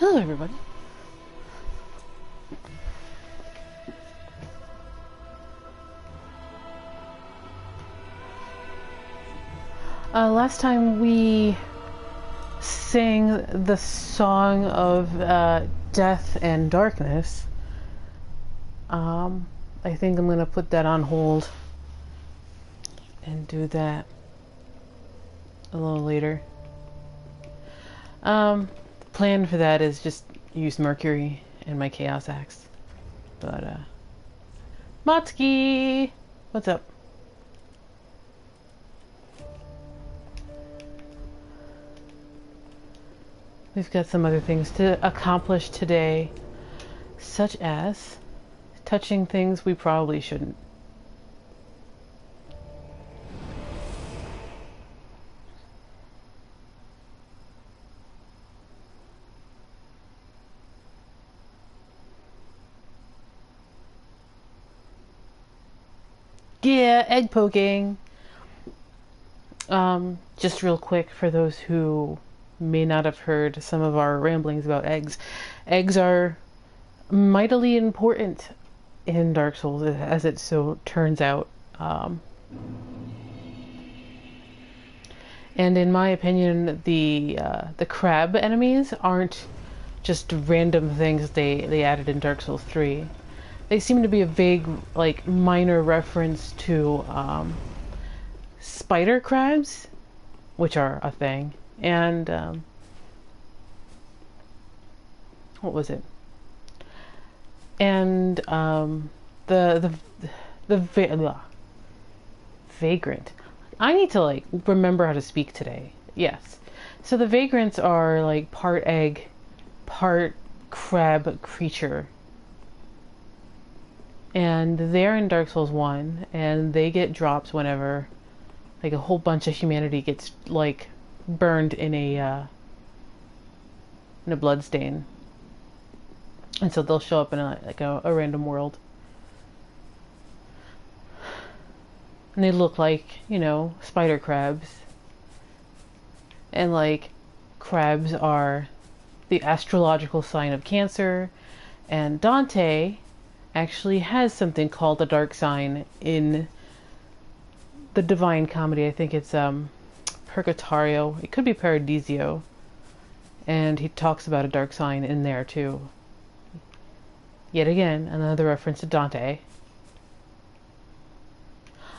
Hello, everybody. Last time we sang the song of death and darkness. I think I'm gonna put that on hold and do that a little later. The plan for that is just use Mercury and my Chaos Axe. But, Motsky! What's up? We've got some other things to accomplish today, such as touching things we probably shouldn't. Yeah, egg poking. Just real quick for those who may not have heard some of our ramblings about eggs. Eggs are mightily important in Dark Souls, as it so turns out. And in my opinion, the crab enemies aren't just random things they added in Dark Souls 3. They seem to be a vague, like, minor reference to spider crabs, which are a thing, and what was it? And the vagrant. I need to like remember how to speak today. Yes. So the vagrants are like part egg, part crab creature. And they're in Dark Souls 1, and they get drops whenever like a whole bunch of humanity gets like burned in a blood stain. And so they'll show up in a random world. And they look like, you know, spider crabs. And like crabs are the astrological sign of Cancer, and Dante actually has something called the dark sign in the Divine Comedy. I think it's Purgatorio. It could be Paradisio. And he talks about a dark sign in there too. Yet again, another reference to Dante.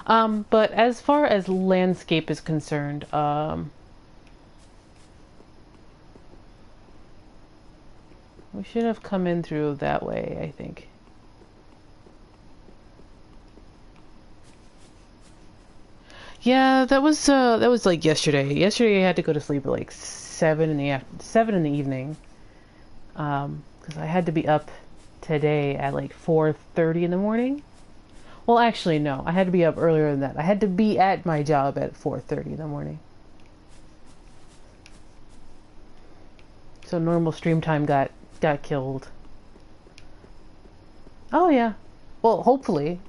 But as far as landscape is concerned, we should have come in through that way, I think. Yeah, that was like yesterday. Yesterday I had to go to sleep at like 7 in the evening. Because I had to be up today at like 4:30 in the morning. Well, actually, no. I had to be up earlier than that. I had to be at my job at 4:30 in the morning. So normal stream time got killed. Oh yeah. Well, hopefully.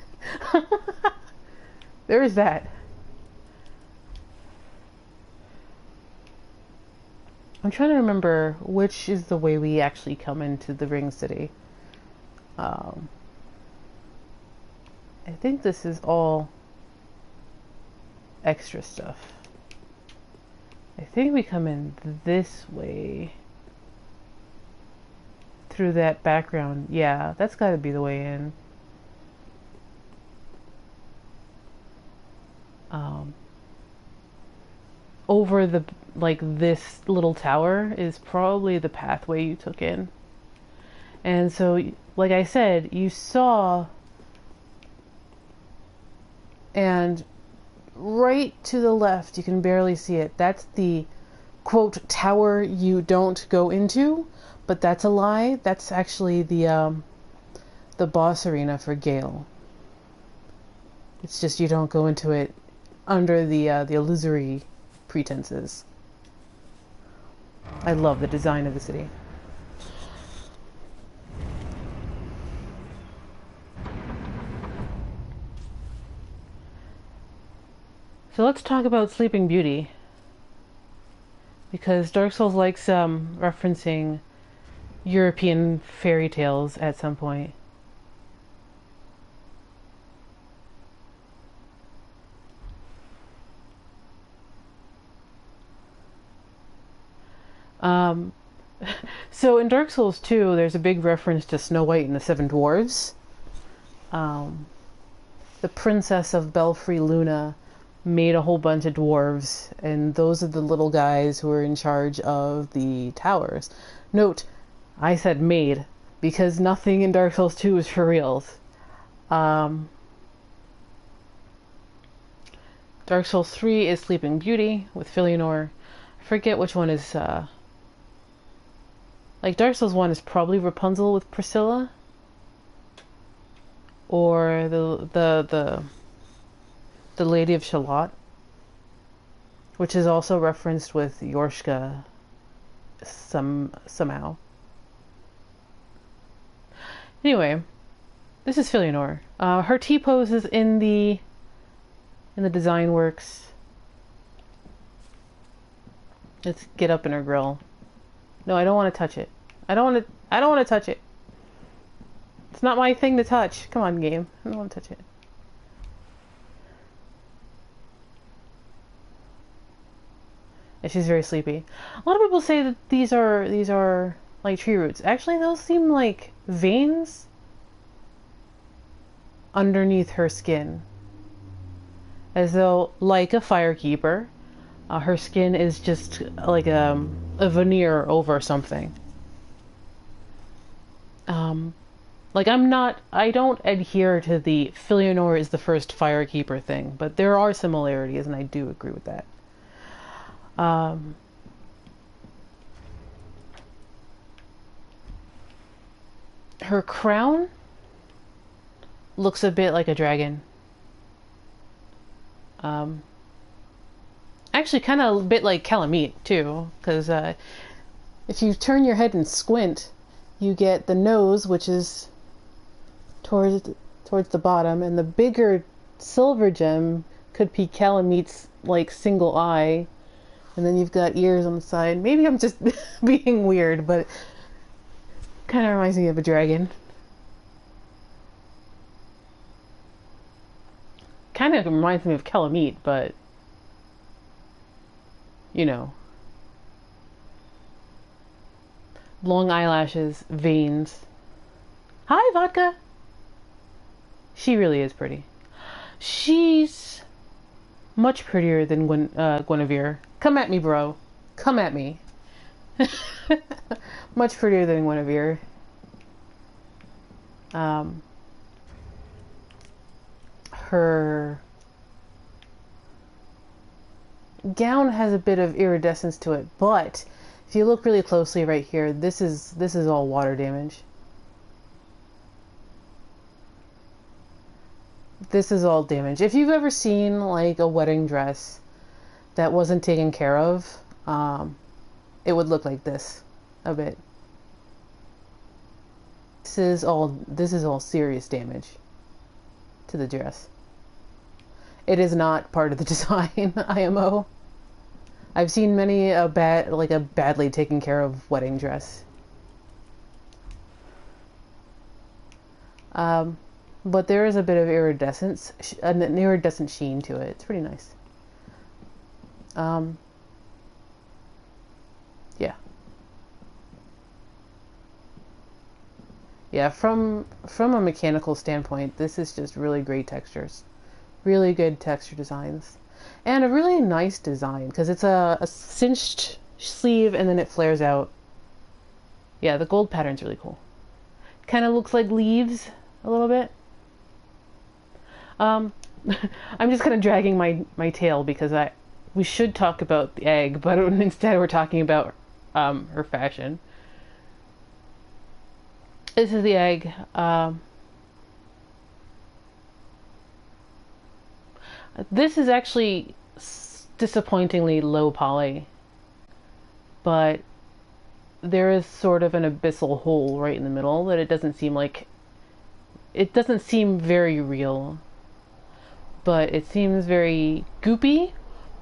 There is that. I'm trying to remember which is the way we actually come into the Ring City. I think this is all extra stuff. I think we come in this way. Through that background. Yeah, that's gotta be the way in. Over the, like, this little tower is probably the pathway you took in. And so, like I said, you saw, and right to the left, you can barely see it. That's the, quote, tower you don't go into, but that's a lie. That's actually the boss arena for Gale. It's just you don't go into it under the illusory pretenses. I love the design of the city. So let's talk about Sleeping Beauty, because Dark Souls likes referencing European fairy tales at some point. Um, so in Dark Souls 2, there's a big reference to Snow White and the Seven Dwarves. Um, the princess of Belfry Luna made a whole bunch of dwarves, and those are the little guys who are in charge of the towers. Note, I said made, because nothing in Dark Souls 2 is for reals. Dark Souls 3 is Sleeping Beauty with Filianore. I forget which one is, like Dark Souls 1 is probably Rapunzel with Priscilla. Or the Lady of Shalott, which is also referenced with Yorshka somehow. Anyway, this is Filianore. Her T-pose is in the design works. Let's get up in her grill. No, I don't want to touch it. I don't want to touch it. It's not my thing to touch. Come on, game. I don't want to touch it. And she's very sleepy. A lot of people say that these are like tree roots. Actually, those seem like veins underneath her skin. As though, like a firekeeper, her skin is just like a veneer over something. Like I don't adhere to the Filianore is the first firekeeper thing, but there are similarities, and I do agree with that. Her crown looks a bit like a dragon. Actually, kind of a bit like Calamite too, because if you turn your head and squint, you get the nose, which is towards the bottom, and the bigger silver gem could be Calamite's like single eye, and then you've got ears on the side. Maybe I'm just being weird, but it kind of reminds me of a dragon. Kind of reminds me of Calamite, but you know, long eyelashes, veins. Hi, Vodka. She really is pretty. She's much prettier than Guinevere. Come at me, bro. Come at me. Much prettier than Guinevere. Her gown has a bit of iridescence to it, but if you look really closely right here, this is all water damage. This is all damage. If you've ever seen like a wedding dress that wasn't taken care of, it would look like this a bit. This is all serious damage to the dress. It is not part of the design, IMO. I've seen many a badly taken care of wedding dress. But there is a bit of an iridescent sheen to it. It's pretty nice. Yeah. Yeah, from a mechanical standpoint, this is just really great textures. Really good texture designs. And a really nice design, because it's a cinched sleeve and then it flares out. Yeah, the gold pattern's really cool. Kind of looks like leaves a little bit. I'm just kind of dragging my tail because we should talk about the egg, but instead we're talking about her fashion. This is the egg. This is actually disappointingly low poly, but there is sort of an abyssal hole right in the middle that it doesn't seem very real, but it seems very goopy,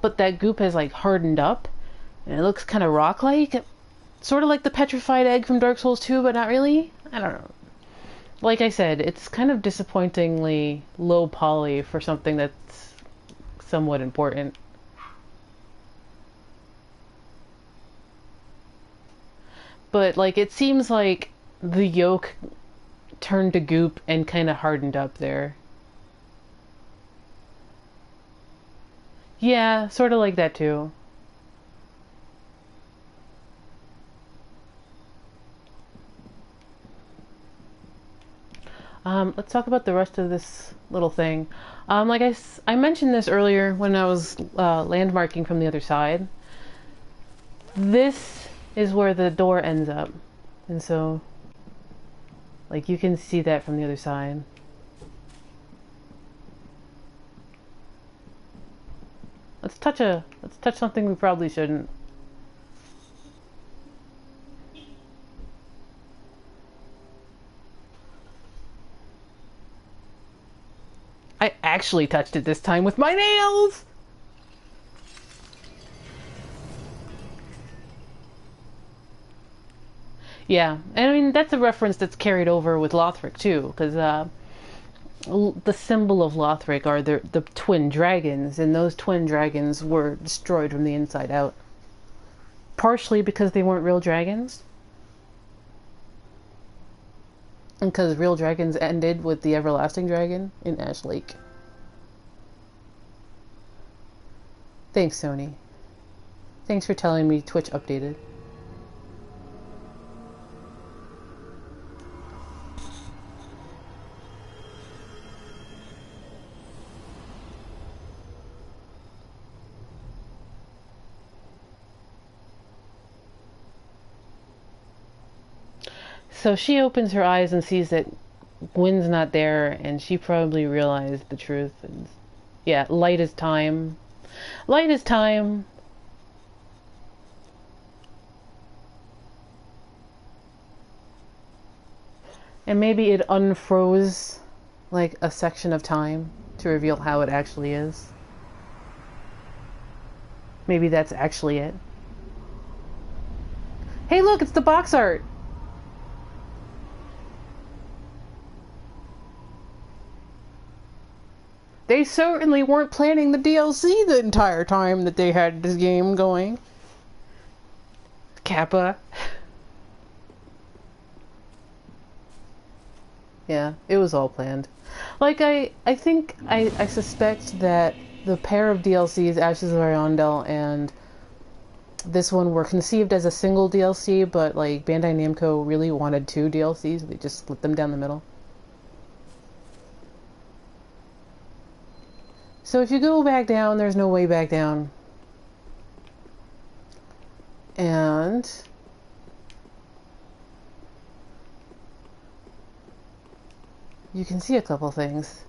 but that goop has like hardened up and it looks kind of rock-like. Sort of like the petrified egg from Dark Souls 2, but not really. I don't know. Like I said, it's kind of disappointingly low poly for something that's somewhat important. But, like, it seems like the yolk turned to goop and kind of hardened up there. Yeah, sort of like that too. Let's talk about the rest of this little thing. Like I mentioned this earlier when I was landmarking from the other side. This is where the door ends up. And so, like, you can see that from the other side. Let's touch something we probably shouldn't. I actually touched it this time with my nails! Yeah, and I mean, that's a reference that's carried over with Lothric too, because the symbol of Lothric are the twin dragons, and those twin dragons were destroyed from the inside out. Partially because they weren't real dragons, and because real dragons ended with the everlasting dragon in Ash Lake. Thanks, Sony. Thanks for telling me Twitch updated. So she opens her eyes and sees that Gwyn's not there, and she probably realized the truth. And yeah, light is time. Light is time. And maybe it unfroze like a section of time to reveal how it actually is. Maybe that's actually it. Hey, look, it's the box art. They certainly weren't planning the DLC the entire time that they had this game going. Kappa. Yeah, it was all planned. Like, I suspect that the pair of DLCs, Ashes of Ariandel and this one, were conceived as a single DLC, but, like, Bandai Namco really wanted two DLCs. They just split them down the middle. So if you go back down, there's no way back down. And you can see a couple things.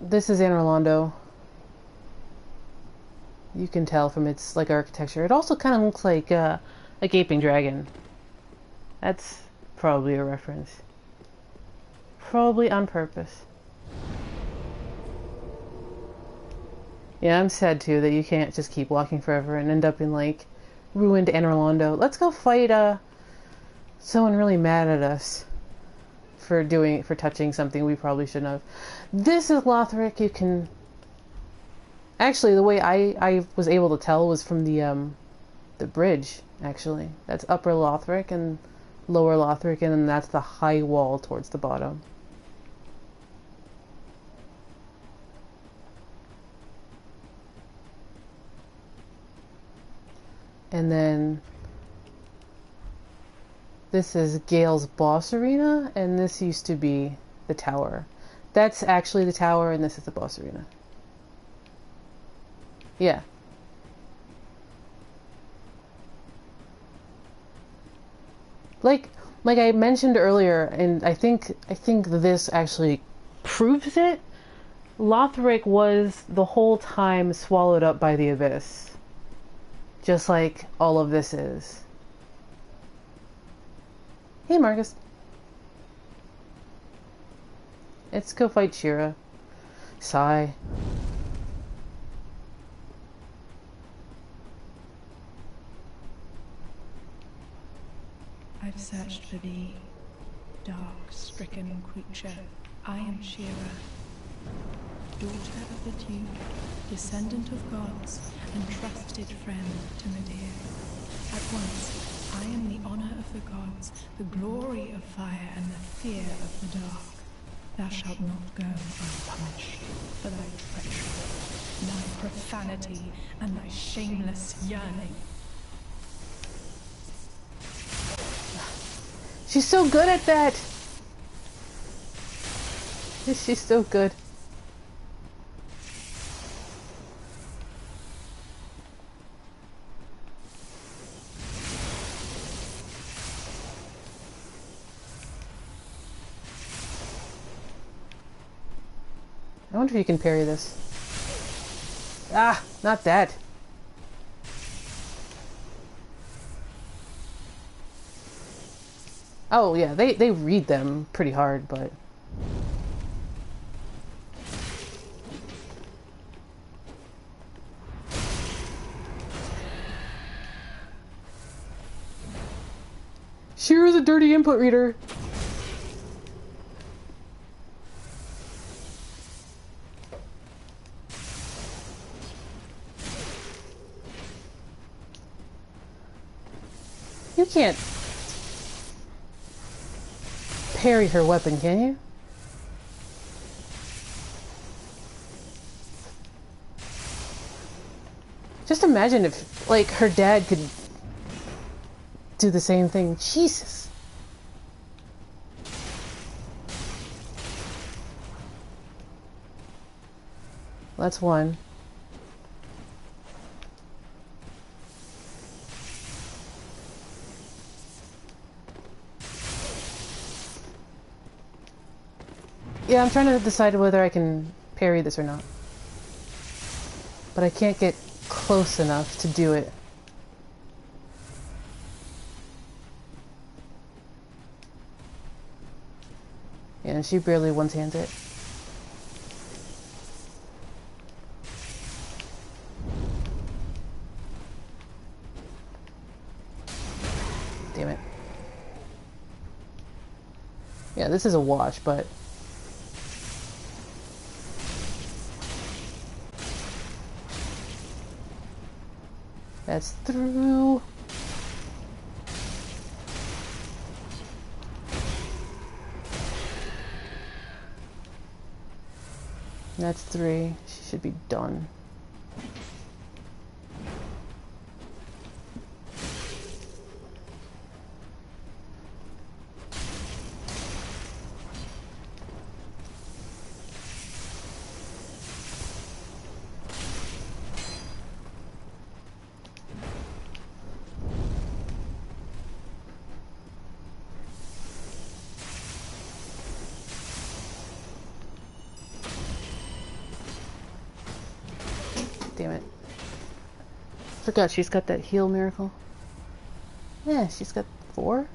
This is Anor Londo. You can tell from its like architecture. It also kind of looks like a gaping dragon. That's probably a reference. Probably on purpose. Yeah, I'm sad too that you can't just keep walking forever and end up in like ruined Anor Londo. Let's go fight someone really mad at us for touching something we probably shouldn't have. This is Lothric. You can actually, the way I was able to tell was from the bridge. Actually, that's Upper Lothric and Lower Lothric, and then that's the high wall towards the bottom. And then this is Gale's boss arena, and this used to be the tower. That's actually the tower, and this is the boss arena. Yeah. Like I mentioned earlier, and I think this actually proves it. Lothric was the whole time swallowed up by the abyss. Just like all of this is. Hey, Marcus. Let's go fight Shira. Sigh. I've searched for thee, dark-stricken creature. I am Shira, daughter of the Duke, descendant of gods, and trusted friend to Midir. At once, I am the honor of the gods, the glory of fire, and the fear of the dark. Thou shalt not go unpunished for thy treachery, thy profanity, and thy shameless yearning. She's so good at that! She's so good. I wonder if you can parry this. Ah, not that. Oh yeah, they read them pretty hard, but... Shira's a dirty input reader. You can't parry her weapon, can you? Just imagine if, like, her dad could do the same thing. Jesus. That's one. Yeah, I'm trying to decide whether I can parry this or not. But I can't get close enough to do it. Yeah, and she barely one-hands it. Damn it. Yeah, this is a wash, but... That's through. That's 3. She should be done. Damn it. Forgot she's got that heal miracle. Yeah, she's got 4.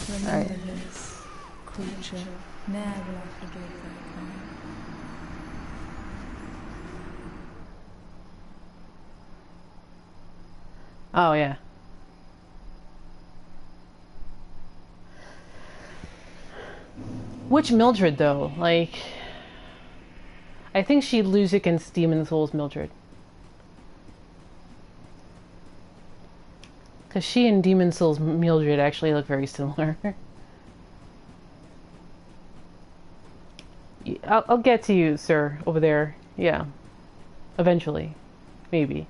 Remember this, creature, ne'er will I forgive thy crime. Oh, yeah. Which Mildred, though? Like... I think she'd lose against Demon Souls Mildred. Because she and Demon Souls Mildred actually look very similar. I'll get to you, sir, over there. Yeah. Eventually. Maybe.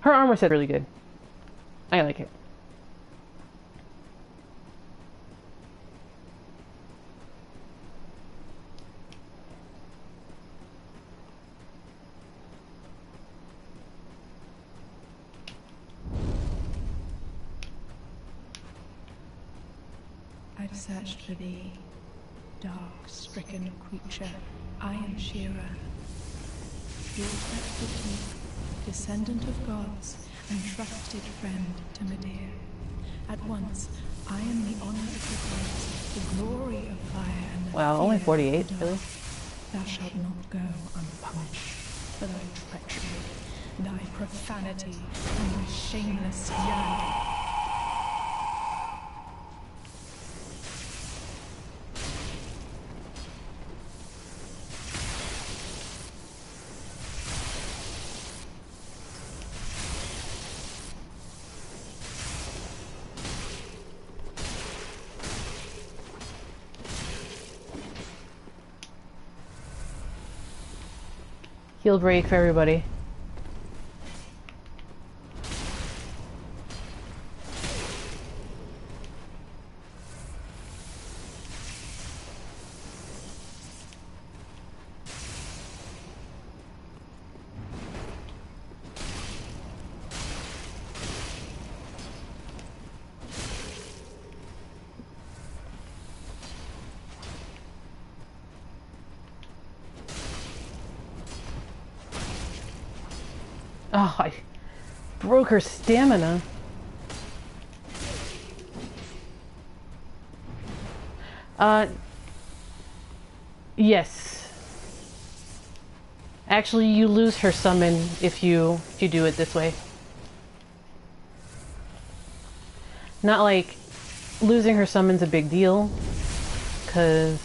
Her armor set's really good. I like it. I've searched for thee, dark-stricken creature. I am Shira, daughter of the Duke, descendant of gods, and trusted friend to Midir. At once, I am the honor of the gods, the glory of fire, and the Wow, only 48, fear of the really? dark. Thou shalt not go unpunished for thy treachery, thy profanity and my shameless yearning. Heal break for everybody. Oh, I broke her stamina. Yes. Actually, you lose her summon if you do it this way. Not like losing her summon's a big deal, because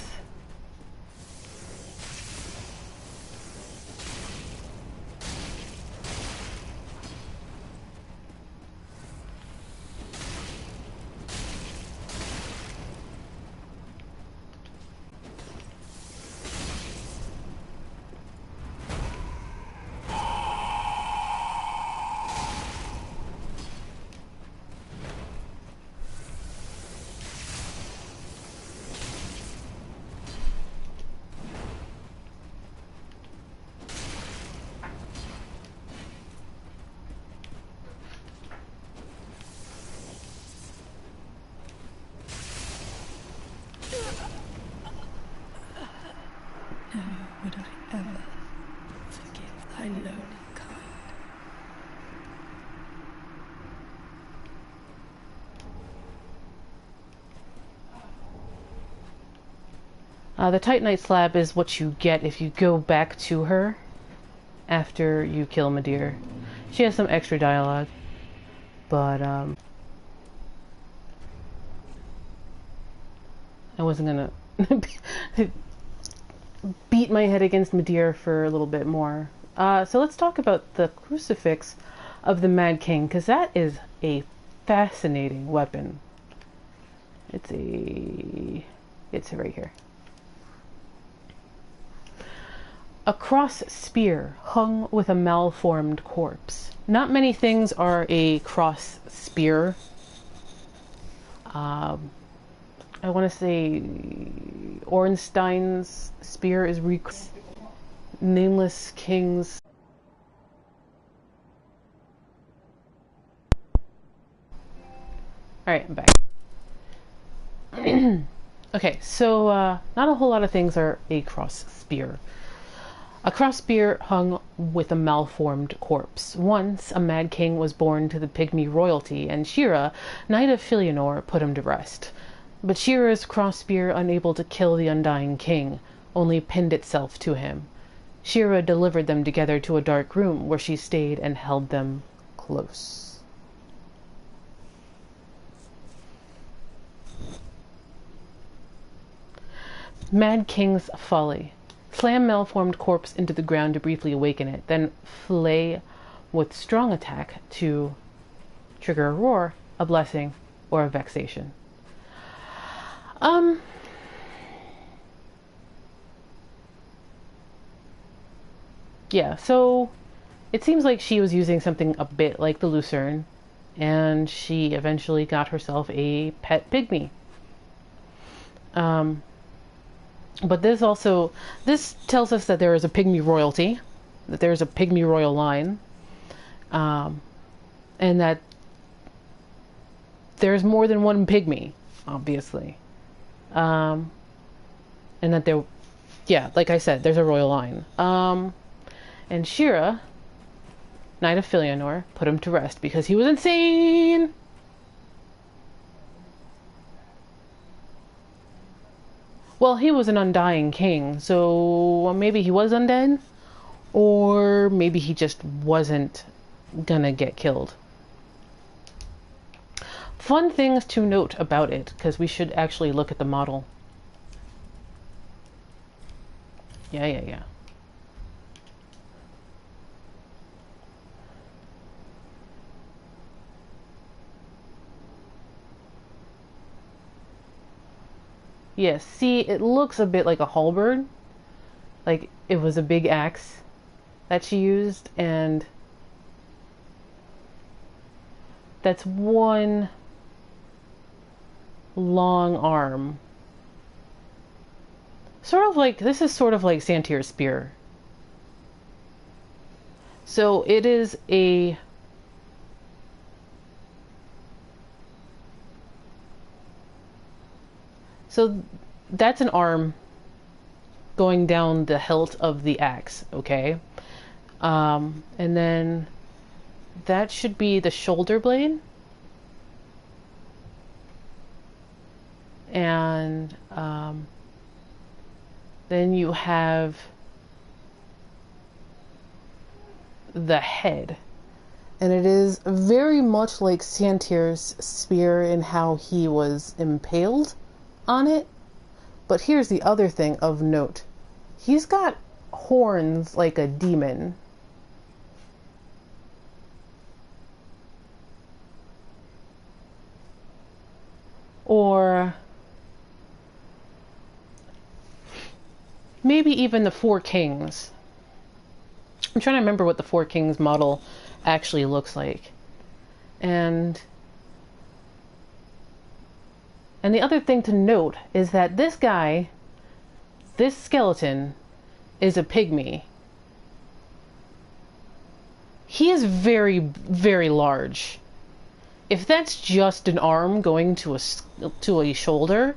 Would I ever forgive thy lowly kind? the Titanite slab is what you get if you go back to her after you kill Midir. She has some extra dialogue, but I wasn't gonna beat my head against Midir for a little bit more. So let's talk about the crucifix of the Mad King, because that is a fascinating weapon. It's right here. A cross spear hung with a malformed corpse. Not many things are a cross spear. I want to say Ornstein's spear is Nameless King's. Alright, I'm back. Okay, so not a whole lot of things are a cross spear. A cross spear hung with a malformed corpse. Once, a mad king was born to the pygmy royalty, and Shira, Knight of Filianore, put him to rest. But Shira's cross spear, unable to kill the undying king, only pinned itself to him. Shira delivered them together to a dark room, where she stayed and held them close. Mad King's Folly. Slam malformed corpse into the ground to briefly awaken it, then flay with strong attack to trigger a roar, a blessing, or a vexation. Yeah, so it seems like she was using something a bit like the Lucerne, and she eventually got herself a pet pygmy. But this tells us that there is a pygmy royalty, that there is a pygmy royal line, and that there's more than one pygmy, obviously. And that there, yeah, like I said, there's a royal line. And Shira, Knight of Filianore, put him to rest because he was insane! Well, he was an undying king, so maybe he was undead? Or maybe he just wasn't gonna get killed. Fun things to note about it, because we should actually look at the model. Yeah. Yes, see, it looks a bit like a halberd. Like it was a big axe that she used, and that's one long arm. Sort of like, this is sort of like Santier's spear. So it is a... So that's an arm going down the hilt of the axe, okay? And then that should be the shoulder blade. And then you have the head. And it is very much like Santier's spear in how he was impaled on it. But here's the other thing of note. He's got horns like a demon. Or maybe even the Four Kings. I'm trying to remember what the Four Kings model actually looks like. And the other thing to note is that this guy, this skeleton, is a pygmy. He is very, very large. If that's just an arm going to a shoulder,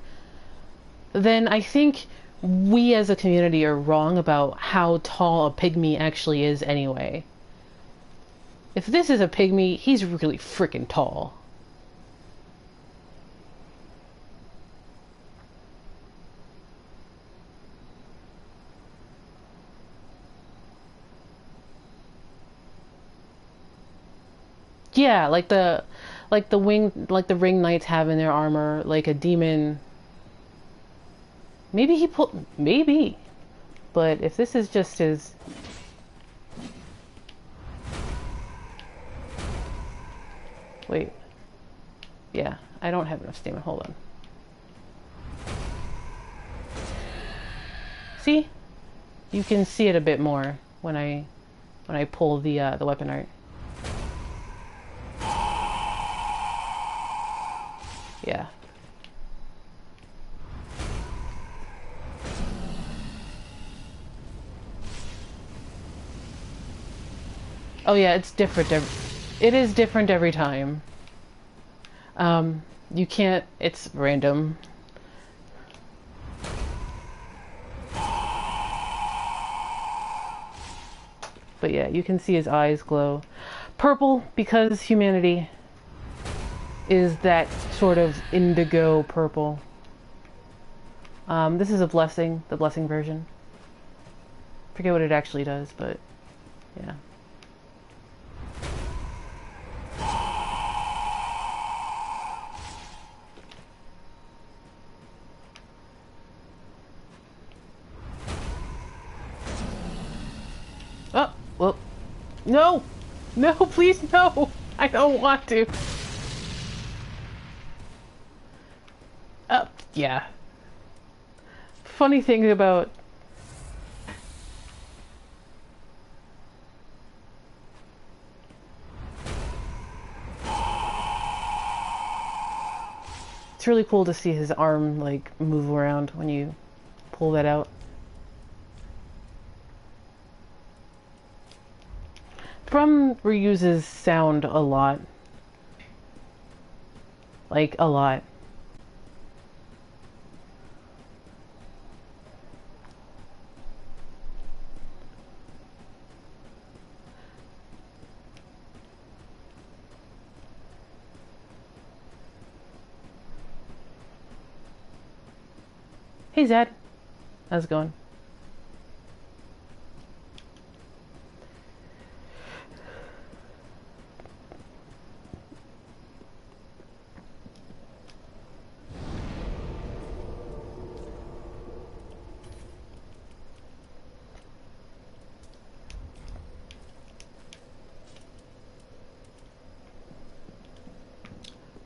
then I think we as a community are wrong about how tall a pygmy actually is anyway. If this is a pygmy, he's really freaking tall. Yeah, like the ring knights have in their armor, like a demon. Maybe. But if this is just his... Wait. Yeah, I don't have enough stamina. Hold on. See? You can see it a bit more when I pull the weapon art. Yeah. Oh yeah, it's different. It is different every time. You can't... It's random. But yeah, you can see his eyes glow. Purple, because humanity is that sort of indigo purple. This is a blessing, the blessing version. Forget what it actually does, but yeah. Oh, well, no! No, please, no! I don't want to. Yeah. Funny thing about... It's really cool to see his arm, like, move around when you pull that out. Brum reuses sound a lot. Like, a lot. Hey Zed, how's it going?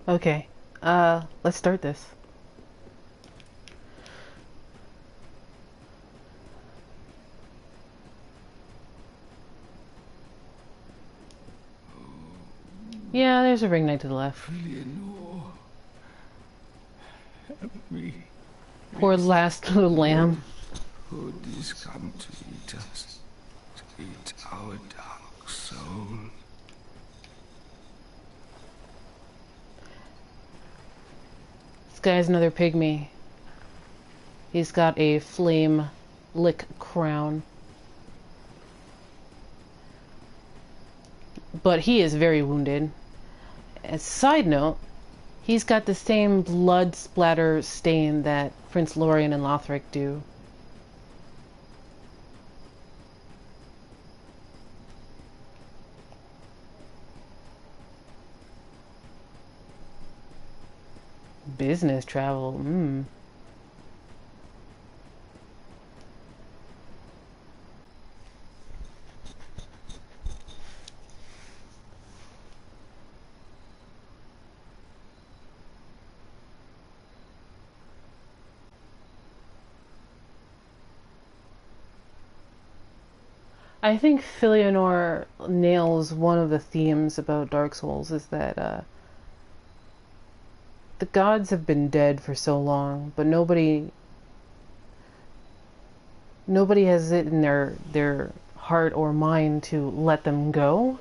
Okay. Let's start this. Yeah, there's a ring knight to the left. Filianore, help me. Poor last little lamb. Hood is come to eat us, to eat our dark soul. This guy's another pygmy. He's got a flame lick crown. But he is very wounded. As a side note, he's got the same blood splatter stain that Prince Lorien and Lothric do. Business travel, I think Filianore nails one of the themes about Dark Souls is that the gods have been dead for so long, but nobody has it in their heart or mind to let them go.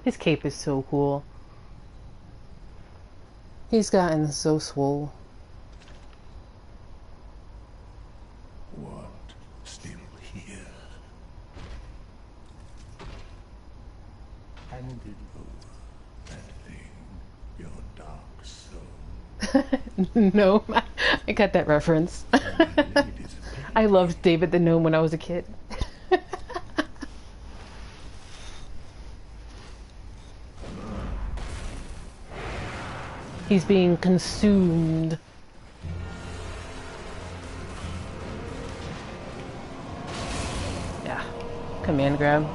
His cape is so cool. He's gotten so swole. What? Still here? Hand it over, that thing, your dark soul. No, I got that reference. I loved David the Gnome when I was a kid. He's being consumed. Yeah. Command grab.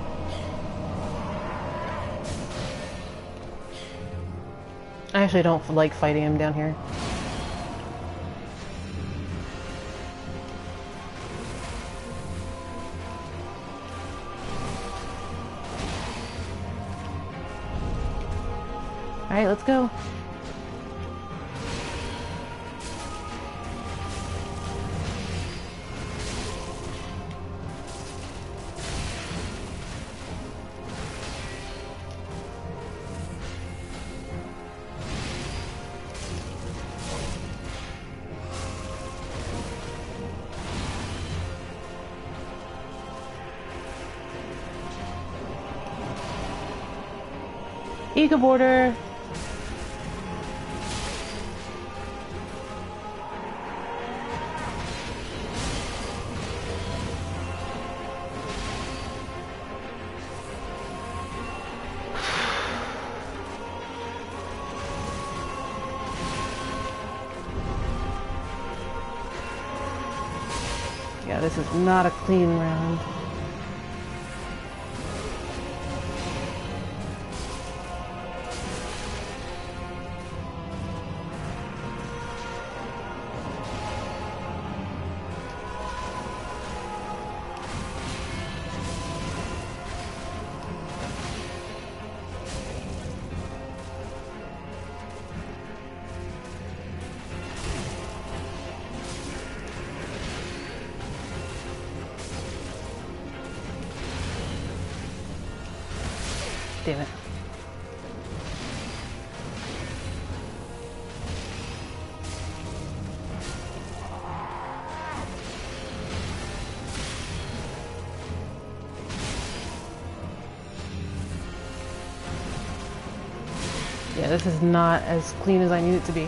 I actually don't like fighting him down here. Alright, let's go. Eco border. Yeah, this is not a clean round. Damn it. Yeah, this is not as clean as I need it to be.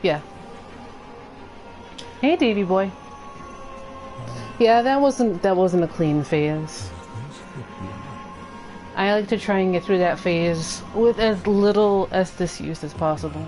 Yeah. Hey, Davy boy. Yeah, that wasn't a clean phase. I like to try and get through that phase with as little as disuse as possible.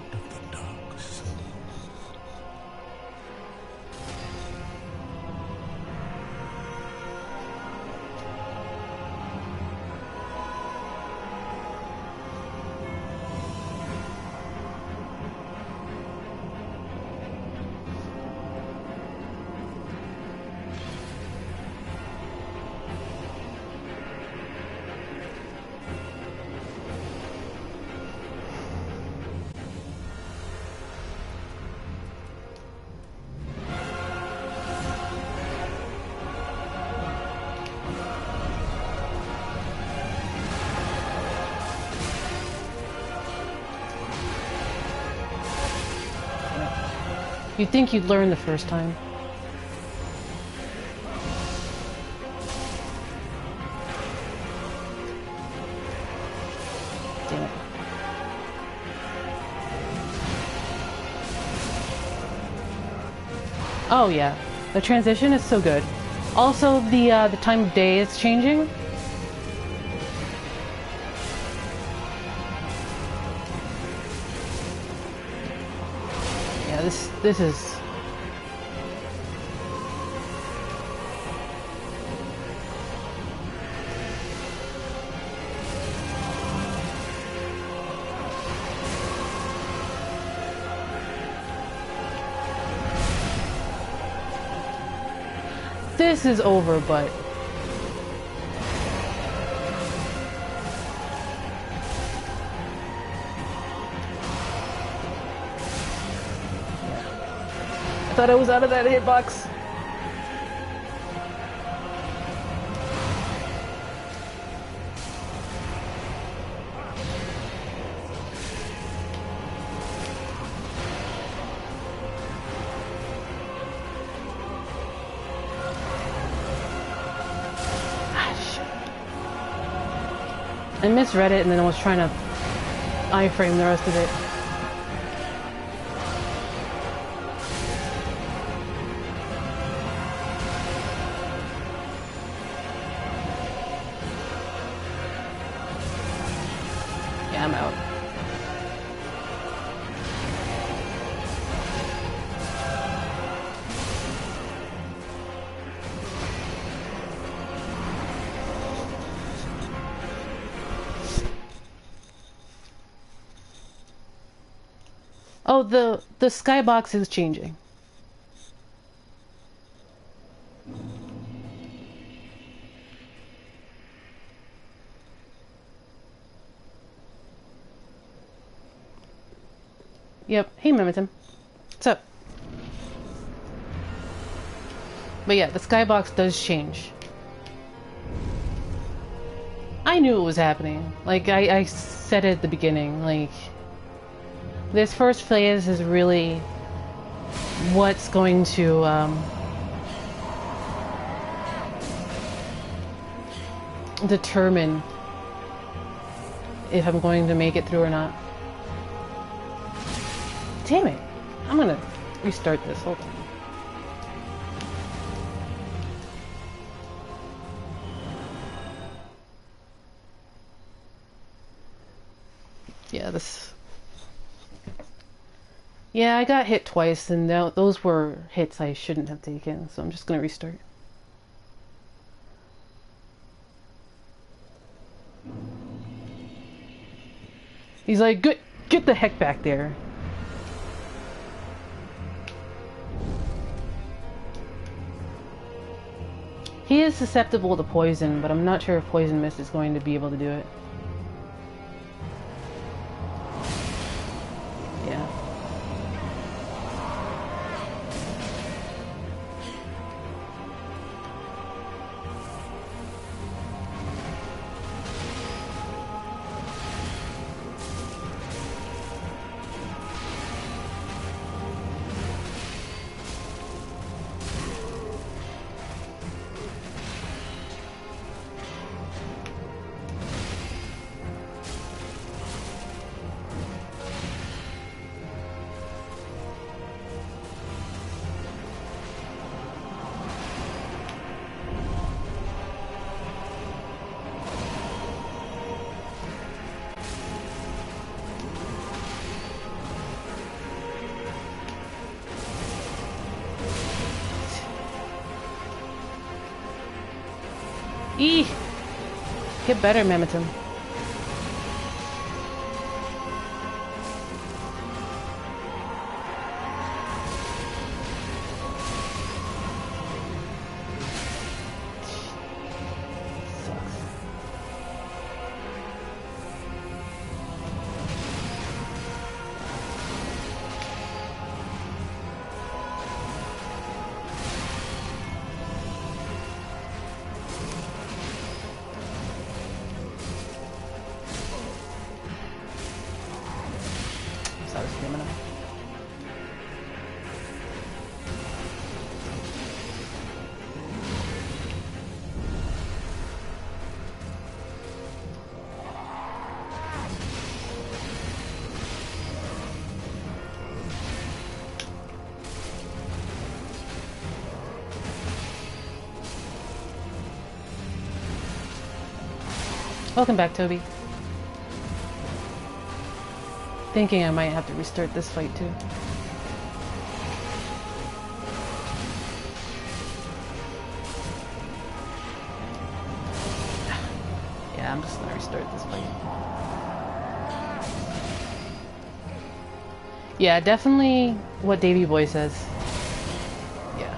You'd think you'd learn the first time. Damn it. Oh yeah, the transition is so good. Also, the time of day is changing. Yeah, this is. This is over, but I thought I was out of that hitbox. I misread it and then I was trying to iframe the rest of it. Yeah, I'm out. Oh, the skybox is changing. Yep. Hey, Mimitim. What's up? But yeah, the skybox does change. I knew it was happening. Like, I said it at the beginning, like... This first phase is really what's going to determine if I'm going to make it through or not. Damn it! I'm gonna restart this. Hold on. Yeah, this... Yeah, I got hit twice, and those were hits I shouldn't have taken, so I'm just gonna restart. He's like, get the heck back there. He is susceptible to poison, but I'm not sure if Poison Mist is going to be able to do it. Yeah. Eee! Get better, Mammotum. Welcome back, Toby. Thinking I might have to restart this fight too. Yeah, I'm just gonna restart this fight. Yeah, definitely what Davy Boy says. Yeah.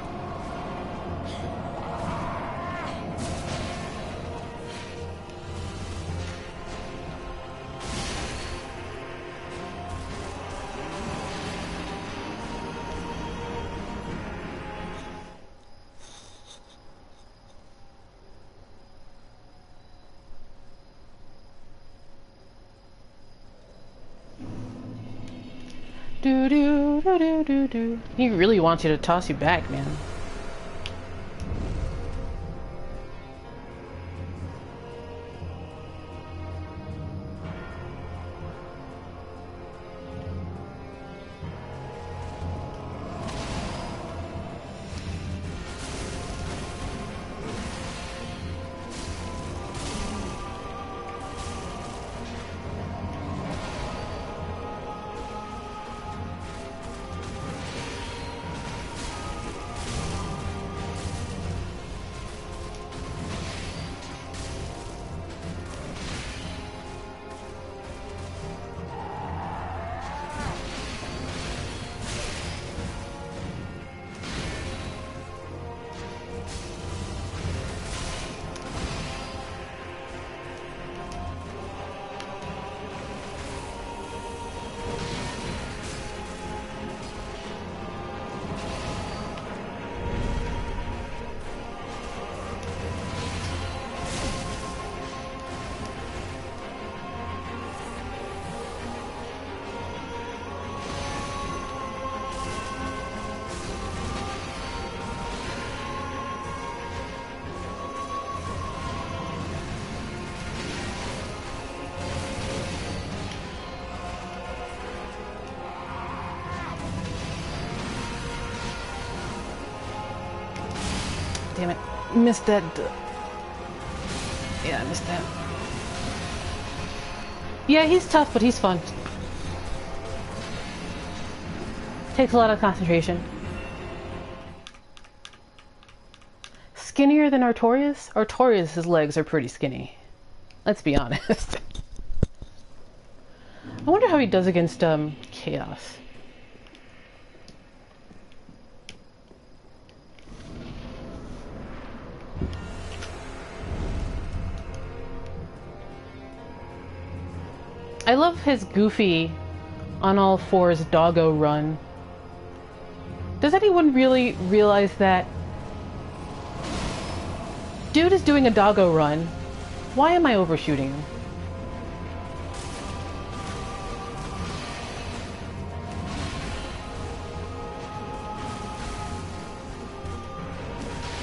Do do do do do do. He really wants you to toss you back, man. Damn it. Missed that. Yeah, I missed that. Yeah, he's tough, but he's fun. Takes a lot of concentration. Skinnier than Artorias? Artorias' legs are pretty skinny. Let's be honest. I wonder how he does against Chaos. I love his goofy, on all fours doggo run. Does anyone really realize that? Dude is doing a doggo run. Why am I overshooting him?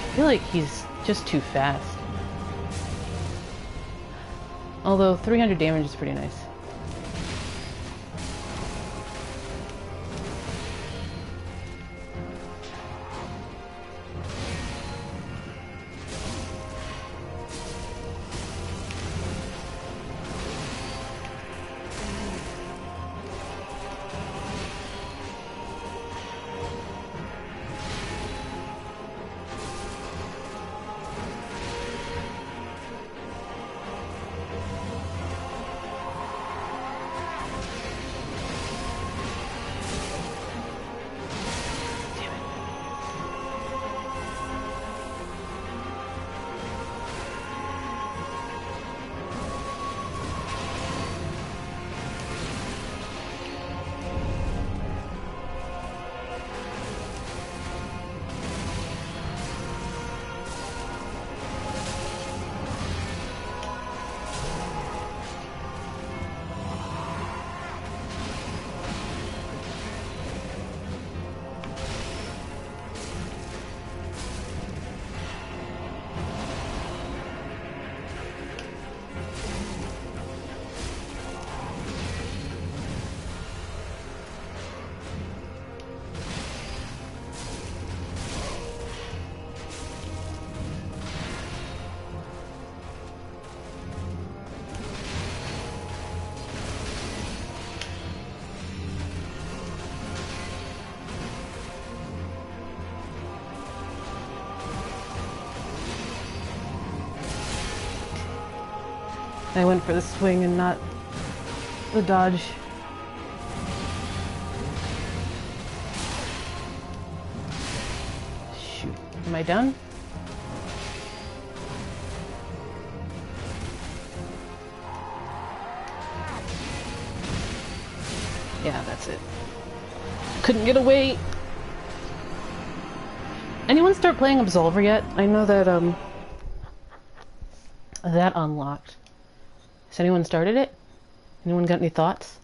I feel like he's just too fast. Although 300 damage is pretty nice. I went for the swing and not the dodge. Shoot. Am I done? Yeah, that's it. Couldn't get away. Anyone start playing Absolver yet? I know that that unlocked. Has anyone started it? Anyone got any thoughts?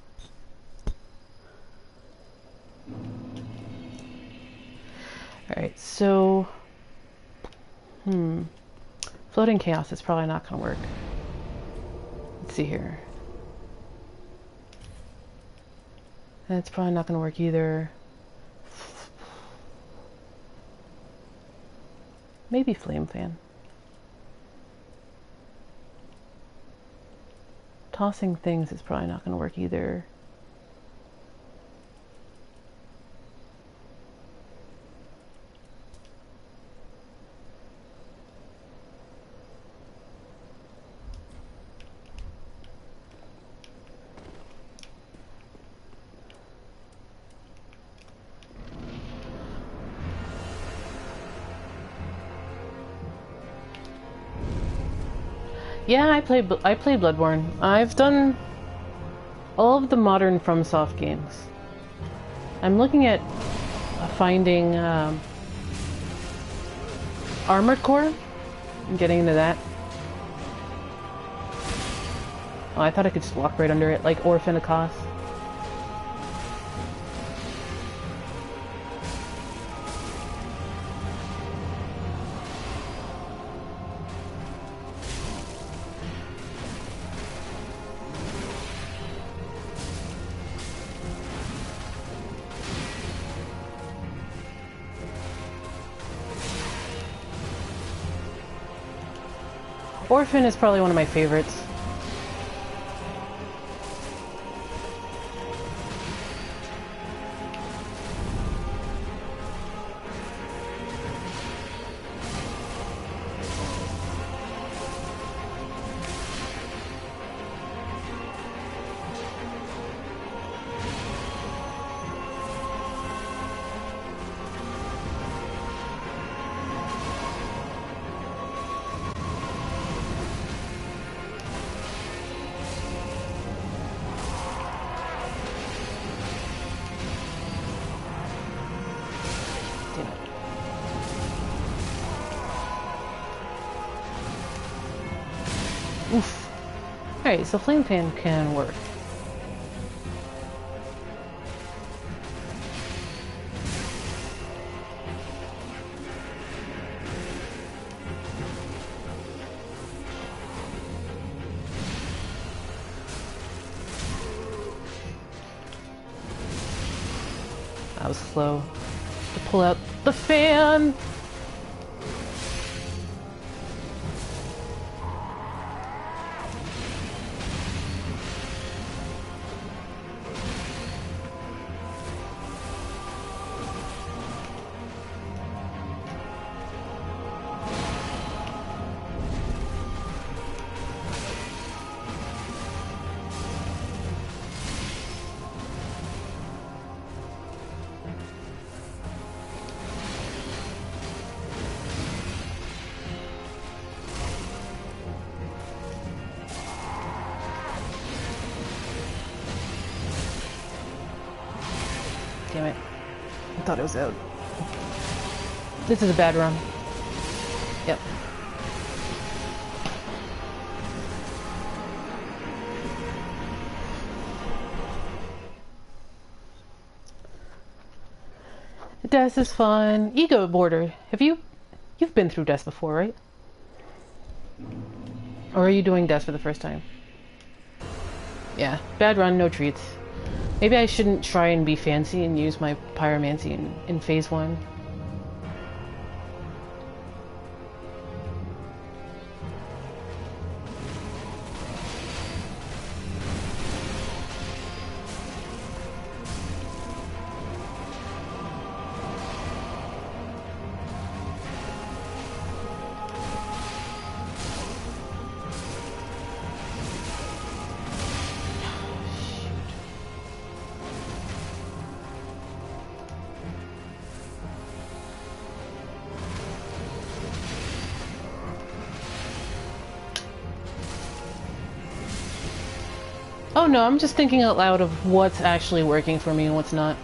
Alright, so floating chaos is probably not gonna work. Let's see here. That's probably not gonna work either. Maybe Flame Fan. Tossing things is probably not going to work either. Yeah, I played Bloodborne. I've done all of the modern FromSoft games. I'm looking at finding Armored Core and getting into that. Oh, I thought I could just walk right under it, like Orphan of Kos. Orphan is probably one of my favorites. Oof. Alright, so Flame Fan can work. That was slow to pull out the fan. Damn it. I thought it was out. This is a bad run. Yep. Death is fun. Ego border. You've been through Death before, right? Or are you doing Death for the first time? Yeah. Bad run, no treats. Maybe I shouldn't try and be fancy and use my pyromancy in phase 1. Oh no, I'm just thinking out loud of what's actually working for me and what's not.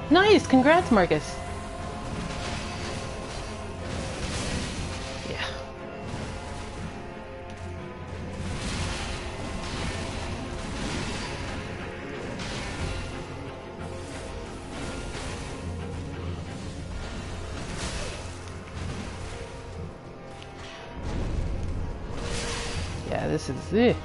Nice! Congrats, Marcus! Yeah. Yeah, this is it.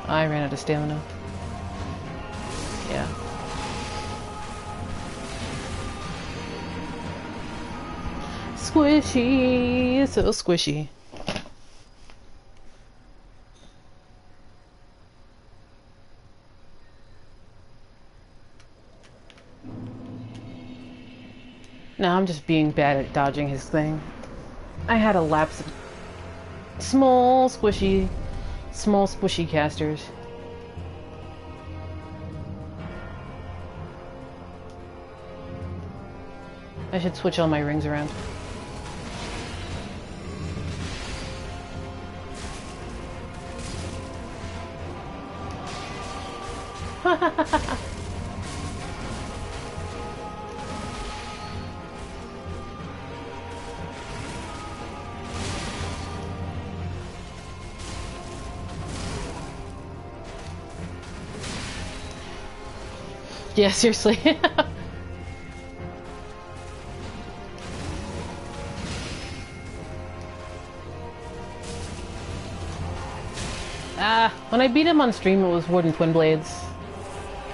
I ran out of stamina. Yeah. Squishy! So squishy. Now I'm just being bad at dodging his thing. I had a lapse of small squishy casters. I should switch all my rings around. Yeah, seriously. When I beat him on stream, it was Warden Twin Blades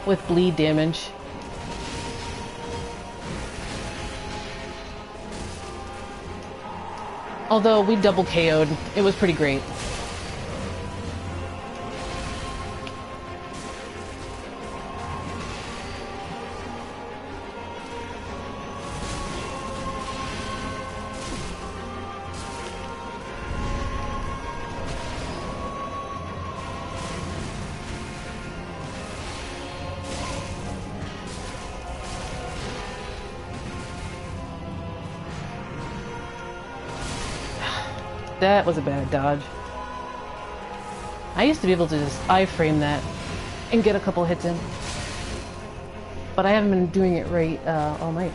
with bleed damage. Although we double KO'd, it was pretty great. That was a bad dodge. I used to be able to just iframe that and get a couple hits in. But I haven't been doing it right all night.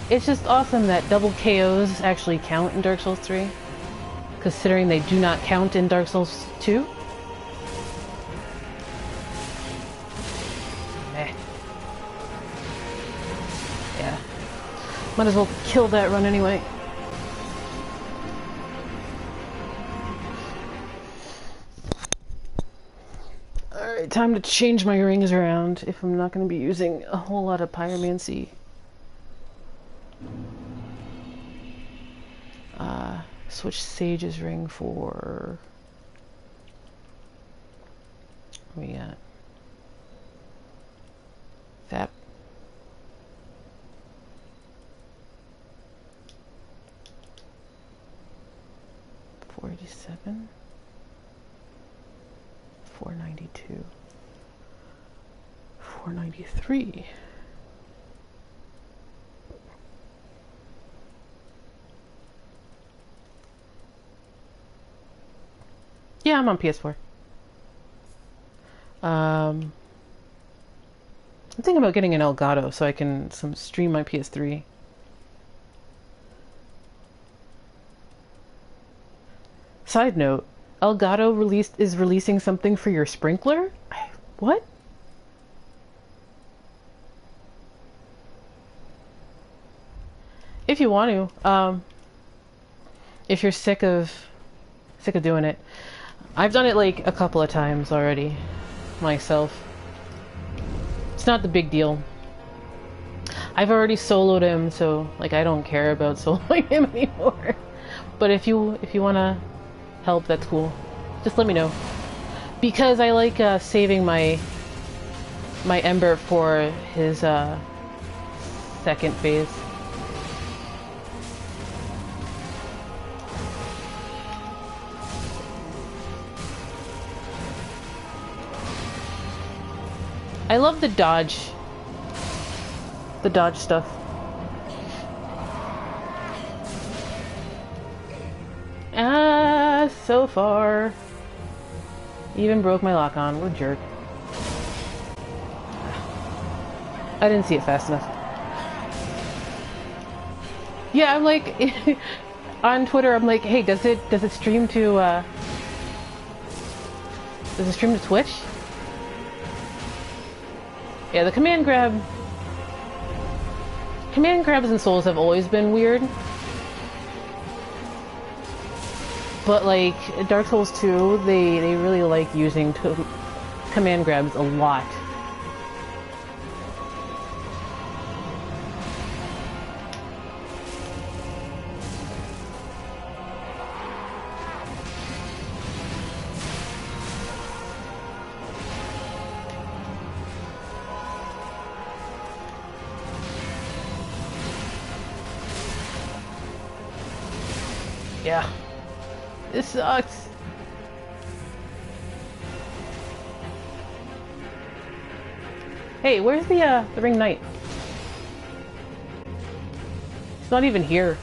It's just awesome that double KOs actually count in Dark Souls 3, considering they do not count in Dark Souls 2. Meh. Yeah. Might as well kill that run anyway. Alright. Alright, time to change my rings around if I'm not going to be using a whole lot of pyromancy. Switch Sage's ring for... What we got? That. $487. $492. $493. Yeah, I'm on PS4. I'm thinking about getting an Elgato so I can stream my PS3. Side note, Elgato is releasing something for your sprinkler? What? If you want to, if you're sick of doing it. I've done it like a couple of times already, myself. It's not the big deal. I've already soloed him, so like I don't care about soloing him anymore. But if you wanna help, that's cool. Just let me know. Because I like saving my Ember for his second phase. I love the dodge stuff. So far. Even broke my lock on. What a jerk. I didn't see it fast enough. Yeah, I'm like on Twitter I'm like, hey, does it stream to Twitch? Yeah, the command grabs in Souls have always been weird. But like Dark Souls 2, they really like using command grabs a lot. Yeah. This sucks. Hey, where's the Ring Knight? He's not even here.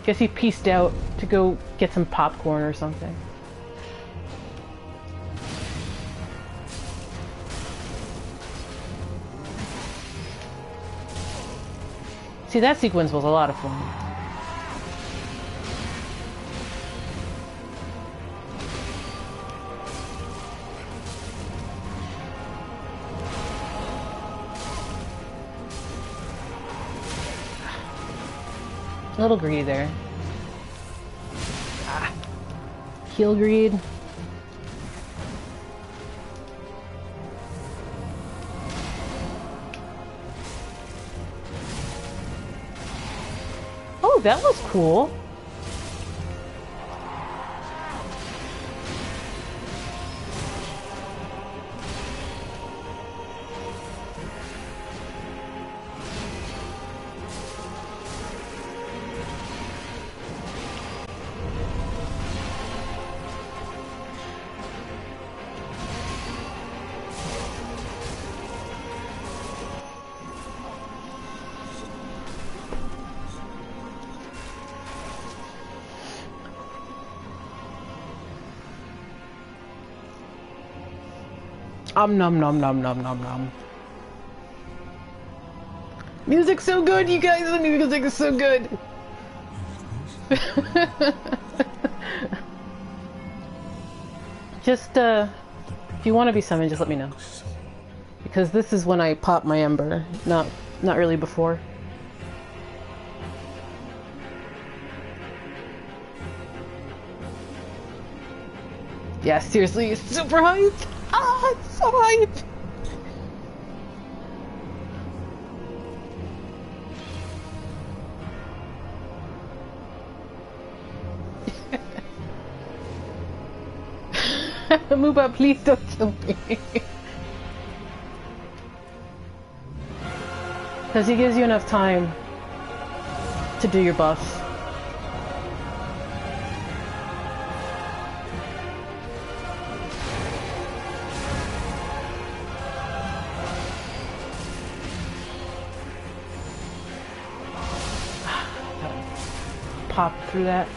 Guess he pieced out to go get some popcorn or something. See, that sequence was a lot of fun. A little greedy there. Heal greed. Oh, that was cool. Nom nom nom nom nom nom. Music's so good, you guys. The music is so good. Just if you want to be summoned, just let me know. Because this is when I pop my Ember, not really before. Yeah, seriously, super hyped. Ah, it's so hype! Mooba, please don't kill me. Because he gives you enough time to do your buffs. Pop through that.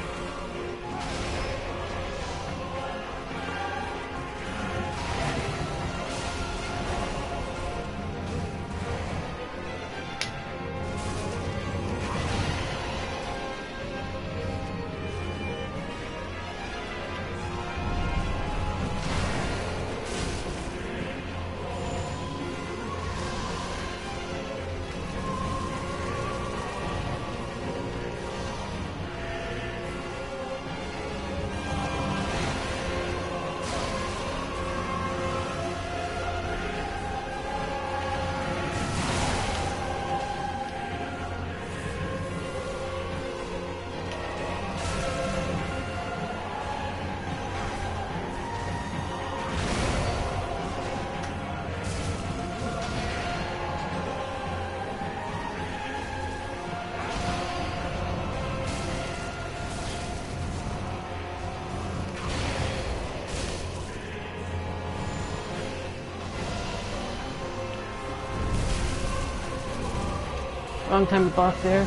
Wrong time to buff there.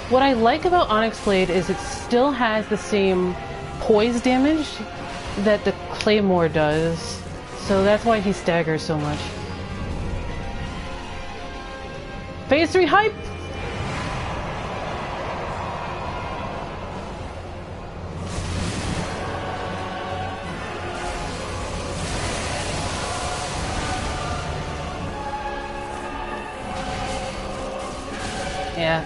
What I like about Onyx Blade is it still has the same poise damage that the Claymore does, so that's why he staggers so much. Phase 3 hype! Yeah.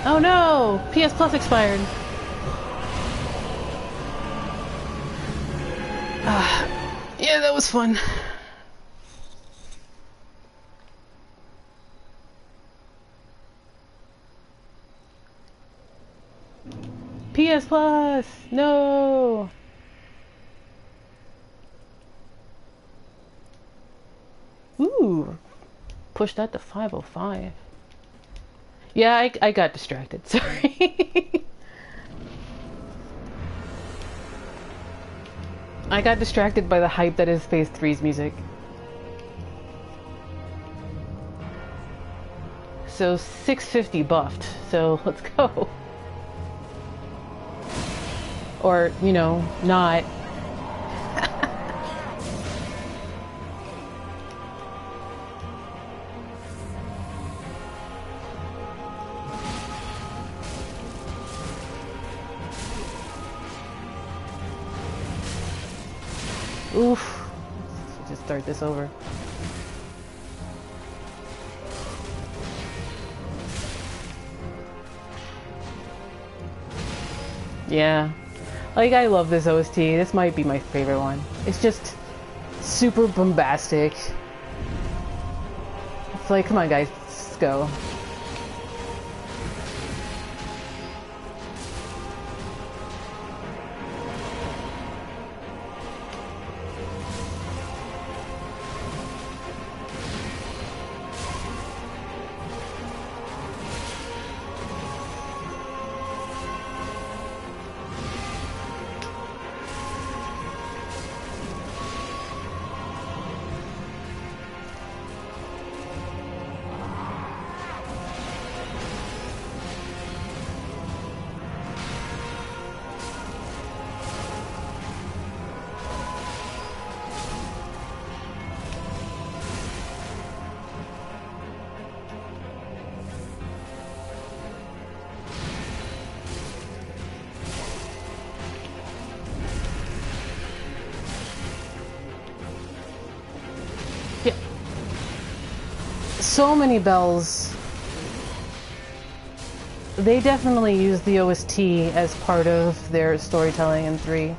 Oh no! PS Plus expired. Yeah, that was fun. PS Plus! No! Ooh. Push that to 505. Yeah, I got distracted. Sorry. I got distracted by the hype that is Phase 3's music. So 650 buffed. So let's go. Or, you know, not. Oof. Let's just start this over. Yeah. Like, I love this OST. This might be my favorite one. It's just super bombastic. It's like, come on guys, let's go. so many bells. They definitely use the OST as part of their storytelling in 3.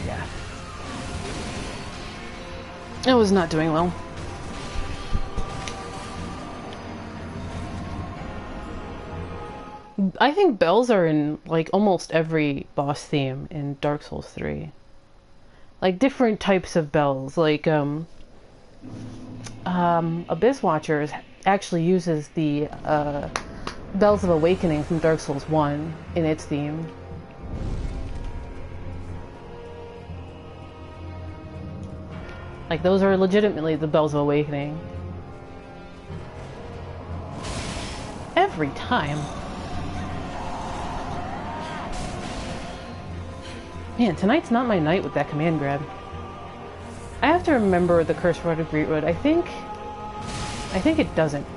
Yeah. It was not doing well. I think bells are in, like, almost every boss theme in Dark Souls 3. Like, different types of bells. Like, Abyss Watchers actually uses the, Bells of Awakening from Dark Souls 1 in its theme. Like, those are legitimately the Bells of Awakening. Every time. Man, tonight's not my night with that command grab. I have to remember the Curse Rod of Greetwood. I think it doesn't.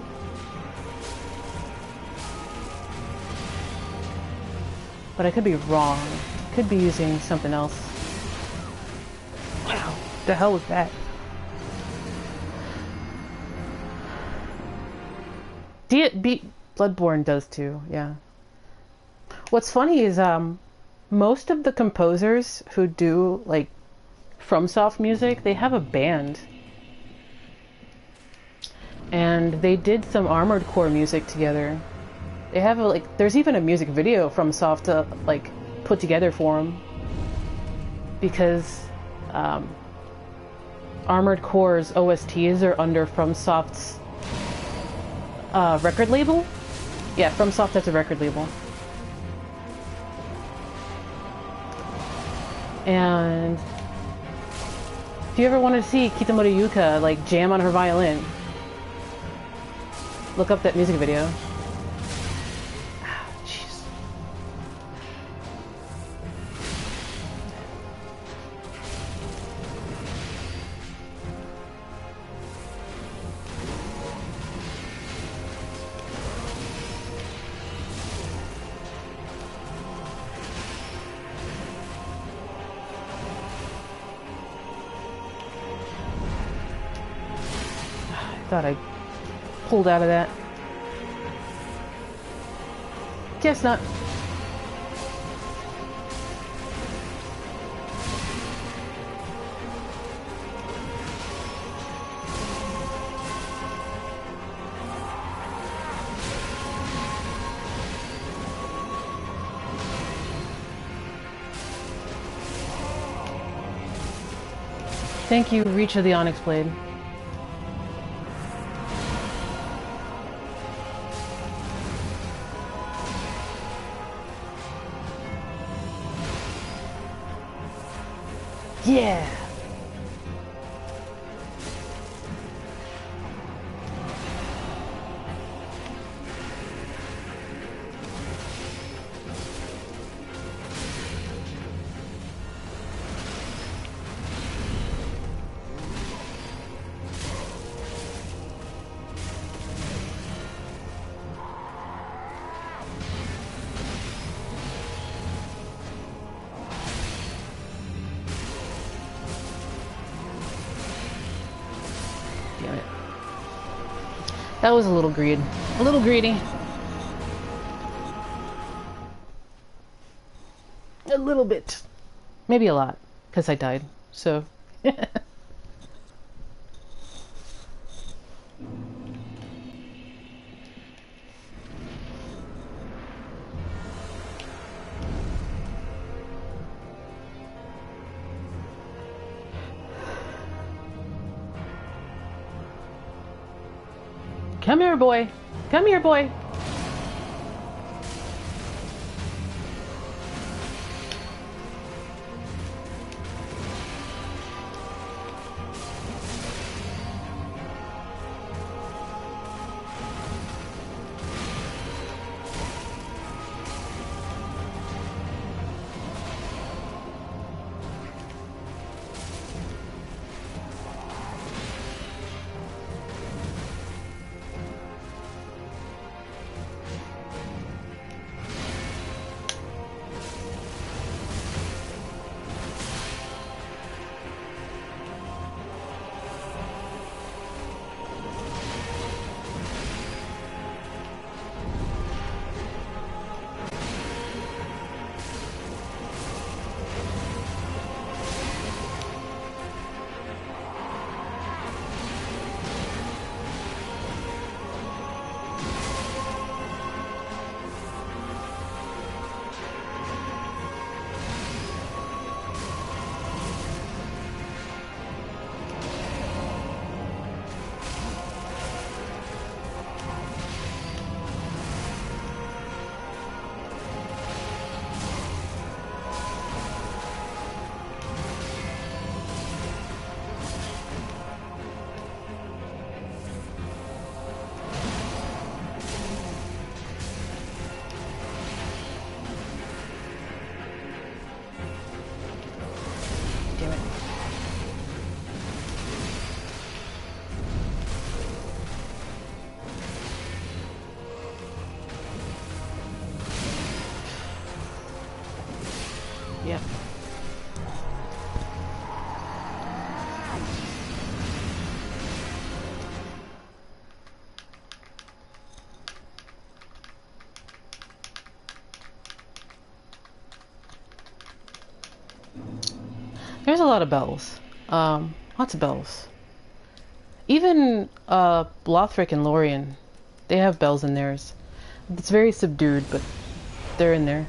But I could be wrong. Could be using something else. Wow, the hell was that? Bloodborne does too, yeah. What's funny is, most of the composers who do, like, FromSoft music, they have a band. And they did some Armored Core music together. They have, there's even a music video FromSoft to, like, put together for them. Because, Armored Core's OSTs are under FromSoft's, record label? Yeah, FromSoft has a record label. And if you ever want to see Kitamura Yuka, like, jam on her violin, look up that music video. Ah, jeez. Thought I pulled out of that. Guess not. Thank you, Reach of the Onyx Blade. Yeah! That was a little greed. A little greedy. A little bit. Maybe a lot, because I died, so... Come here, boy. Come here, boy. damn it. Yep. There's a lot of bells. Lots of bells. Even Lothric and Lorien, they have bells in theirs. It's very subdued, but they're in there.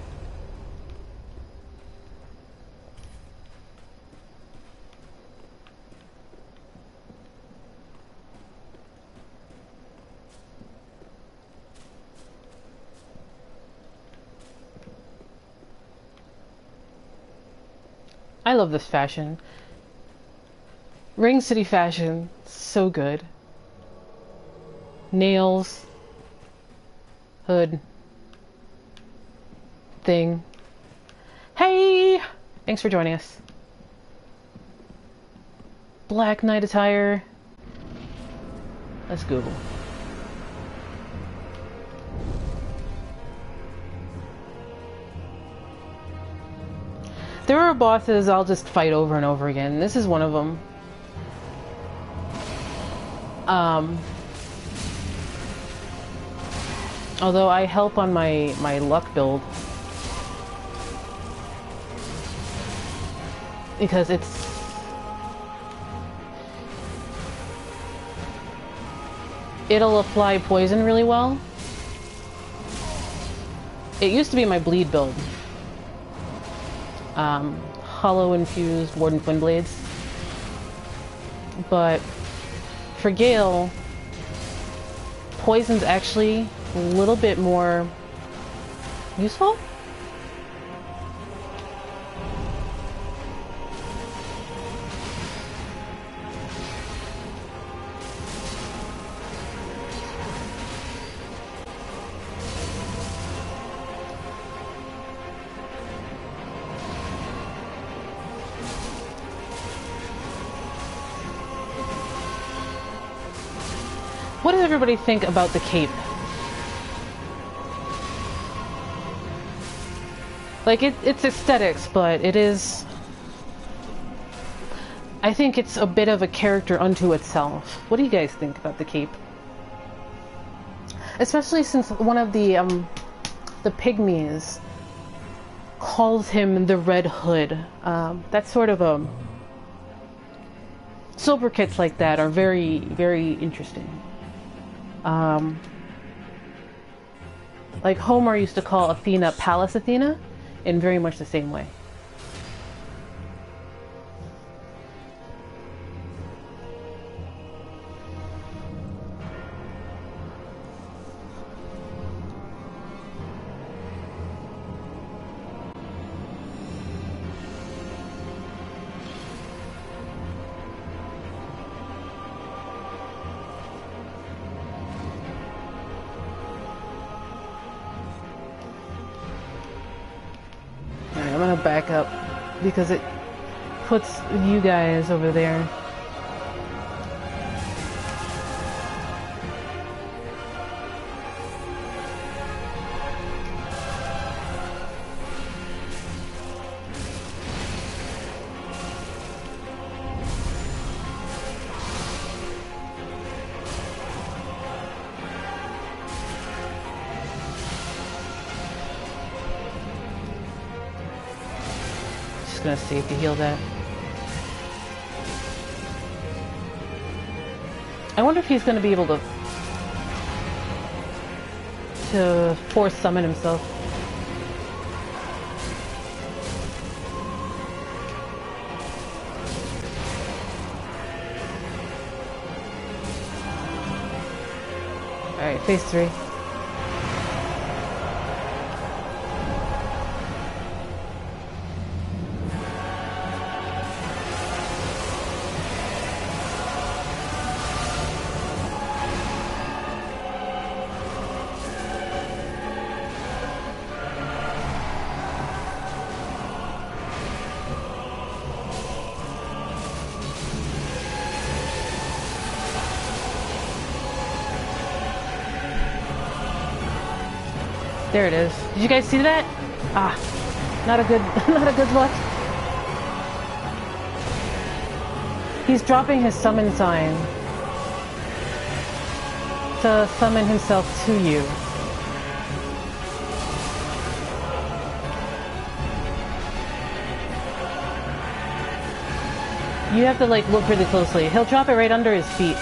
I love this fashion. Ring City fashion, so good. Nails, hood, thing. Hey! Thanks for joining us. Black Knight attire. Let's Google. There are bosses I'll just fight over and over again. This is one of them. Although I help on my luck build. Because it'll apply poison really well. It used to be my bleed build. Hollow infused Warden Twin Blades. But for Gale, poison's actually a little bit more useful. What does everybody think about the cape? Like, it's aesthetics, but it is... I think it's a bit of a character unto itself. What do you guys think about the cape? Especially since one of the pygmies calls him the Red Hood. That's sort of a... Silver kits like that are very, very interesting. Like Homer used to call Athena Pallas Athena, in very much the same way. I'm gonna back up because it puts you guys over there. Gonna save to heal that. I wonder if he's gonna be able to force summon himself. Alright, phase 3. There it is. Did you guys see that? Ah, not a good, not a good look. He's dropping his summon sign to summon himself to you. You have to like look really closely. He'll drop it right under his feet.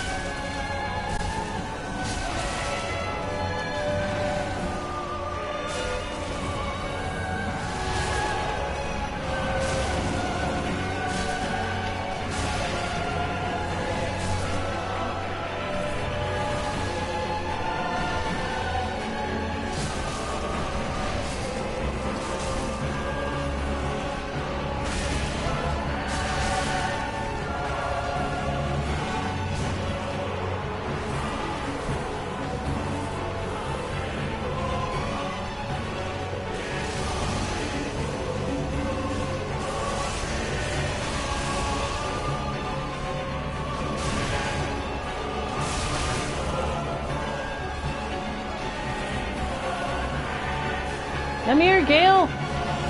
Come here, Gale!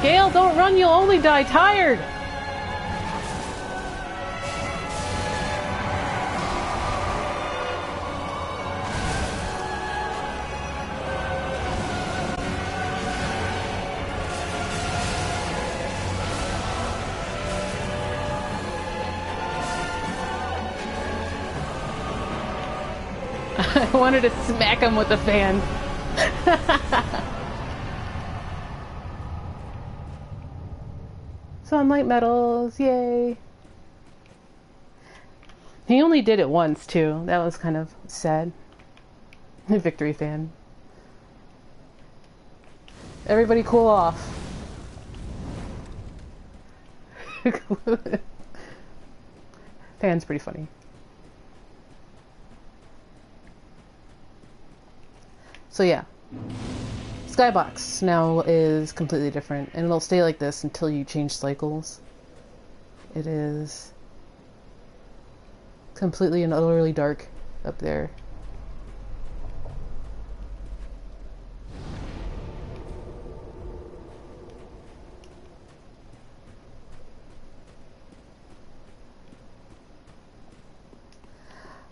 Gale, don't run, you'll only die tired! I wanted to smack him with the fan. Sunlight medals, yay! He only did it once, too. That was kind of sad. Victory fan. Everybody cool off. Fan's pretty funny. So yeah. Skybox now is completely different, and it'll stay like this until you change cycles. It is completely and utterly dark up there.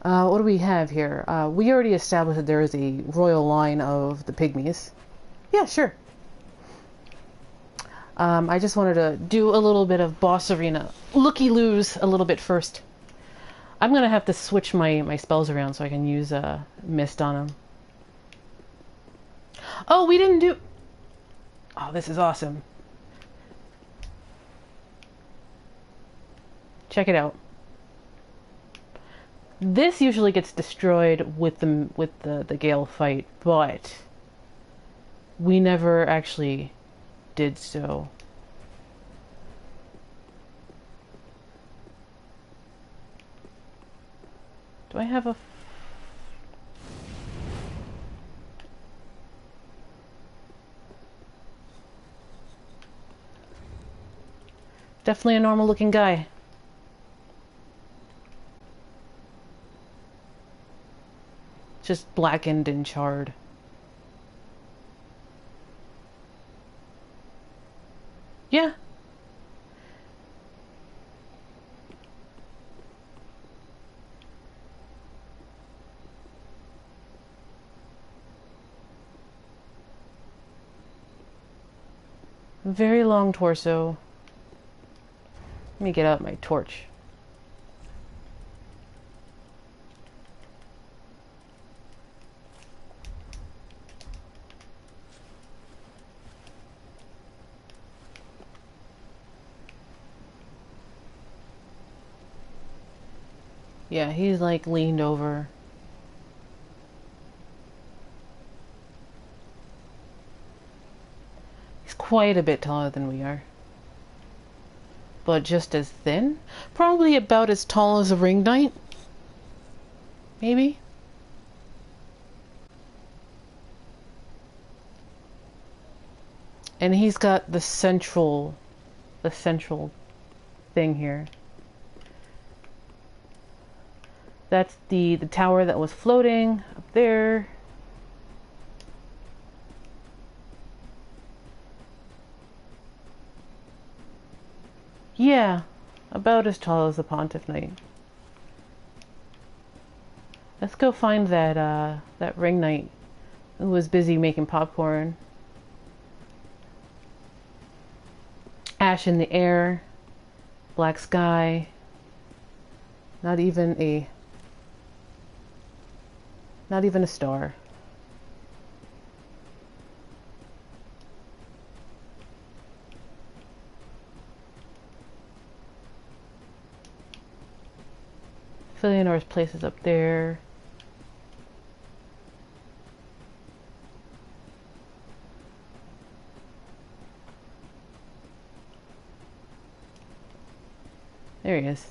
What do we have here? We already established that there is a royal line of the pygmies. Yeah, sure. I just wanted to do a little bit of boss arena looky-loos a little bit first. I'm gonna have to switch my spells around so I can use mist on them. Oh, we didn't do... Oh, this is awesome. Check it out. This usually gets destroyed with the Gale fight, but we never actually did so. Do I have a... Definitely a normal looking guy. Just blackened and charred. Yeah. Very long torso. Let me get out my torch. Yeah, he's like leaned over. He's quite a bit taller than we are. But just as thin? Probably about as tall as a ring knight? Maybe? And he's got the central thing here. That's the tower that was floating up there. Yeah, about as tall as the Pontiff Knight. Let's go find that ring knight who was busy making popcorn. Ash in the air, black sky, not even a star. Filianore's place is up there. There he is.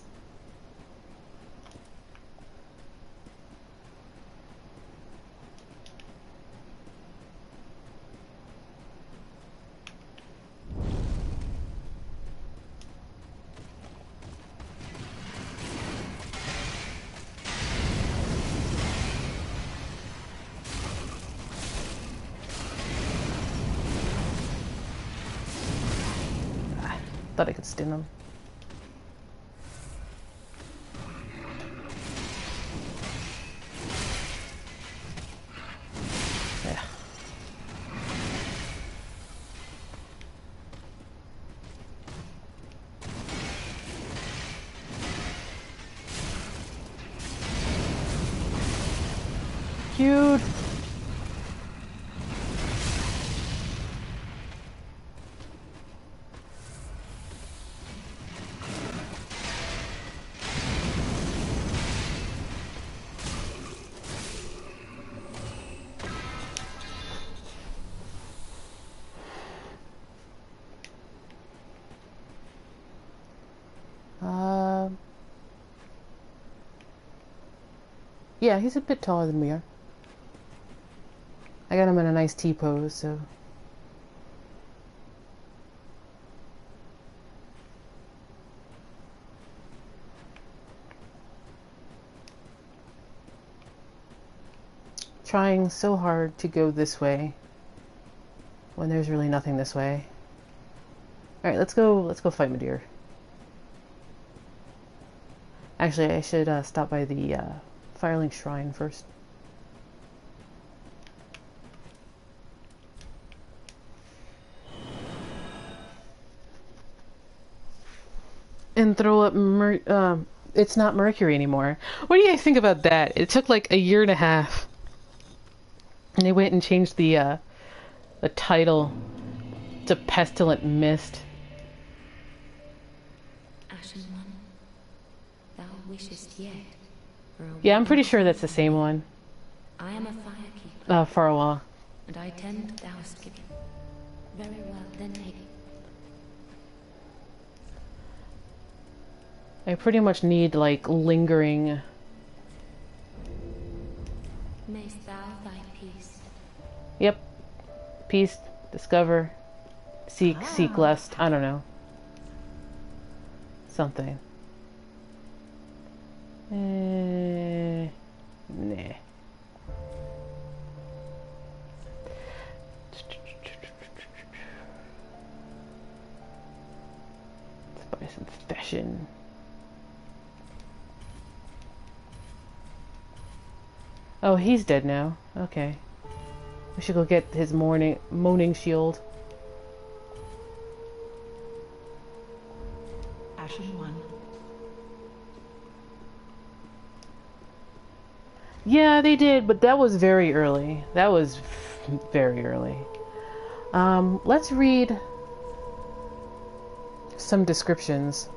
Thought I could stun him. Yeah. Cute. Yeah, he's a bit taller than we are. I got him in a nice T-pose, so... Trying so hard to go this way when there's really nothing this way. Alright, let's go fight Midir. Actually, I should stop by the Firelink Shrine first. And throw up it's not Mercury anymore. What do you guys think about that? It took like a year and a half. And they went and changed the title to Pestilent Mist. Ashen One, thou wishest yet for a Yeah, I'm pretty sure that's the same one. I am a firekeeper. Farwell. And I tend thou hast given. Very well, then take it. I pretty much need, like, lingering... Mayst thou thy peace. Yep. Peace, discover, seek lust. I don't know. Something. Nah. Let's buy some fashion. Oh, he's dead now. Okay. We should go get his moaning shield. Ashen One. Yeah, they did, but that was very early. That was very early. Let's read some descriptions.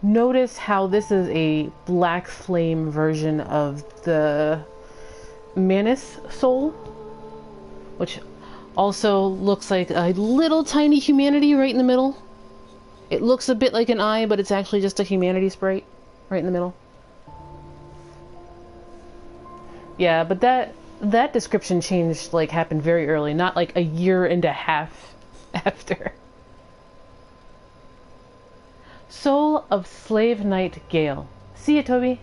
Notice how this is a black flame version of the Manus soul, which also looks like a little tiny humanity right in the middle. It looks a bit like an eye, but it's actually just a humanity sprite right in the middle. Yeah, but that description change like happened very early, not like a year and a half after. Soul of Slave Knight Gale. See it, Toby?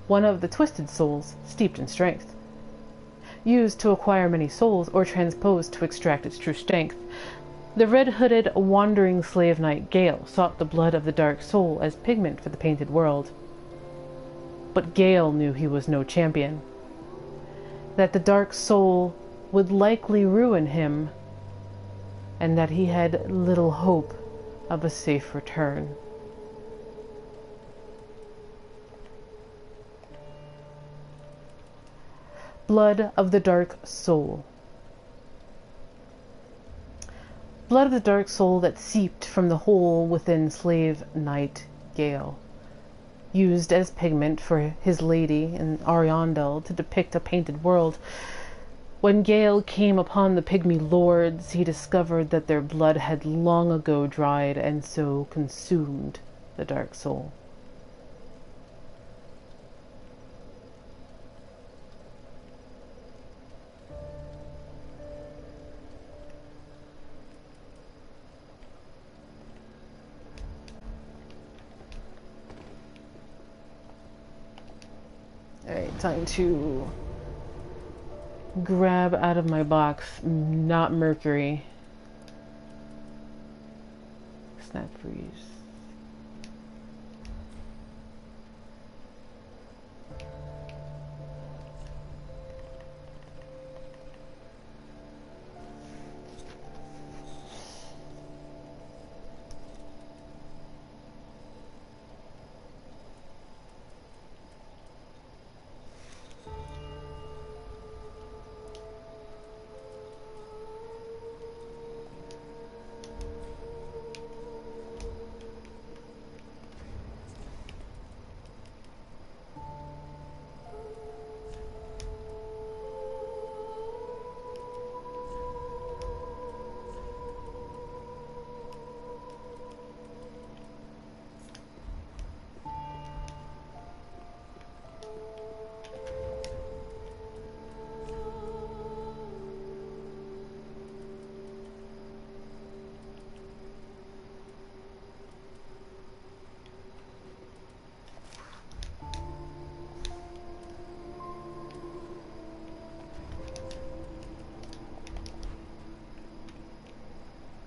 One of the twisted souls, steeped in strength. Used to acquire many souls or transposed to extract its true strength. The red-hooded, wandering slave Knight Gale sought the blood of the dark soul as pigment for the painted world. But Gale knew he was no champion, that the dark soul would likely ruin him, and that he had little hope of a safe return. Blood of the dark soul. Blood of the dark soul that seeped from the hole within slave Knight Gale, used as pigment for his lady in Ariandel to depict a painted world. When Gale came upon the pygmy lords, he discovered that their blood had long ago dried and so consumed the dark soul. Alright, time to grab out of my box, not mercury. Snap freeze.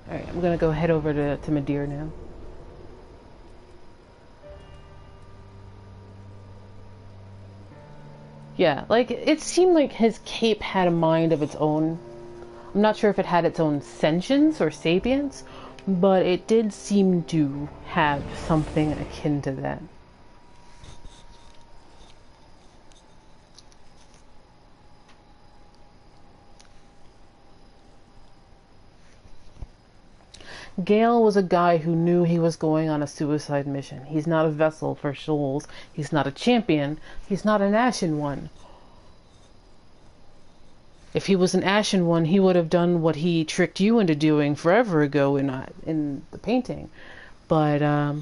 Alright, I'm gonna go head over to Midir now. Yeah, like, it seemed like his cape had a mind of its own. I'm not sure if it had its own sentience or sapience, but it did seem to have something akin to that. Gale was a guy who knew he was going on a suicide mission. He's not a vessel for souls. He's not a champion. He's not an ashen one. If he was an ashen one, he would have done what he tricked you into doing forever ago in the painting. But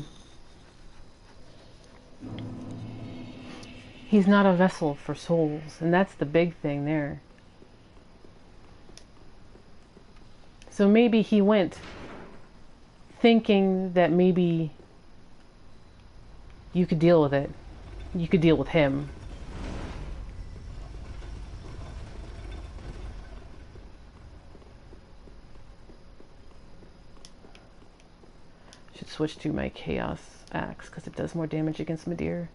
he's not a vessel for souls, and that's the big thing there. So maybe he went thinking that maybe you could deal with it. You could deal with him. Should switch to my Chaos Axe because it does more damage against Midir.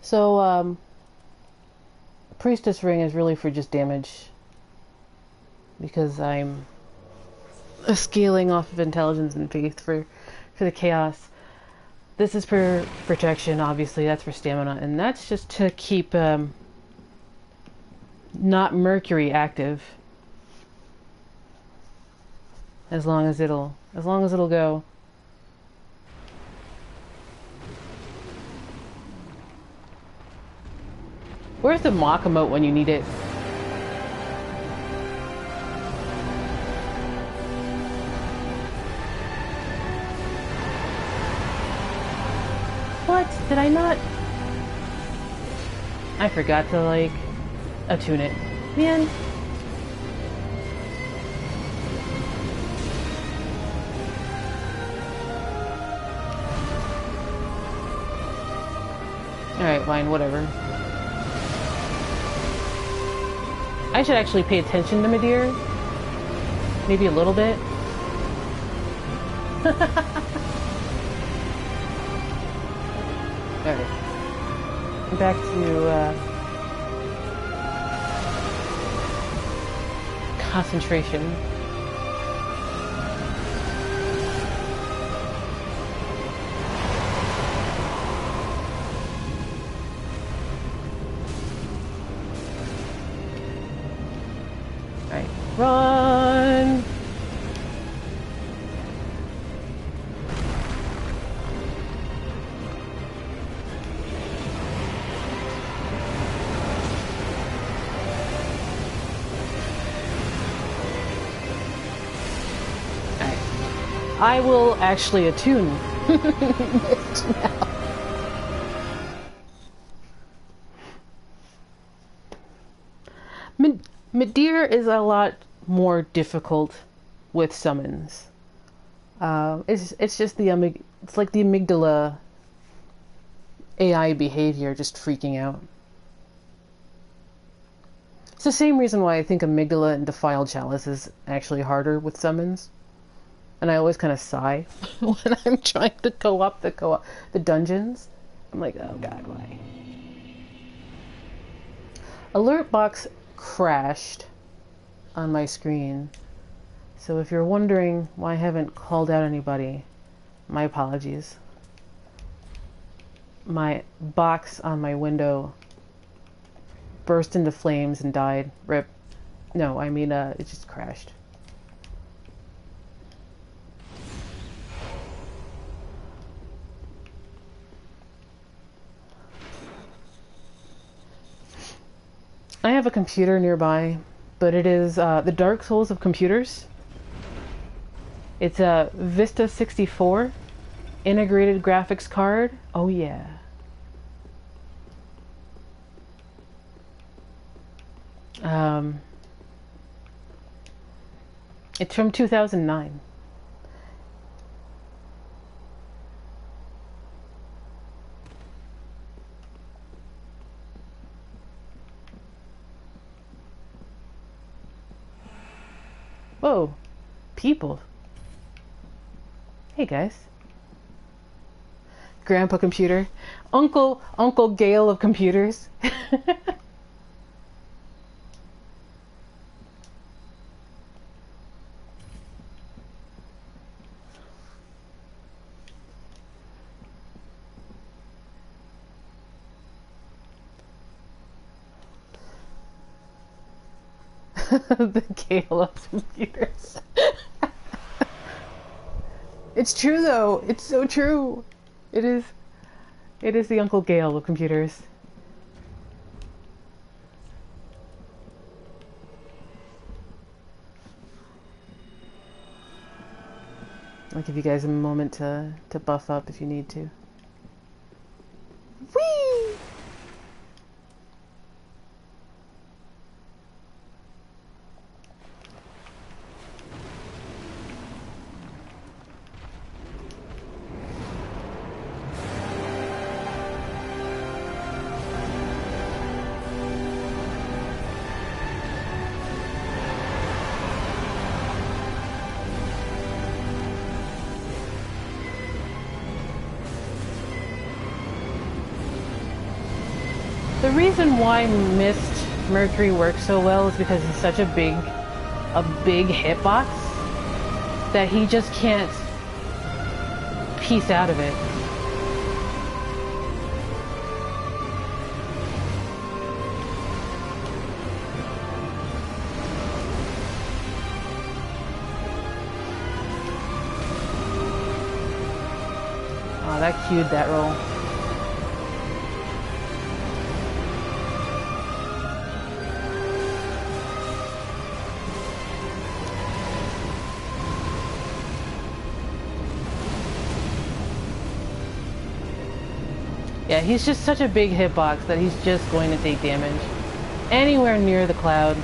So, Priestess Ring is really for just damage. Because I'm scaling off of intelligence and faith for the chaos. This is for protection, obviously. That's for stamina. And that's just to keep not mercury active. As long as it'll go. Where's the mock emote when you need it? What? Did I not? I forgot to, like, attune it. Man. Alright, fine, whatever. I should actually pay attention to Midir. Maybe a little bit. Alright. Back to, concentration. Alright, run! I will actually attune it now. Midir is a lot more difficult with summons. It's just it's like the amygdala AI behavior just freaking out. It's the same reason why I think amygdala and defiled chalice is actually harder with summons. And I always kind of sigh when I'm trying to co-op the dungeons. I'm like, oh god, why? Alert box crashed on my screen. So if you're wondering why I haven't called out anybody, my apologies. My box on my window burst into flames and died. Rip. No, I mean, it just crashed. I have a computer nearby, but it is the Dark Souls of computers. It's a Vista 64 integrated graphics card. Oh yeah. It's from 2009. Whoa, people. Hey guys. Grandpa computer. Uncle Gale of computers. The Gale of computers. It's true though. It's so true. It is the Uncle Gale of computers. I'll give you guys a moment to buff up if you need to. Whee! The reason why Mist Mercury works so well is because he's such a big hitbox that he just can't piece out of it. Oh, that cued that roll. Yeah, he's just such a big hitbox that he's just going to take damage. Anywhere near the cloud.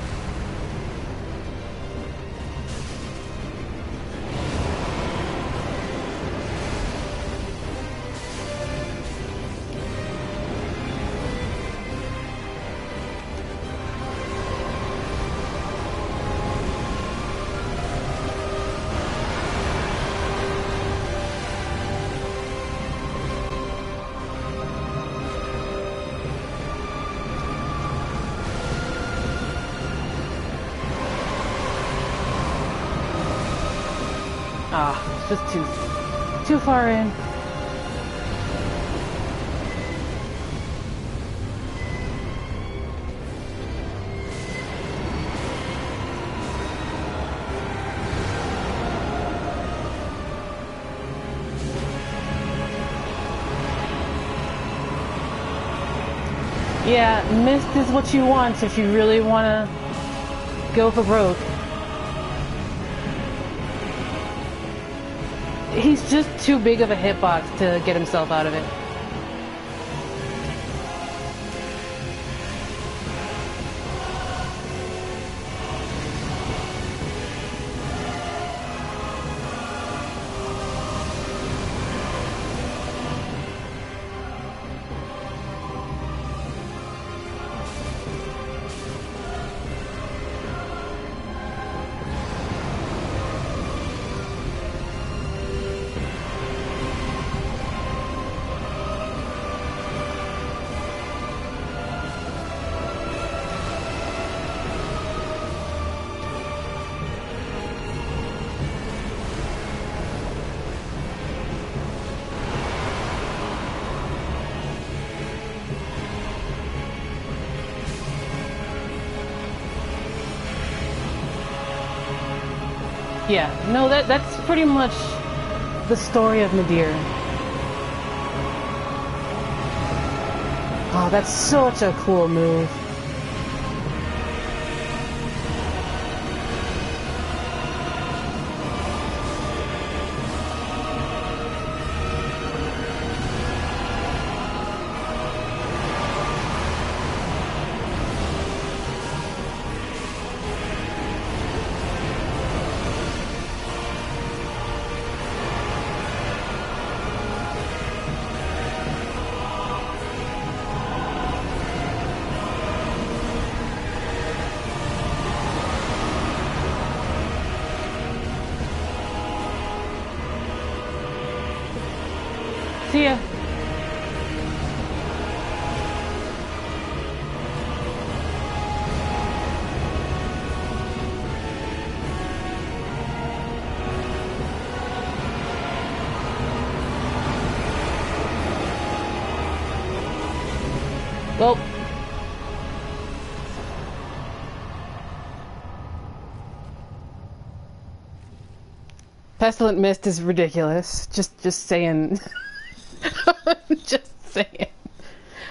Ah, it's just too far in. Yeah, mist is what you want if you really want to go for broke. He's just too big of a hitbox to get himself out of it. Yeah, no, that's pretty much the story of Midir. Oh, that's such a cool move. See ya. Well, Pestilent Mist is ridiculous. Just saying. Just saying.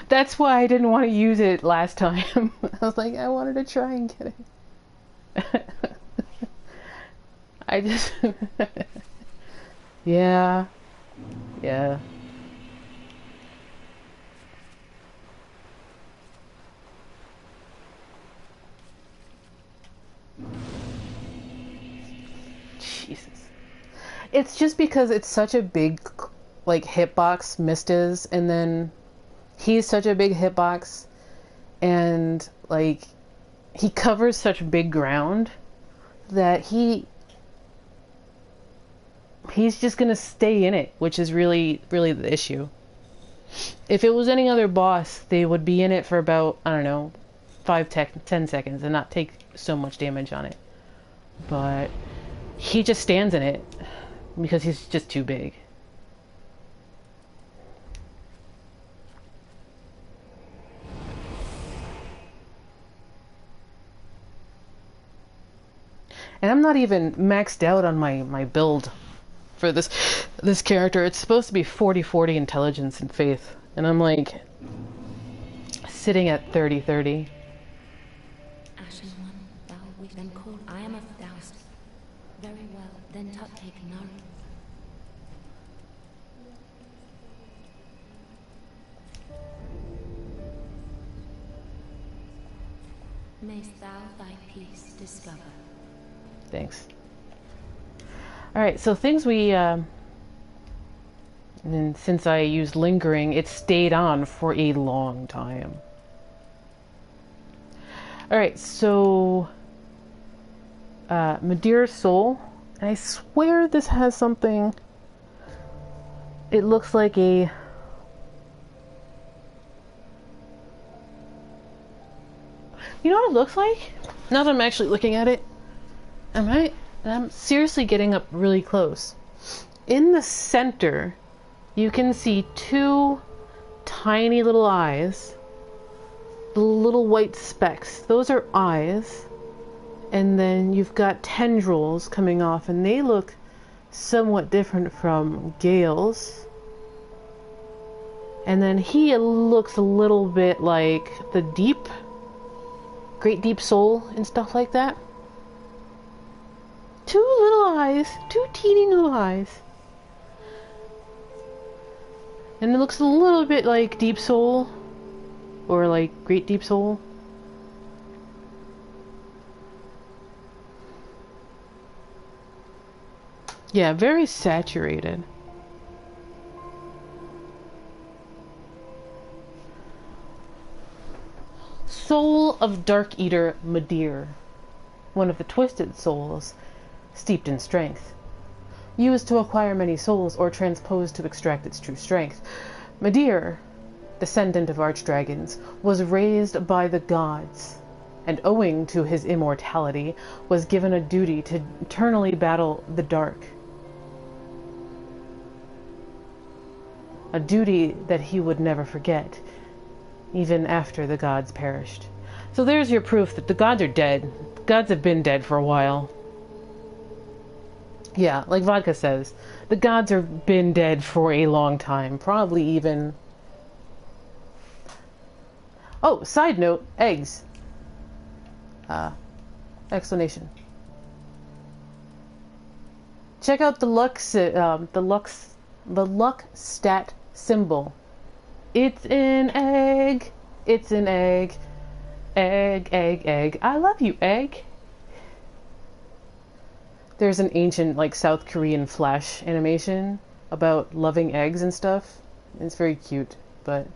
That's why I didn't want to use it last time. I was like, I wanted to try and get it. I just... Yeah. Yeah. Jesus. It's just because it's such a big, like, hitbox, Mist is, and then he's such a big hitbox, and, like, he covers such big ground that he's just gonna stay in it, which is really, really the issue. If it was any other boss, they would be in it for about, I don't know, 10 seconds and not take so much damage on it. But he just stands in it because he's just too big. And I'm not even maxed out on my build for this character. It's supposed to be 40-40 intelligence and faith, and I'm like sitting at 30-30. Ashen one, thou wish then call I am of Doust. Very well, then take Nari. mayst thou thy peace discover. Thanks. Alright, so things we, and since I used lingering, it stayed on for a long time. Alright, so, Midir's soul, and I swear this has something, it looks like a, you know what it looks like? Now that I'm actually looking at it, I'm seriously getting up really close. In the center, you can see two tiny little eyes, the little white specks. Those are eyes. And then you've got tendrils coming off, and they look somewhat different from Gale's. And then he looks a little bit like the Great Deep Soul and stuff like that. Two little eyes, two teeny little eyes. And it looks a little bit like Deep Soul, or like Great Deep Soul. Yeah, very saturated. Soul of Darkeater Midir, one of the twisted souls, steeped in strength. Used to acquire many souls or transposed to extract its true strength. Midir, descendant of archdragons, was raised by the gods, and owing to his immortality, was given a duty to eternally battle the dark. A duty that he would never forget, even after the gods perished. So there's your proof that the gods are dead. The gods have been dead for a while. Yeah, like Vodka says, the gods have been dead for a long time. Probably even... Oh, side note, eggs. Explanation. Check out the luck stat symbol. It's an egg. It's an egg. Egg, egg, egg. I love you, egg. There's an ancient, like, South Korean flash animation about loving eggs and stuff. It's very cute, but...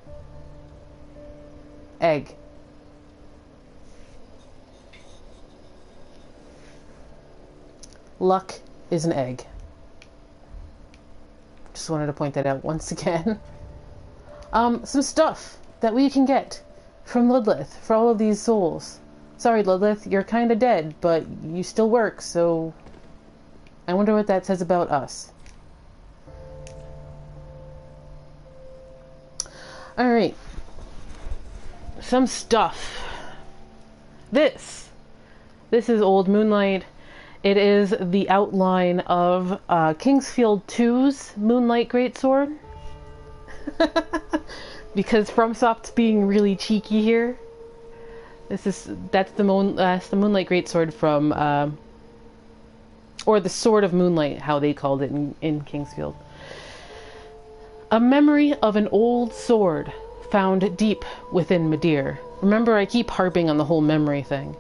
Egg. Luck is an egg. Just wanted to point that out once again. Some stuff that we can get from Ludlith for all of these souls. Sorry, Ludlith, you're kinda dead, but you still work, so... I wonder what that says about us. Alright. Some stuff. This is Old Moonlight. It is the outline of Kingsfield 2's Moonlight Greatsword. Because FromSoft's being really cheeky here. That's the Moonlight Greatsword from or the Sword of Moonlight, how they called it in Kingsfield. A memory of an old sword found deep within Midir. Remember, I keep harping on the whole memory thing.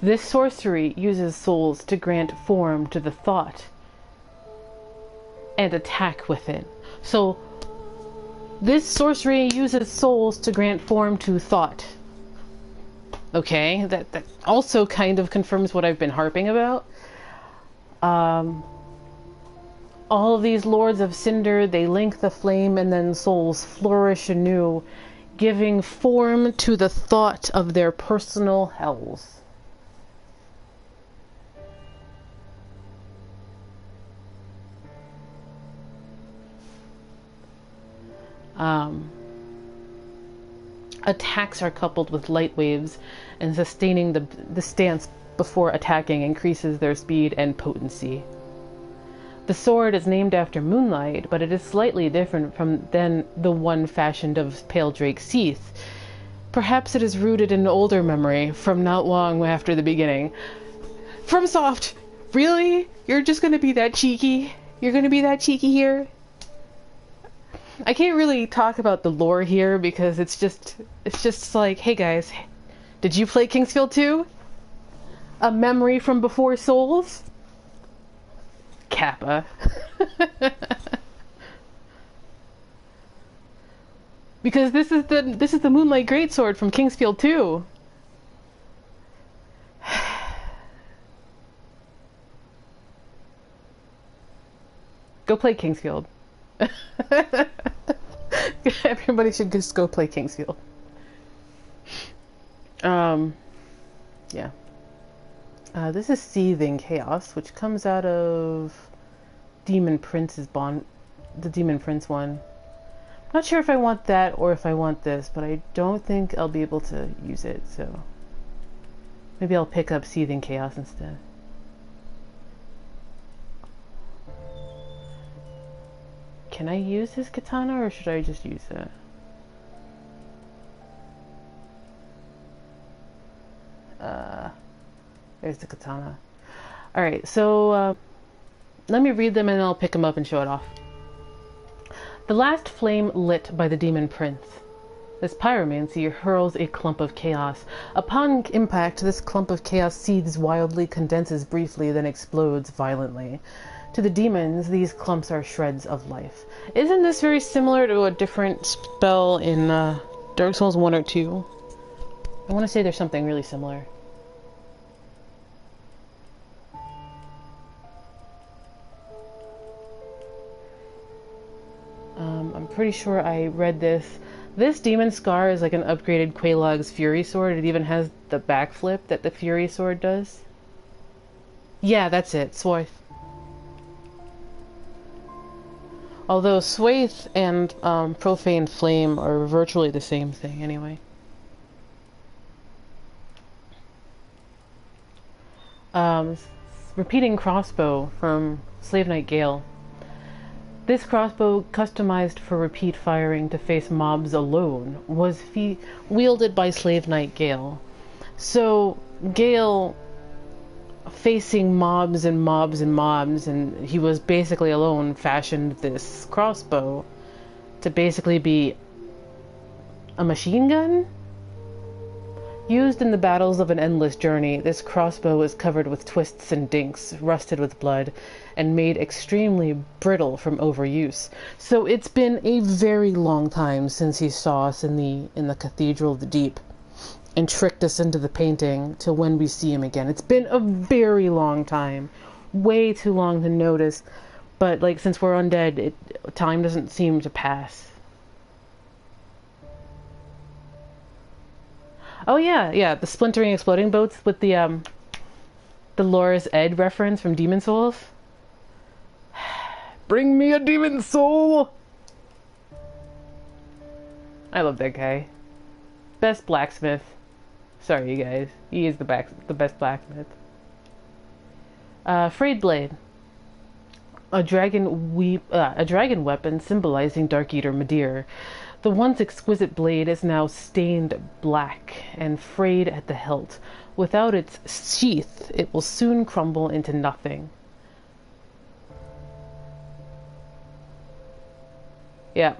This sorcery uses souls to grant form to the thought and attack with it. So, this sorcery uses souls to grant form to thought. Okay, that also kind of confirms what I've been harping about. All of these Lords of Cinder, they link the flame and then souls flourish anew, giving form to the thought of their personal hells. Attacks are coupled with light waves, and sustaining the stance before attacking increases their speed and potency. The sword is named after Moonlight, but it is slightly different than the one fashioned of Pale Drake Seath. Perhaps it is rooted in an older memory from not long after the beginning. FromSoft! Really? You're just gonna be that cheeky? You're gonna be that cheeky here? I can't really talk about the lore here because it's just like, hey guys, Did you play Kingsfield 2? A memory from before Souls? Kappa. Because this is the Moonlight Greatsword from Kingsfield 2. Go play Kingsfield. Everybody should just go play Kingsfield. Yeah. This is Seething Chaos, which comes out of Demon Prince's bond, the Demon Prince one. Not sure if I want that or if I want this, but I don't think I'll be able to use it, so maybe I'll pick up Seething Chaos instead. Can I use his katana or should I just use it? There's the katana. Alright, so let me read them and then I'll pick them up and show it off. The last flame lit by the Demon Prince. This pyromancy hurls a clump of chaos. Upon impact, this clump of chaos seethes wildly, condenses briefly, then explodes violently. To the demons, these clumps are shreds of life. Isn't this very similar to a different spell in Dark Souls 1 or 2? I want to say there's something really similar. I'm pretty sure I read this. This Demon Scar is like an upgraded Quelaag's Fury Sword. It even has the backflip that the Fury Sword does. Yeah, that's it. Swaith. Although Swaith and Profane Flame are virtually the same thing anyway. Repeating Crossbow from Slave Knight Gale. This crossbow, customized for repeat firing to face mobs alone, was wielded by Slave Knight Gale. So, Gale, facing mobs and mobs and mobs, and he was basically alone, fashioned this crossbow to basically be a machine gun? Used in the battles of an endless journey, this crossbow is covered with twists and dinks, rusted with blood, and made extremely brittle from overuse. So it's been a very long time since he saw us in the Cathedral of the Deep and tricked us into the painting till when we see him again. It's been a very long time. Way too long to notice. But like since we're undead, time doesn't seem to pass. Oh yeah, the splintering exploding boats with the Loris Ed reference from Demon Souls. Bring me a demon soul! I love that guy. Best blacksmith. Sorry, you guys. He is the best blacksmith. Frayed Blade. A dragon weapon symbolizing Darkeater Midir. The once exquisite blade is now stained black and frayed at the hilt. Without its sheath, it will soon crumble into nothing. Yeah.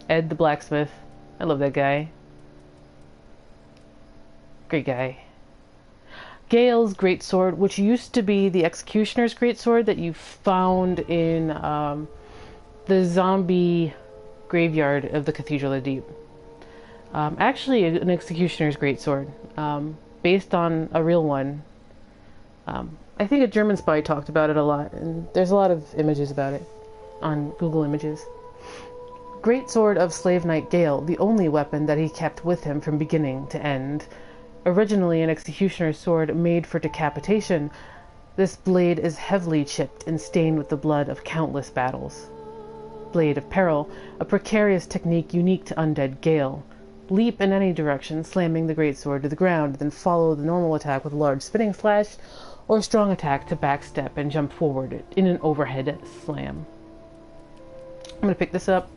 Ed the blacksmith. I love that guy. Great guy. Gale's greatsword, which used to be the executioner's greatsword that you found in the zombie graveyard of the Cathedral of the Deep. Actually, an executioner's greatsword, based on a real one. I think a German spy talked about it a lot, and there's a lot of images about it on Google Images. Greatsword of Slave Knight Gale, the only weapon that he kept with him from beginning to end. Originally an executioner's sword made for decapitation, this blade is heavily chipped and stained with the blood of countless battles. Blade of Peril, a precarious technique unique to undead Gale. Leap in any direction, slamming the greatsword to the ground, then follow the normal attack with a large spinning slash, or strong attack to backstep and jump forward in an overhead slam. I'm gonna pick this up.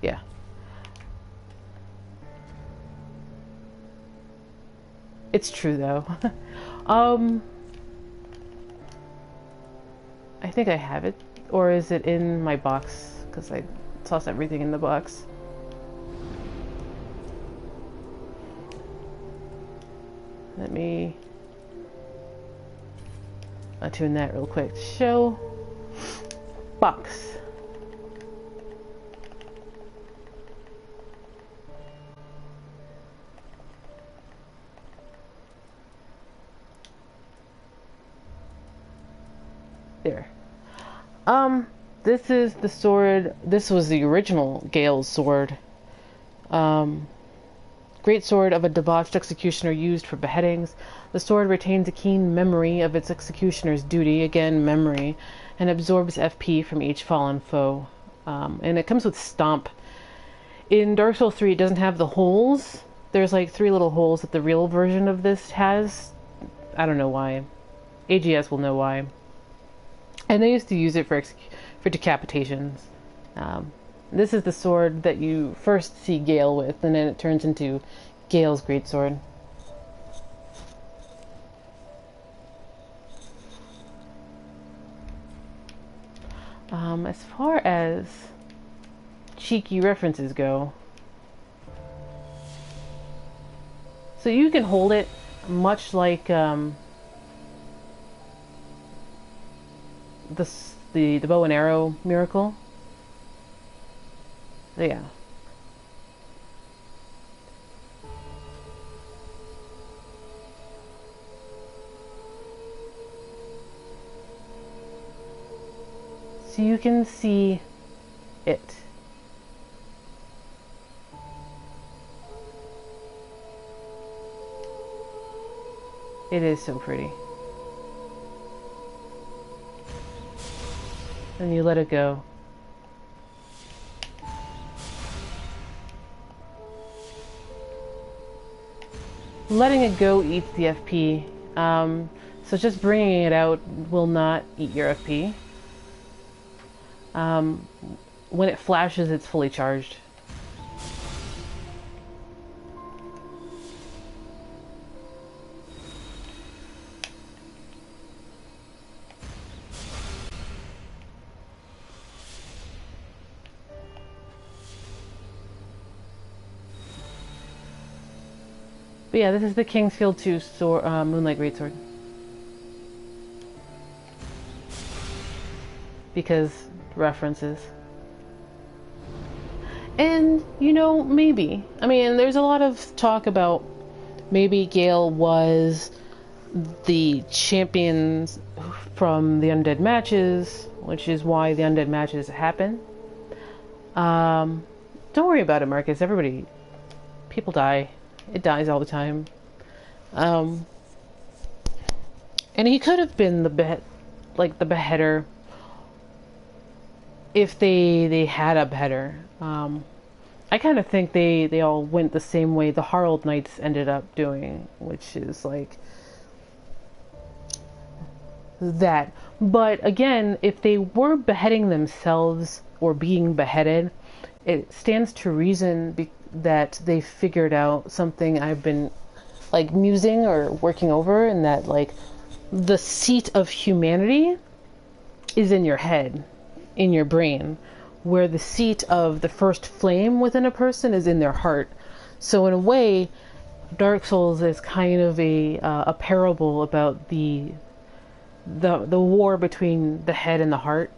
Yeah. It's true though. I I think I have it. Or is it in my box? Because I toss everything in the box. Let me attune that real quick. Show box. There. This is the sword. This was the original Gale's sword. Great sword of a debauched executioner used for beheadings. The sword retains a keen memory of its executioner's duty, again memory, and absorbs FP from each fallen foe. And it comes with Stomp. In Dark Souls 3, it doesn't have the holes. There's like 3 little holes that the real version of this has. I don't know why. AGS will know why. And they used to use it for decapitations. This is the sword that you first see Gale with, and then it turns into Gale's greatsword. As far as cheeky references go, so you can hold it much like the bow and arrow miracle. Yeah. So you can see it. It is so pretty. And you let it go. Letting it go eats the FP. So just bringing it out will not eat your FP. When it flashes, it's fully charged. But yeah, this is the Kingsfield 2 sword, Moonlight Greatsword. Because references. And, you know, maybe. I mean, there's a lot of talk about maybe Gale was the champion from the undead matches, which is why the undead matches happen. Don't worry about it, Marcus. People die. It dies all the time. And he could have been the beheader if they had a beheader. I kind of think they all went the same way the Harald Knights ended up doing, which is like that. But again, if they were beheading themselves or being beheaded, it stands to reason that they figured out something I've been like musing or working over, and that like the seat of humanity is in your head, in your brain, where the seat of the first flame within a person is in their heart. So in a way, Dark Souls is kind of a parable about the war between the head and the heart,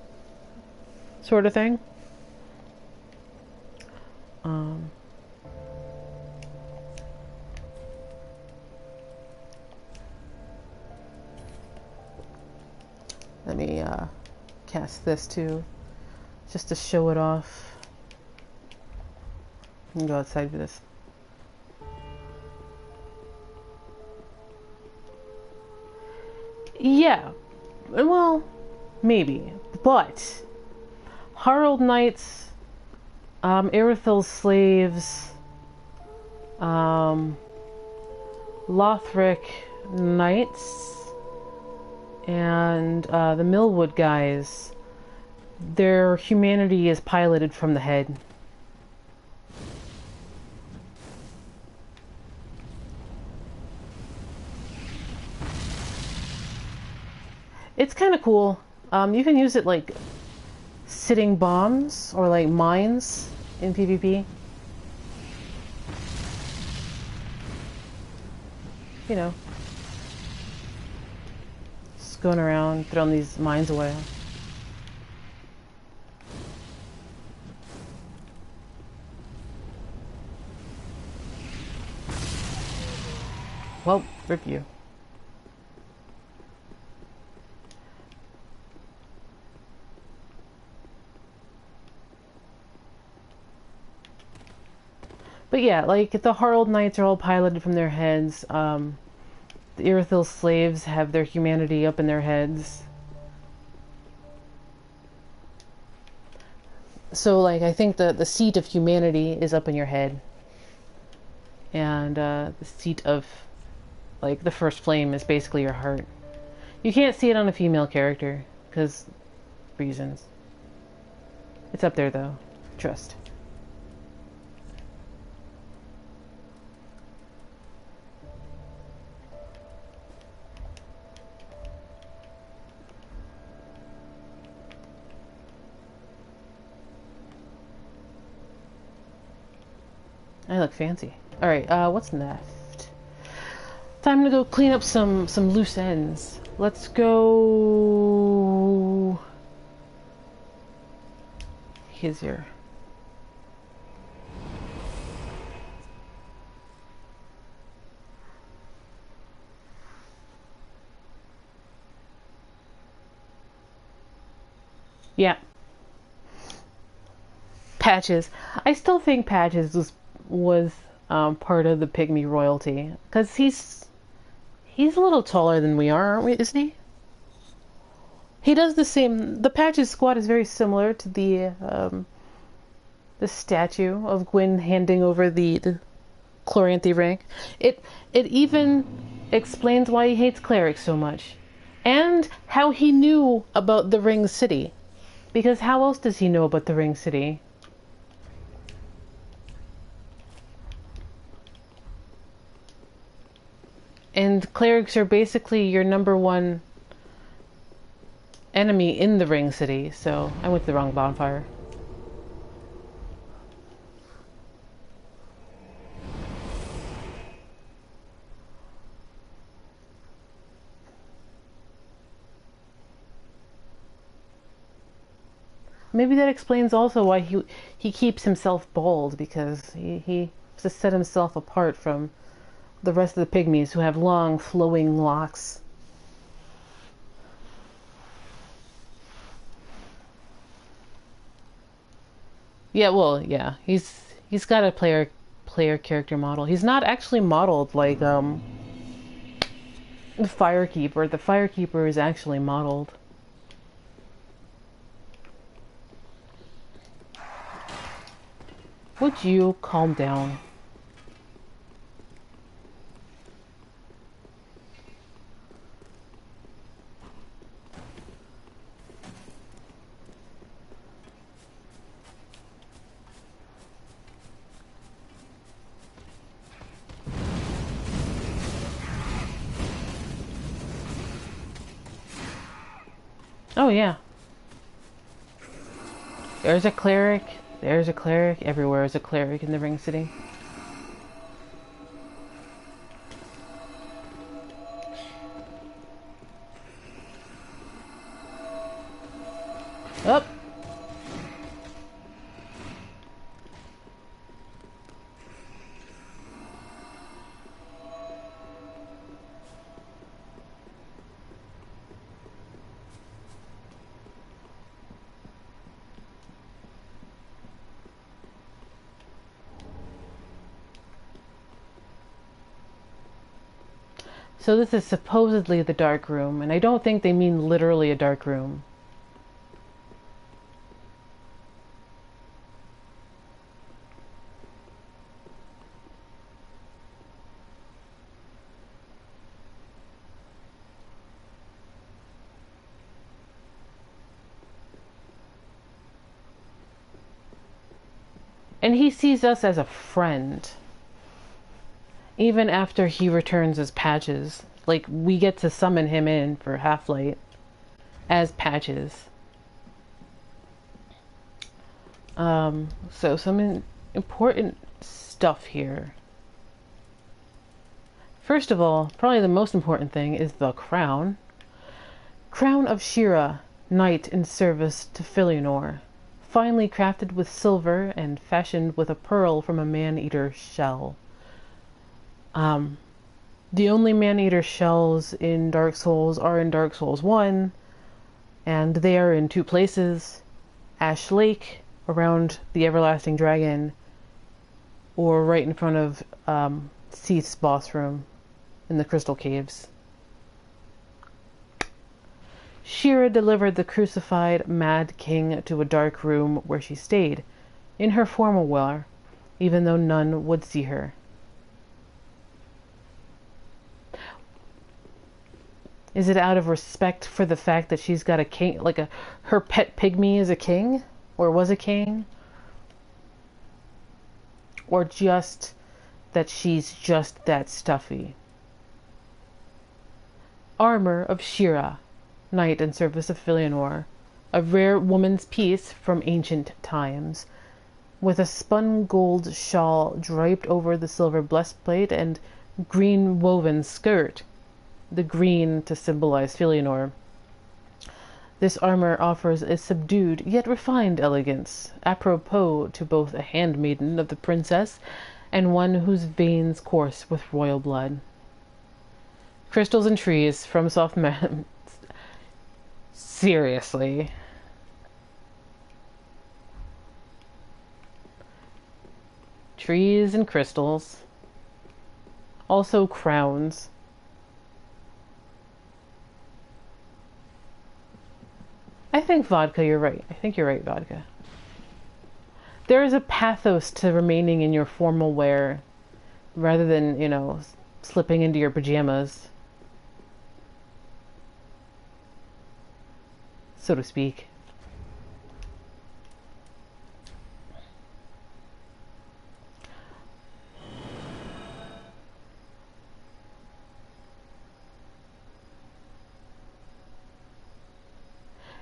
sort of thing. Let me cast this too, just to show it off. I can go outside with this. Yeah, well, maybe, but Harald Knights, Irithel's slaves, Lothric Knights, and the Millwood guys, their humanity is piloted from the head. It's kind of cool. You can use it like sitting bombs or like mines in PvP. You know, just going around throwing these mines away. Well, rip you. But yeah, like the Harald Knights are all piloted from their heads. The Irithyll slaves have their humanity up in their heads. So like I think the seat of humanity is up in your head. And the seat of like the first flame is basically your heart. You can't see it on a female character because reasons. It's up there though. Trust. I look fancy. Alright, what's left? Time to go clean up some loose ends. Let's go... Here's your... Yeah. Patches. I still think Patches was part of the pygmy royalty because he's a little taller than we are, aren't we? Isn't he? He does the same. The Patches squad is very similar to the statue of Gwyn handing over the Chloranthy rank. It even explains why he hates clerics so much, and how he knew about the Ring City, because how else does he know about the Ring City? And clerics are basically your number one enemy in the Ring City, so I went to the wrong bonfire. Maybe that explains also why he keeps himself bald, because he has to set himself apart from the rest of the pygmies who have long flowing locks. Yeah, well, yeah, he's got a player character model. He's not actually modeled like the Firekeeper. The Firekeeper is actually modeled. Would you calm down? Oh yeah. There's a cleric. There's a cleric. Everywhere is a cleric in the Ring City. Up. So this is supposedly the dark room, and I don't think they mean literally a dark room. And he sees us as a friend. Even after he returns as Patches. Like, we get to summon him in for Half-Light. as patches. So some important stuff here. First of all, probably the most important thing is the crown. Crown of Shira, knight in service to Filianore. Finely crafted with silver and fashioned with a pearl from a man-eater shell. The only man-eater shells in Dark Souls are in Dark Souls 1, and they are in two places. Ash Lake, around the Everlasting Dragon, or right in front of Seath's boss room in the Crystal Caves. Shira delivered the crucified Mad King to a dark room where she stayed, in her formal wear, even though none would see her. Is it out of respect for the fact that she's got a king, like her pet pygmy is a king? Or was a king? Or just that she's just that stuffy? Armor of Shira, knight in service of Filianore, a rare woman's piece from ancient times, with a spun gold shawl draped over the silver breastplate and green woven skirt, the green to symbolize Filianore. This armor offers a subdued yet refined elegance, apropos to both a handmaiden of the princess and one whose veins course with royal blood. Crystals and trees from soft man. Seriously. Trees and crystals. Also crowns. I think vodka, you're right. I think you're right, vodka. There is a pathos to remaining in your formal wear rather than, slipping into your pajamas, so to speak.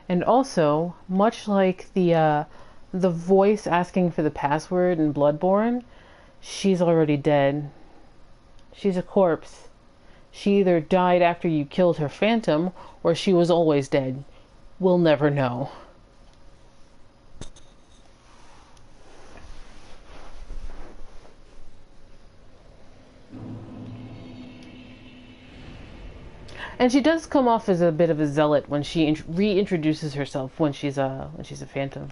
And also, much like the voice asking for the password in Bloodborne, she's already dead. She's a corpse. She either died after you killed her phantom, or she was always dead. We'll never know. And she does come off as a bit of a zealot when she reintroduces herself when she's a phantom.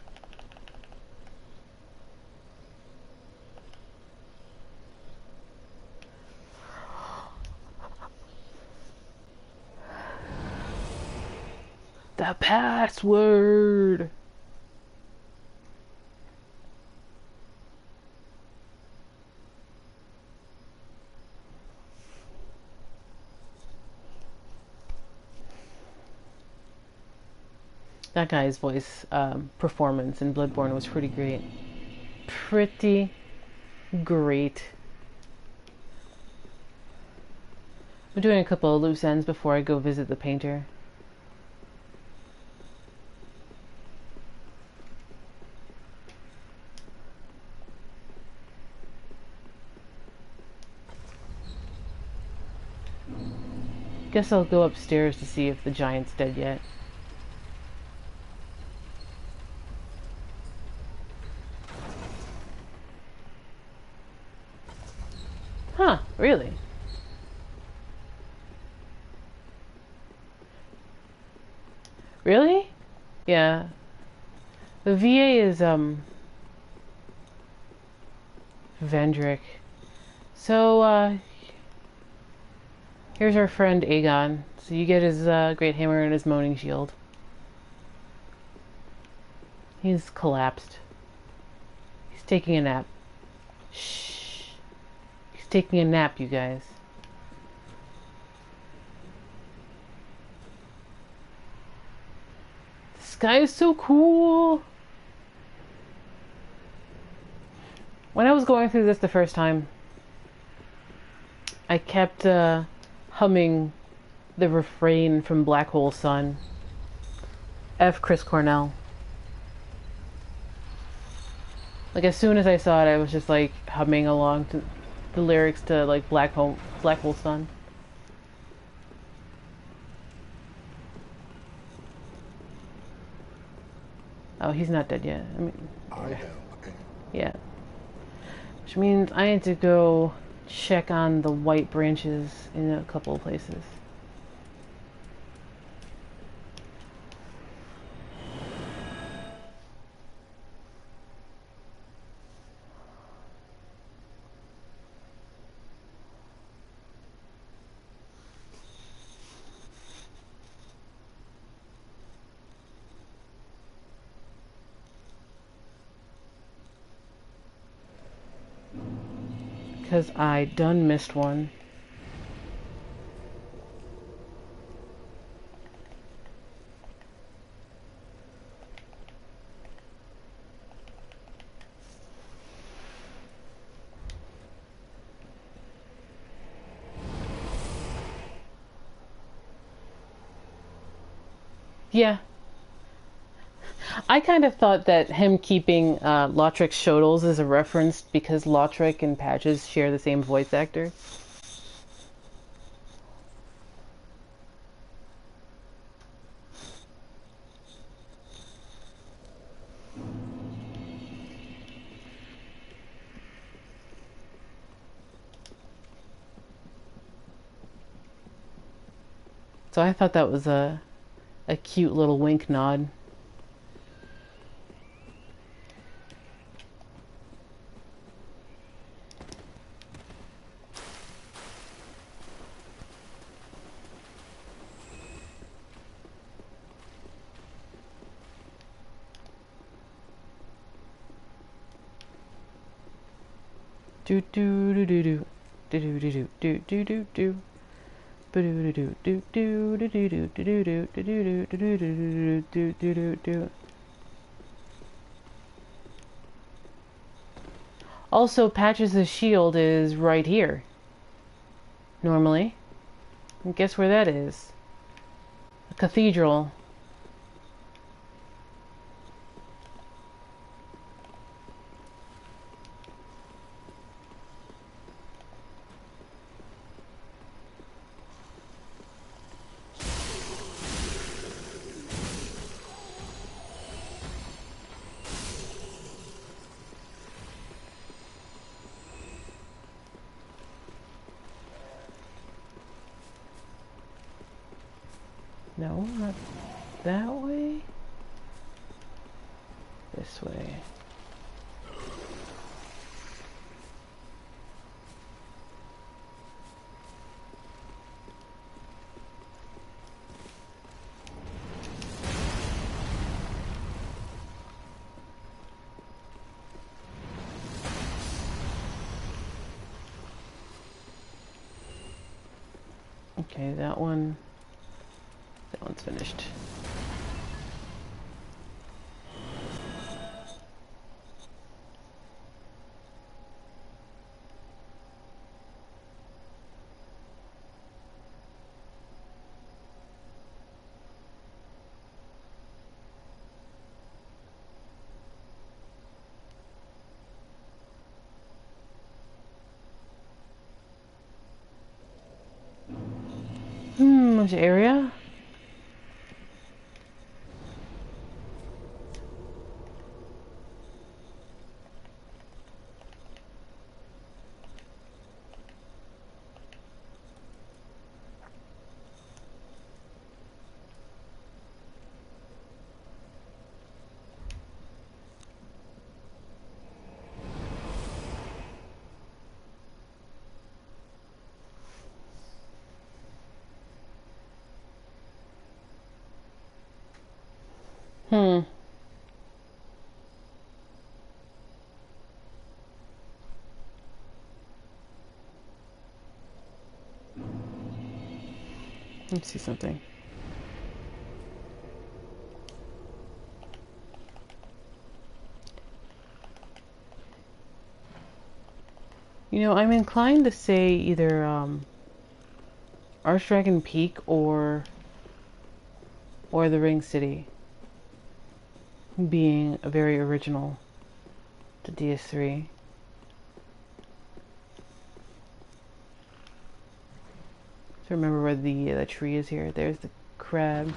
The password. That guy's voice performance in Bloodborne was pretty great. Pretty great. I'm doing a couple of loose ends before I go visit the painter. Guess I'll go upstairs to see if the giant's dead yet. Huh, really? Really? Yeah. The VA is, Vendrick. So, here's our friend Aegon. So you get his, great hammer and his moaning shield. He's collapsed. He's taking a nap. Shh. He's taking a nap, you guys. The sky is so cool. When I was going through this the first time, I kept humming the refrain from Black Hole Sun. F. Chris Cornell. Like, as soon as I saw it, I was just like humming along to the lyrics to like Black Hole Sun. Oh, he's not dead yet. I mean, yeah. Which means I need to go check on the white branches in a couple of places. Because I done missed one. Yeah. I kind of thought that him keeping Lothric's Shodels is a reference because Lothric and Patches share the same voice actor. So I thought that was a cute little wink nod. Do do do do do do do do do do do. Also, Patches' shield is right here. Normally. And guess where that is? A cathedral. No, not that way. This way. Okay, that one's finished. Which area? Let's see something. You know, I'm inclined to say either Archdragon Peak or the Ring City. being very original to DS3. So remember where the tree is here. There's the crab.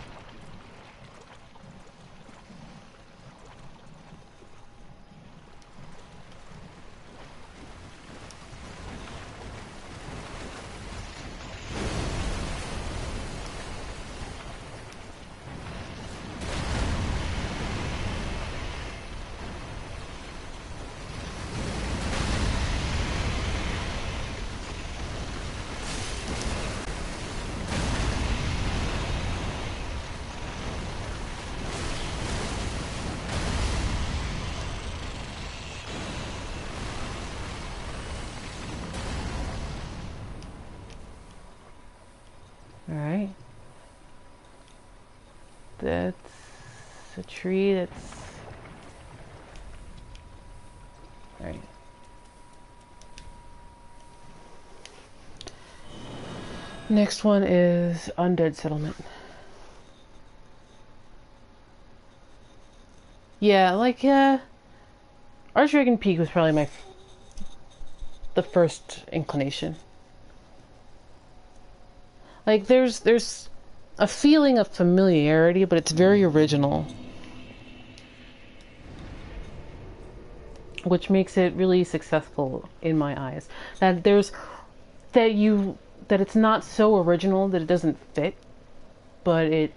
Alright. That's a tree that's... Alright. Next one is Undead Settlement. Yeah, like, Archdragon Peak was probably the first inclination. Like, there's a feeling of familiarity, but it's very original. Which makes it really successful in my eyes. That it's not so original that it doesn't fit, but it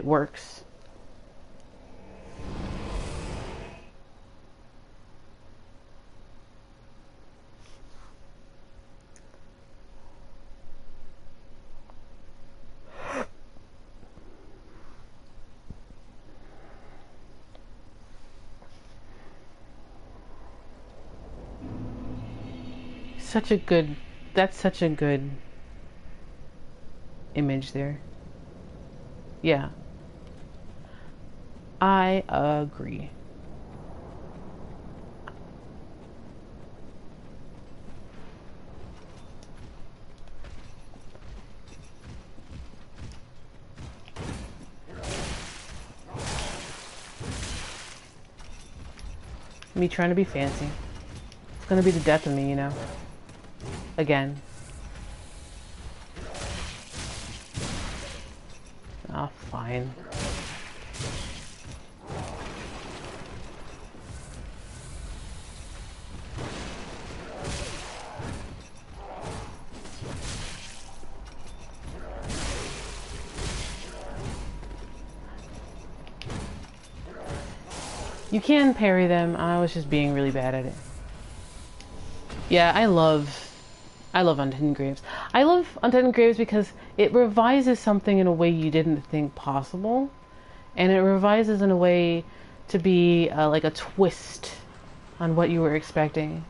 works. That's such a good image there. Yeah. I agree. Me trying to be fancy. It's gonna be the death of me, you know. Again. Oh, fine. You can parry them. I was just being really bad at it. Yeah, I love Undead Graves. I love Undead Graves because it revises something in a way you didn't think possible. And it revises in a way to be like a twist on what you were expecting.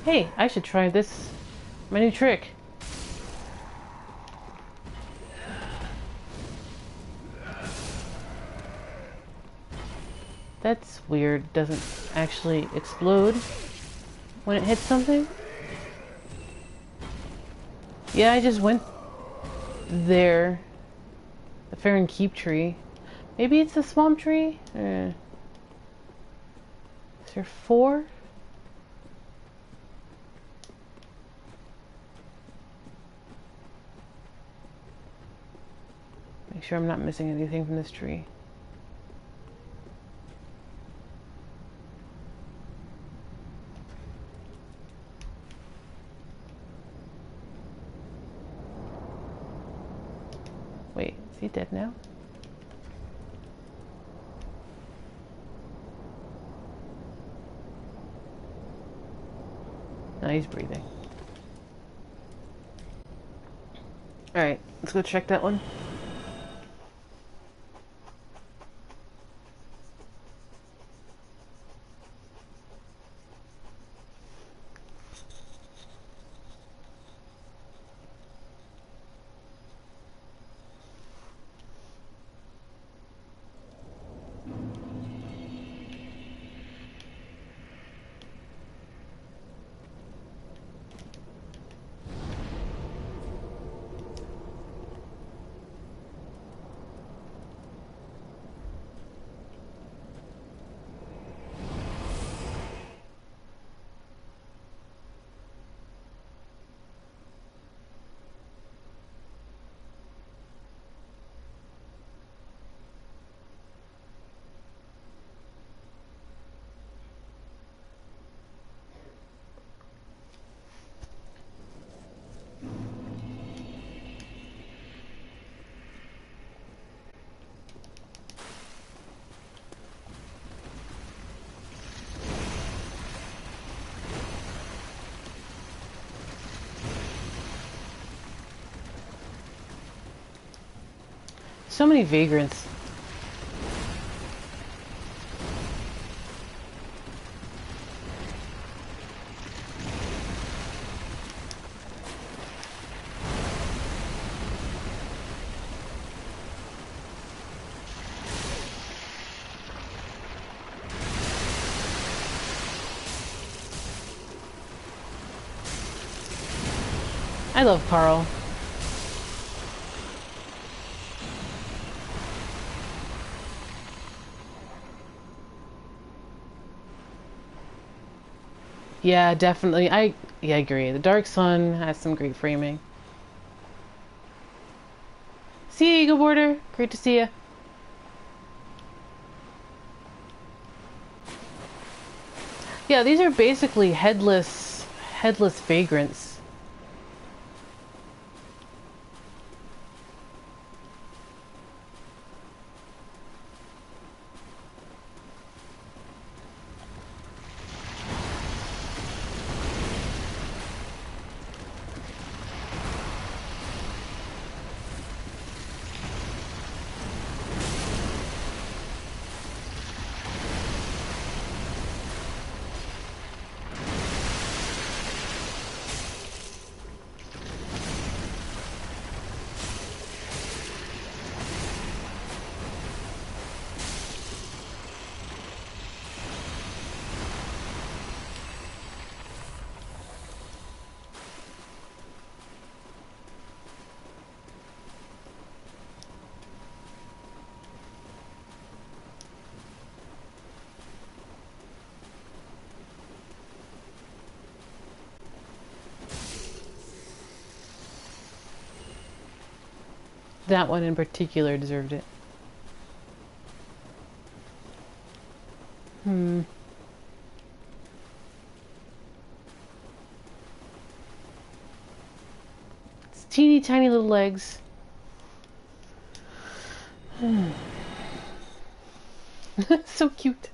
Hey, I should try this, my new trick. That's weird. Doesn't actually explode when it hits something. Yeah, I just went there. The Fair and Keep tree. Maybe it's a swamp tree? Is there 4? Make sure I'm not missing anything from this tree. Wait, is he dead now? No, he's breathing. Alright, let's go check that one. so many vagrants. I love Carl. Yeah, definitely. I agree. The Dark Sun has some great framing. See you, Eagle Border. Great to see you. Yeah, these are basically headless vagrants. That one in particular deserved it. It's teeny tiny little legs. So cute.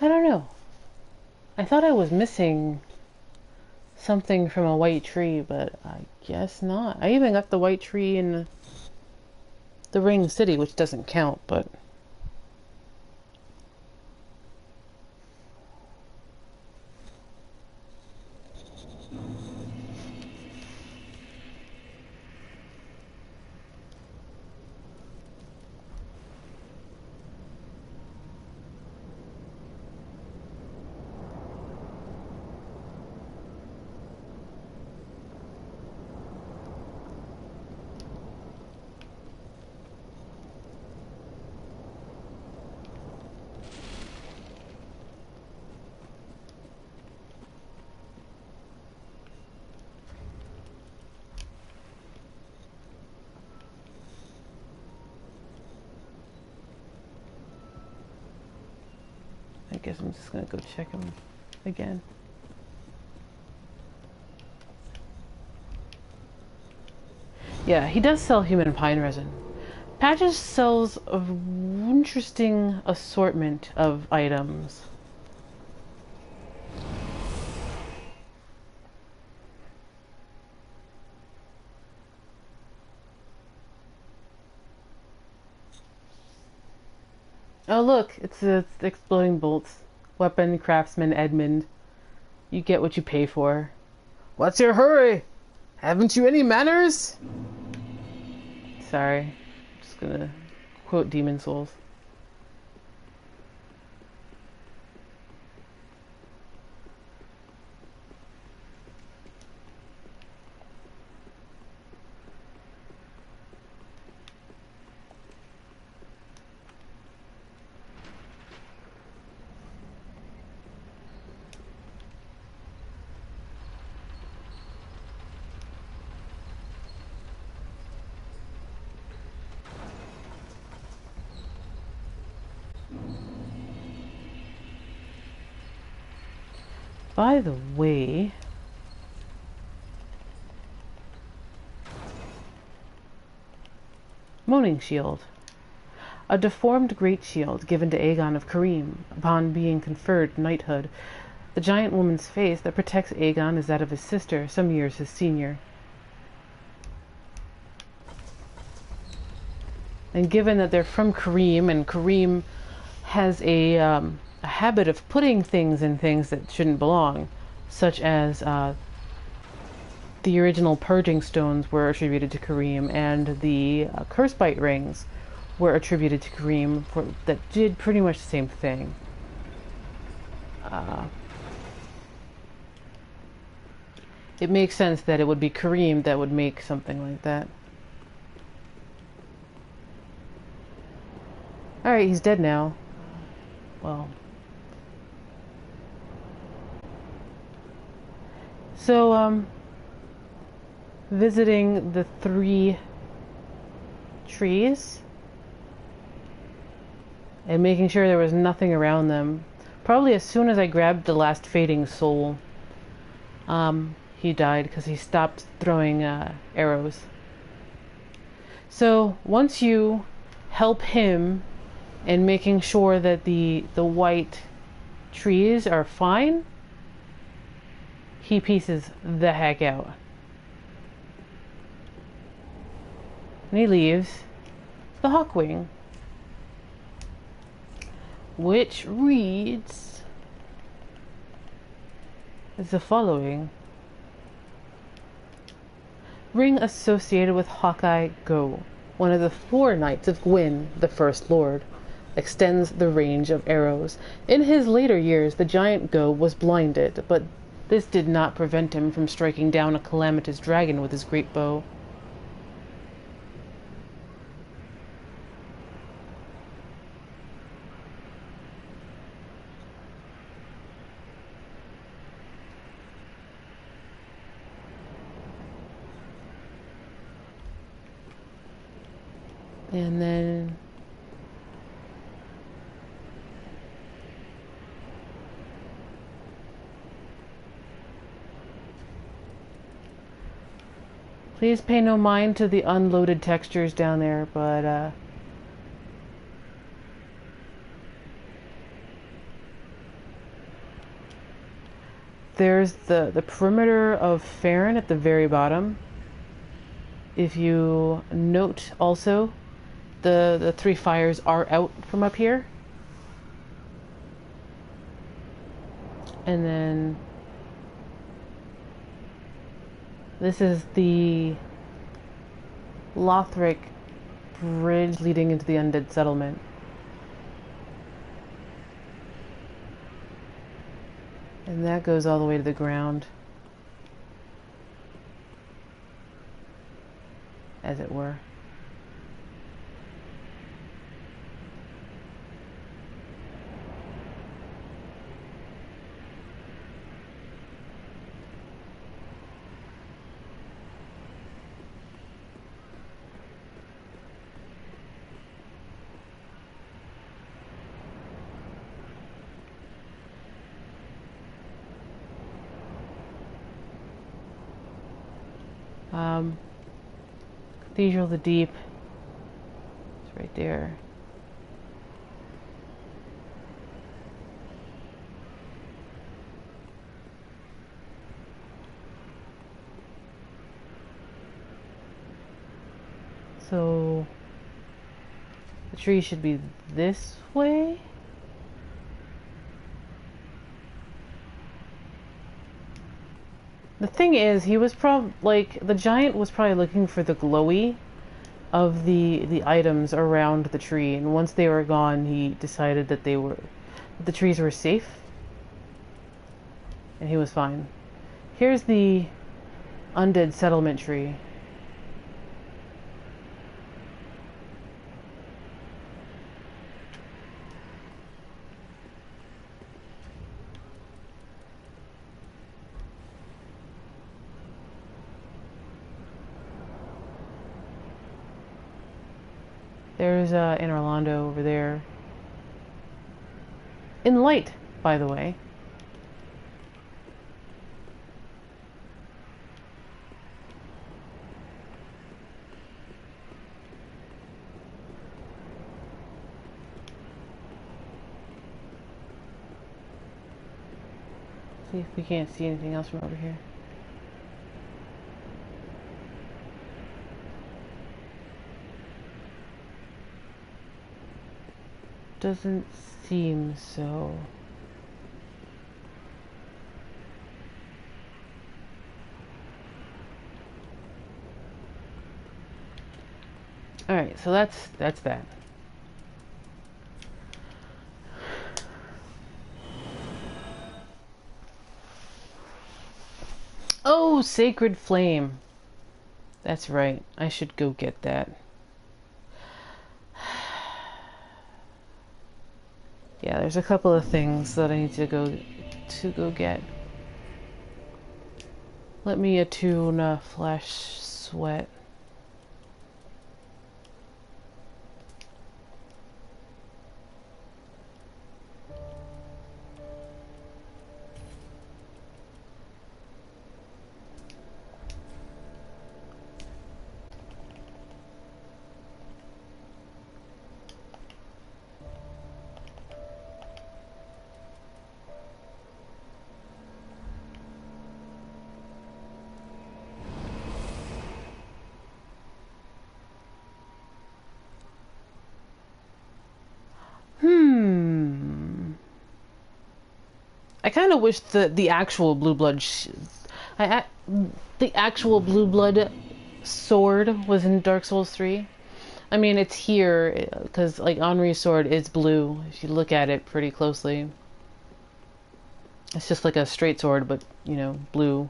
I don't know. I thought I was missing something from a white tree, but I guess not. I even got the white tree in the Ring City, which doesn't count, but... I guess I'm just gonna go check him again. Yeah, he does sell human pine resin. Patches sells an interesting assortment of items. Oh look, it's the exploding bolts. Weapon craftsman Edmund. You get what you pay for. What's your hurry? Haven't you any manners? Sorry. Just gonna quote Demon Souls. By the way, Moaning Shield. A deformed great shield given to Aegon of Karim upon being conferred knighthood. The giant woman's face that protects Aegon is that of his sister, some years his senior. And given that they're from Karim, and Karim has a habit of putting things in things that shouldn't belong, such as the original purging stones were attributed to Karim, and the cursebite rings were attributed to Karim that did pretty much the same thing. It makes sense that it would be Karim that would make something like that. Alright, he's dead now. Well. So, visiting the 3 trees and making sure there was nothing around them. Probably as soon as I grabbed the last fading soul, he died because he stopped throwing arrows. So once you help him in making sure that the white trees are fine, he pieces the heck out. And he leaves the Hawkwing, which reads as the following. Ring associated with Hawkeye Go, one of the 4 knights of Gwyn, the First Lord, extends the range of arrows. In his later years, the giant Go was blinded, but this did not prevent him from striking down a calamitous dragon with his great bow. And then please pay no mind to the unloaded textures down there, but there's the perimeter of Farron at the very bottom. If you note also, the 3 fires are out from up here. And then this is the Lothric bridge leading into the undead settlement. And that goes all the way to the ground, as it were. Cathedral of the Deep. It's right there. So the tree should be this way. The thing is, he was the giant was probably looking for the glowy of the items around the tree, and once they were gone, he decided that the trees were safe, and he was fine. Here's the undead settlement tree. There's in Orlando over there. In light, by the way. See if we can't see anything else from over here. Doesn't seem so. Alright, so that's that. Oh, Sacred Flame. That's right. I should go get that. Yeah, there's a couple of things that I need to go get. Let me attune Flesh Sweat. I kind of wish the actual blue blood the actual blue blood sword was in Dark Souls 3. I mean, it's here because like Henri's sword is blue if you look at it pretty closely. It's just like a straight sword, but you know, blue.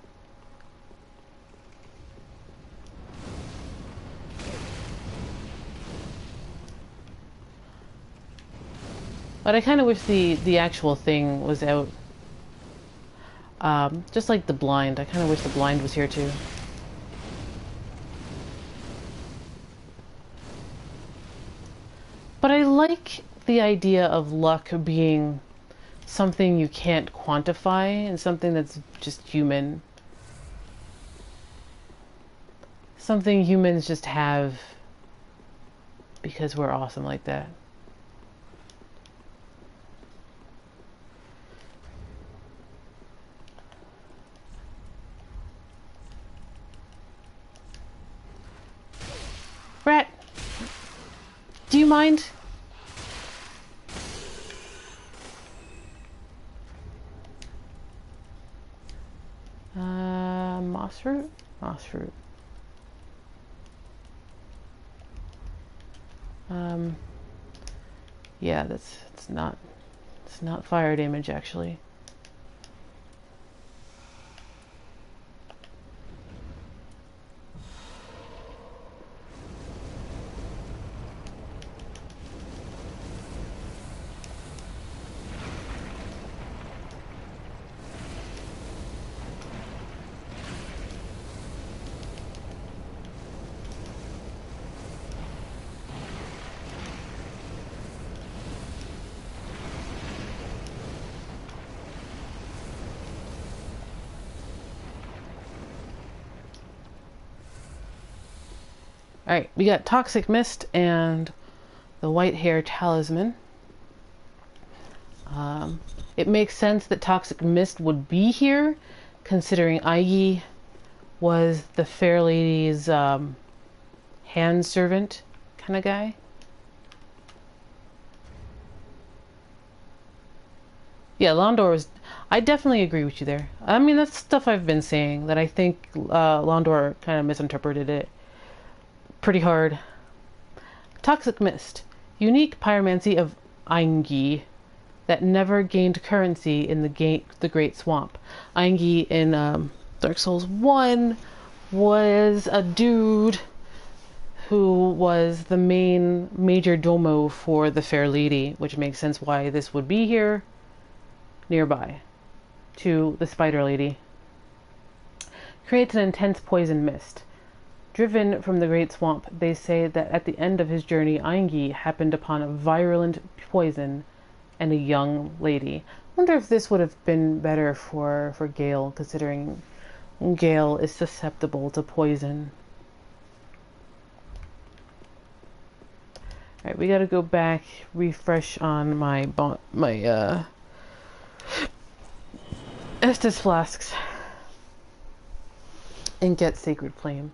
But I kind of wish the actual thing was out. Just like the blind. I kind of wish the blind was here too. But I like the idea of luck being something you can't quantify and something that's just human. Something humans just have because we're awesome like that. Rat, do you mind? Moss root? Moss root. Yeah, it's not fire damage actually. Alright, we got Toxic Mist and the White Hair Talisman. It makes sense that Toxic Mist would be here, considering Aigi was the Fair Lady's hand servant kind of guy. Yeah, Londor was... I definitely agree with you there. I mean, that's stuff I've been saying, that I think Londor kind of misinterpreted it pretty hard. Toxic Mist. Unique pyromancy of Aingi that never gained currency in the Great Swamp. Aingi in Dark Souls 1 was a dude who was the main major domo for the Fair Lady, which makes sense why this would be here nearby to the Spider Lady. Creates an intense poison mist. Driven from the Great Swamp, they say that at the end of his journey, Aingi happened upon a virulent poison and a young lady. I wonder if this would have been better for Gale, considering Gale is susceptible to poison. Alright, we gotta go back, refresh on my Estus flasks. And get Sacred Flame.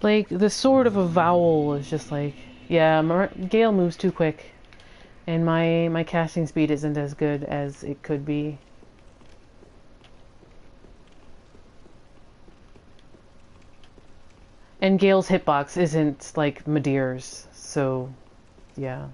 Like, the Sword of Avowal is just like, yeah, Gale moves too quick. And my casting speed isn't as good as it could be. And Gale's hitbox isn't like Midir's, so yeah.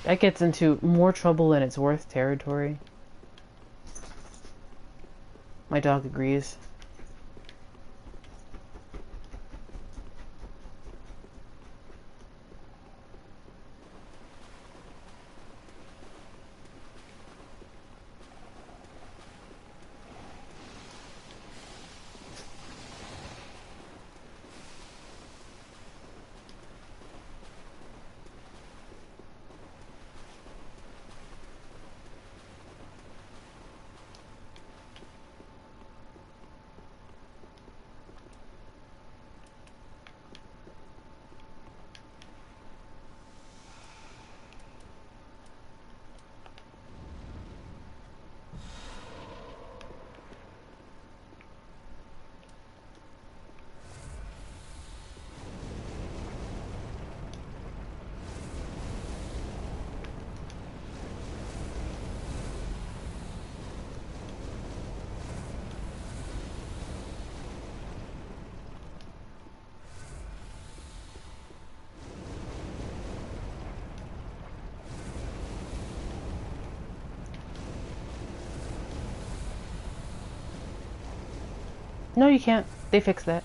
That gets into more trouble than it's worth territory. My dog agrees. No, you can't. They fixed that.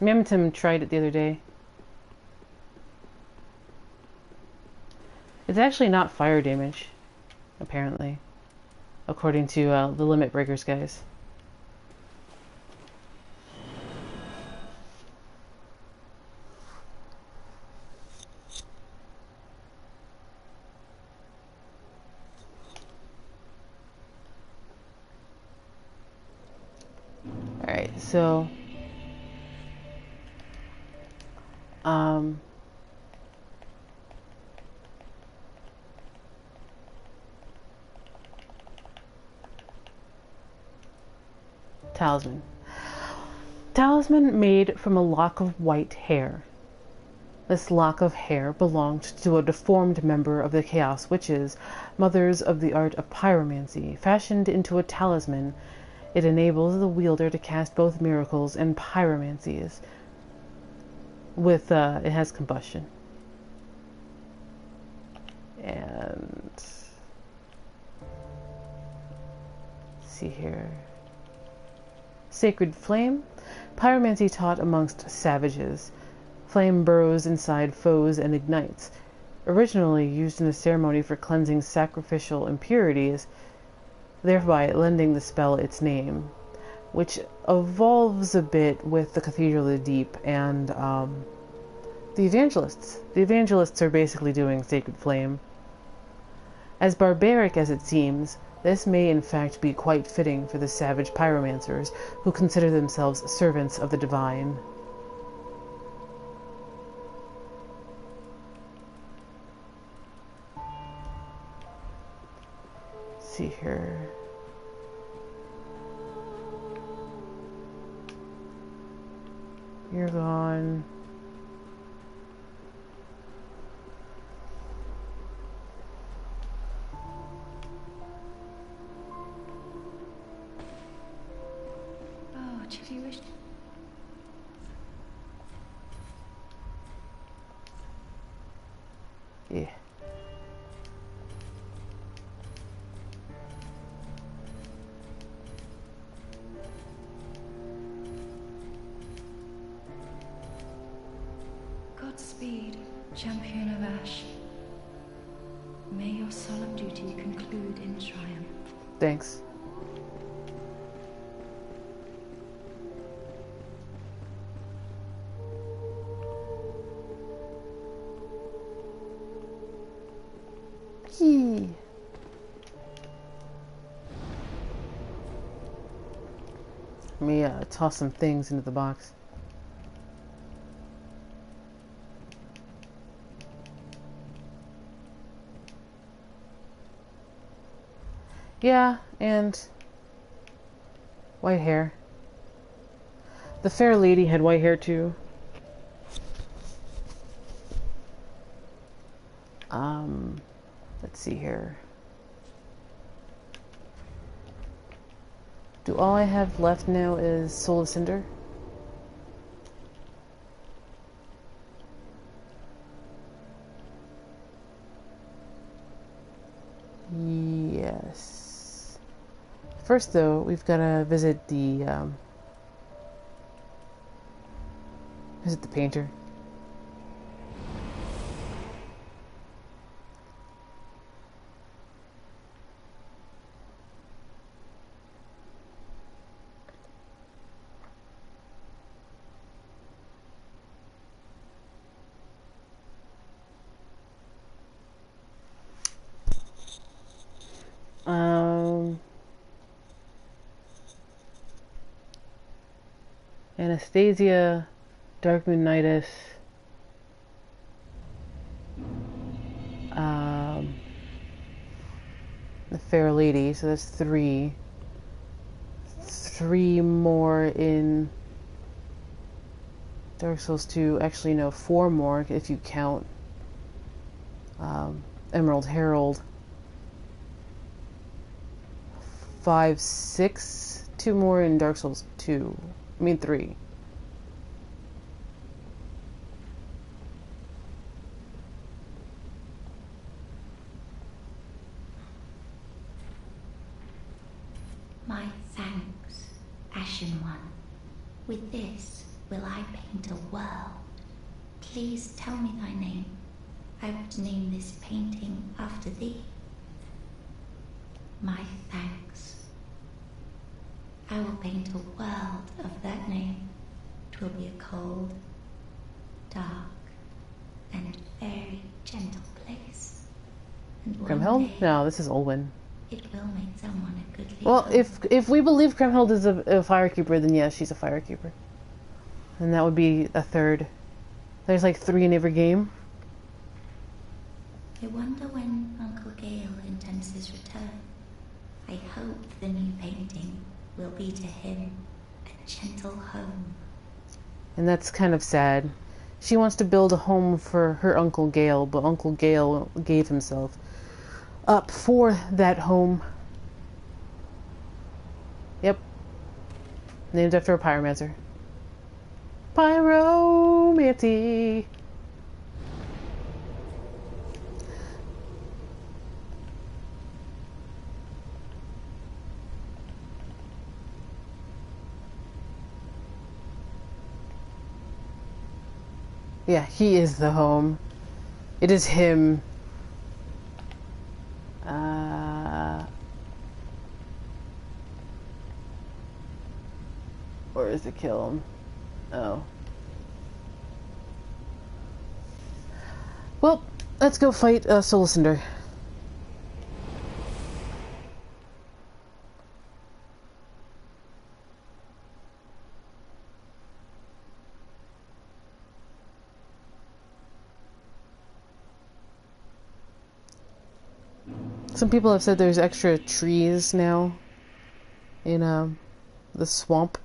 Mammotum tried it the other day. It's actually not fire damage, apparently, according to the Limit Breakers guys. Alright, so talisman. Talisman made from a lock of white hair. This lock of hair belonged to a deformed member of the Chaos Witches, mothers of the art of pyromancy. Fashioned into a talisman, it enables the wielder to cast both miracles and pyromancies. With it has combustion. And let's see here. Sacred Flame. Pyromancy taught amongst savages. Flame burrows inside foes and ignites. Originally used in a ceremony for cleansing sacrificial impurities, thereby lending the spell its name, which evolves a bit with the Cathedral of the Deep and the Evangelists. The Evangelists are basically doing Sacred Flame. As barbaric as it seems, this may in fact be quite fitting for the savage pyromancers who consider themselves servants of the divine. Let's see here. You're gone. If you wish. Yeah. Godspeed, champion of Ash. May your solemn duty conclude in triumph. Thanks. Yee. Let me toss some things into the box. Yeah, and white hair. The fair lady had white hair too. Let's see here. Do all I have left now is Soul of Cinder? Yes. First, though, we've got to visit the painter. Anastasia, Dark Moonitis, the Fair Lady, so that's 3. 3 more in Dark Souls 2. Actually, no, 4 more if you count Emerald Herald. 5, 6. 2 more in Dark Souls 2. I mean 3. My thanks, Ashen One. With this will I paint a world. Please tell me thy name. I would name this painting after thee. My thanks. I will paint a world of that name. 'Twill be a cold, dark, and very gentle place. And one Grimhild? day No, this is Olwen. it will make someone a goodly Well, home. if we believe Grimhild is a firekeeper, then yes, she's a firekeeper. And that would be a 3rd. There's like 3 in every game. I wonder when Uncle Gale intends his return. I hope the new painting will be to him a gentle home. And that's kind of sad. She wants to build a home for her Uncle Gale, but Uncle Gale gave himself up for that home. Yep. Named after a pyromancer. Pyromancy! Yeah, he is the home. It is him. Or is it kill him? Oh. Well, let's go fight Soul of Cinder. Some people have said there's extra trees now in the swamp.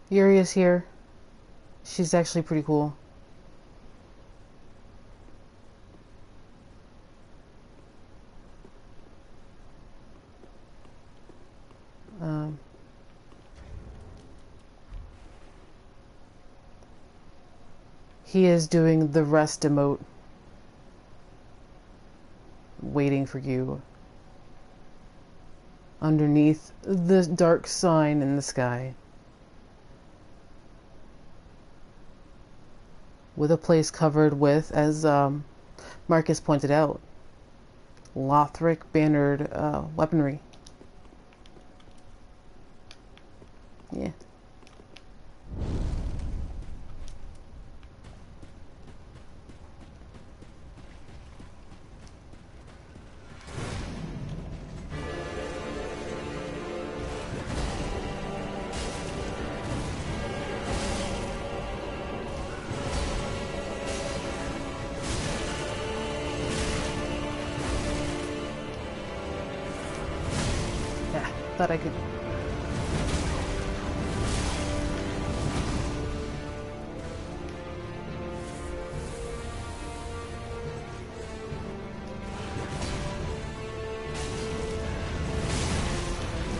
Yuri is here. She's actually pretty cool. He is doing the rest emote. Waiting for you. Underneath the dark sign in the sky. With a place covered with, as Marcus pointed out, Lothric bannered weaponry. Yeah. Thought I could.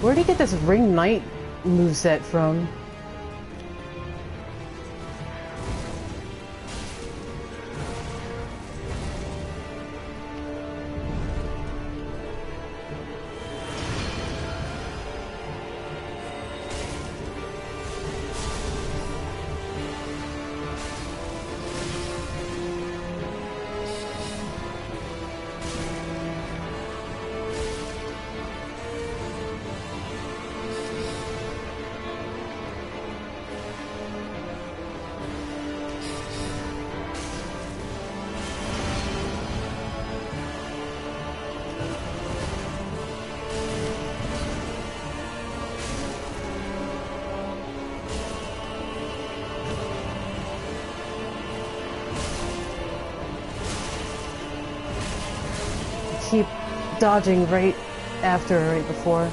Where did he get this Ring Knight moveset from? Keep dodging right after, right before.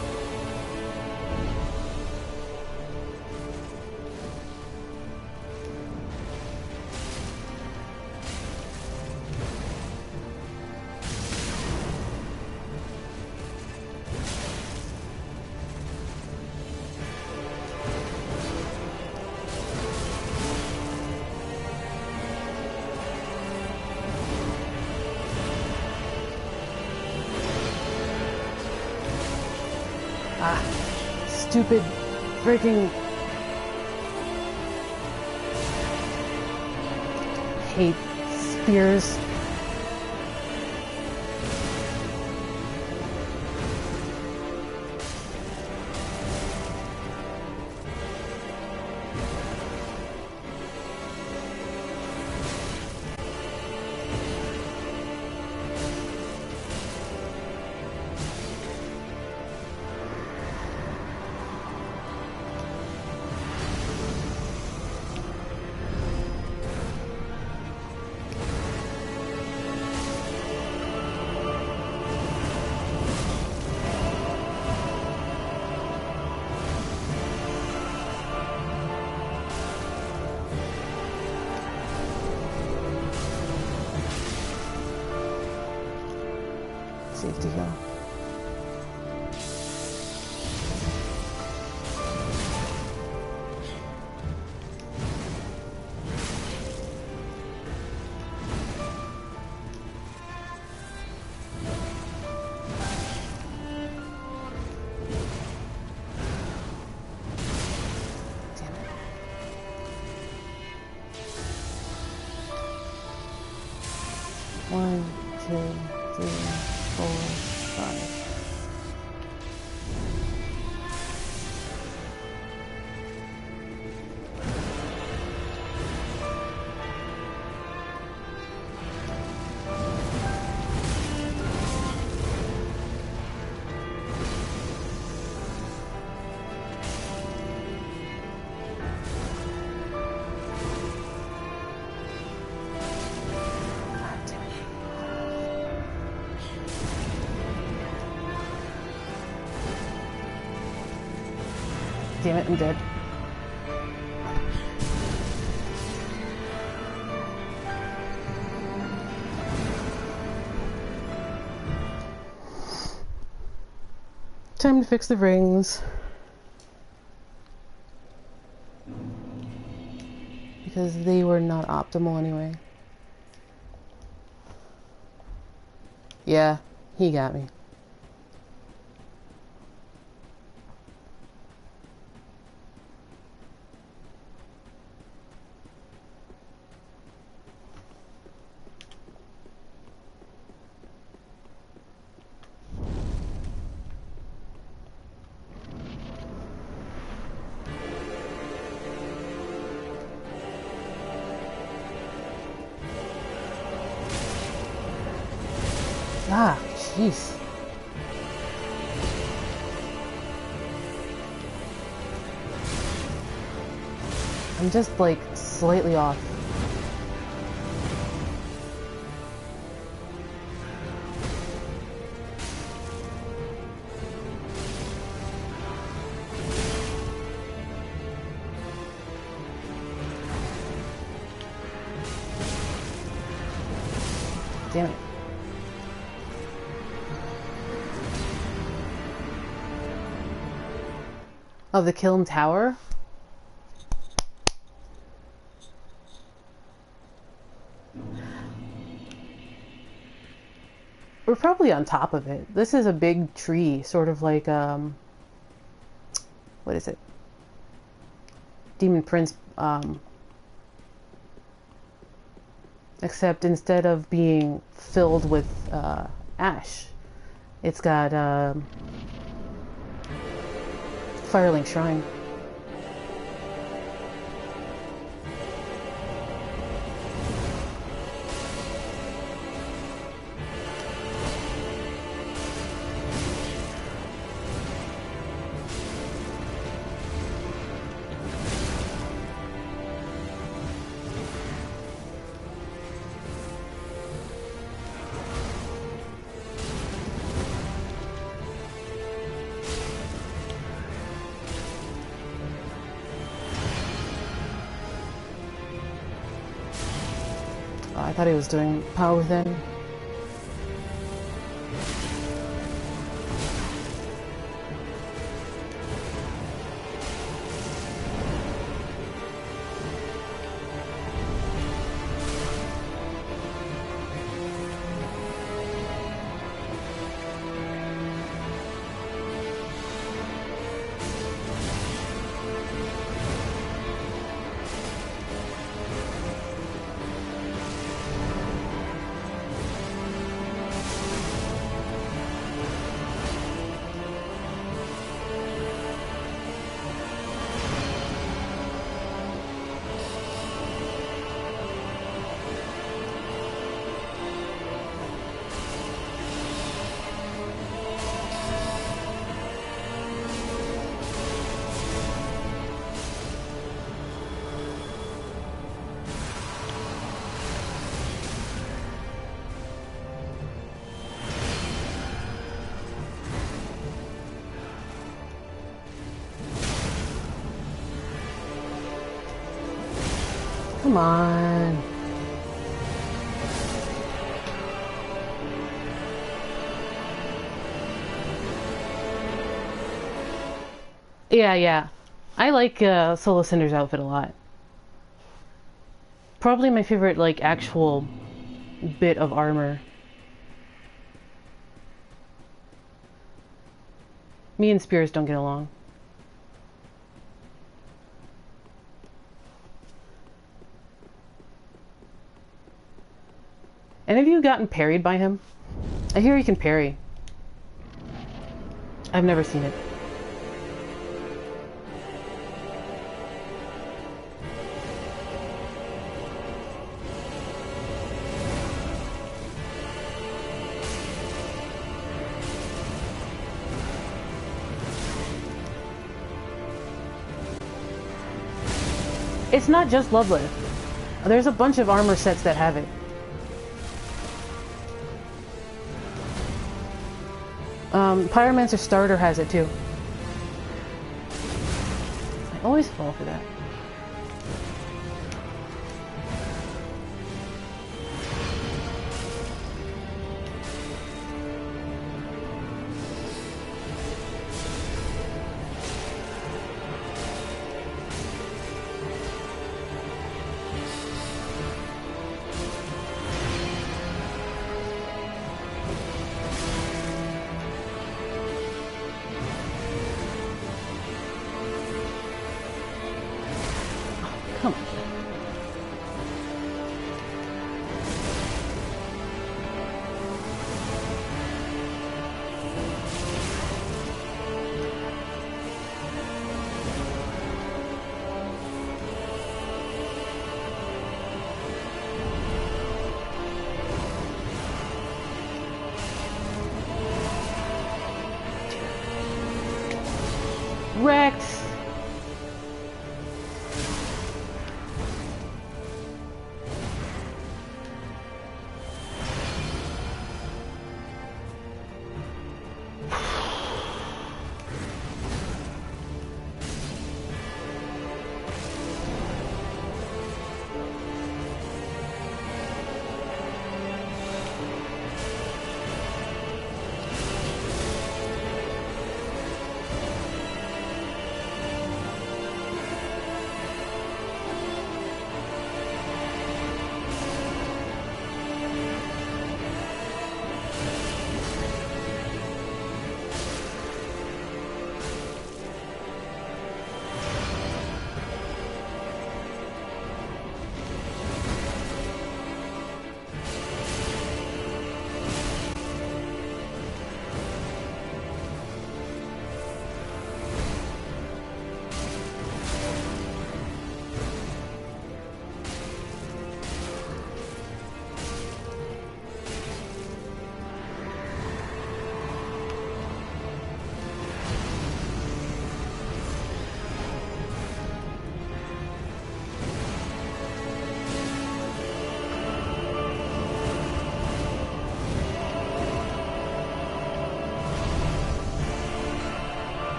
Ah, stupid freaking hate spears. Safety hill. Damn it. One, two, three, 4, 5. Damn it, I'm dead. Time to fix the rings. because they were not optimal anyway. Yeah, he got me. Ah, jeez. I'm just like slightly off. Damn it. Of the Kiln Tower? We're probably on top of it. This is a big tree, sort of like, what is it? Demon Prince, except instead of being filled with, ash, it's got, Firelink Shrine. I thought he was doing Power Within. Come on. Yeah. I like Solar Cinder's outfit a lot. Probably my favorite, like, actual bit of armor. Me and Spears don't get along. Any of you gotten parried by him? I hear he can parry. I've never seen it. It's not just Lovelith. There's a bunch of armor sets that have it. Pyromancer Starter has it too. I always fall for that.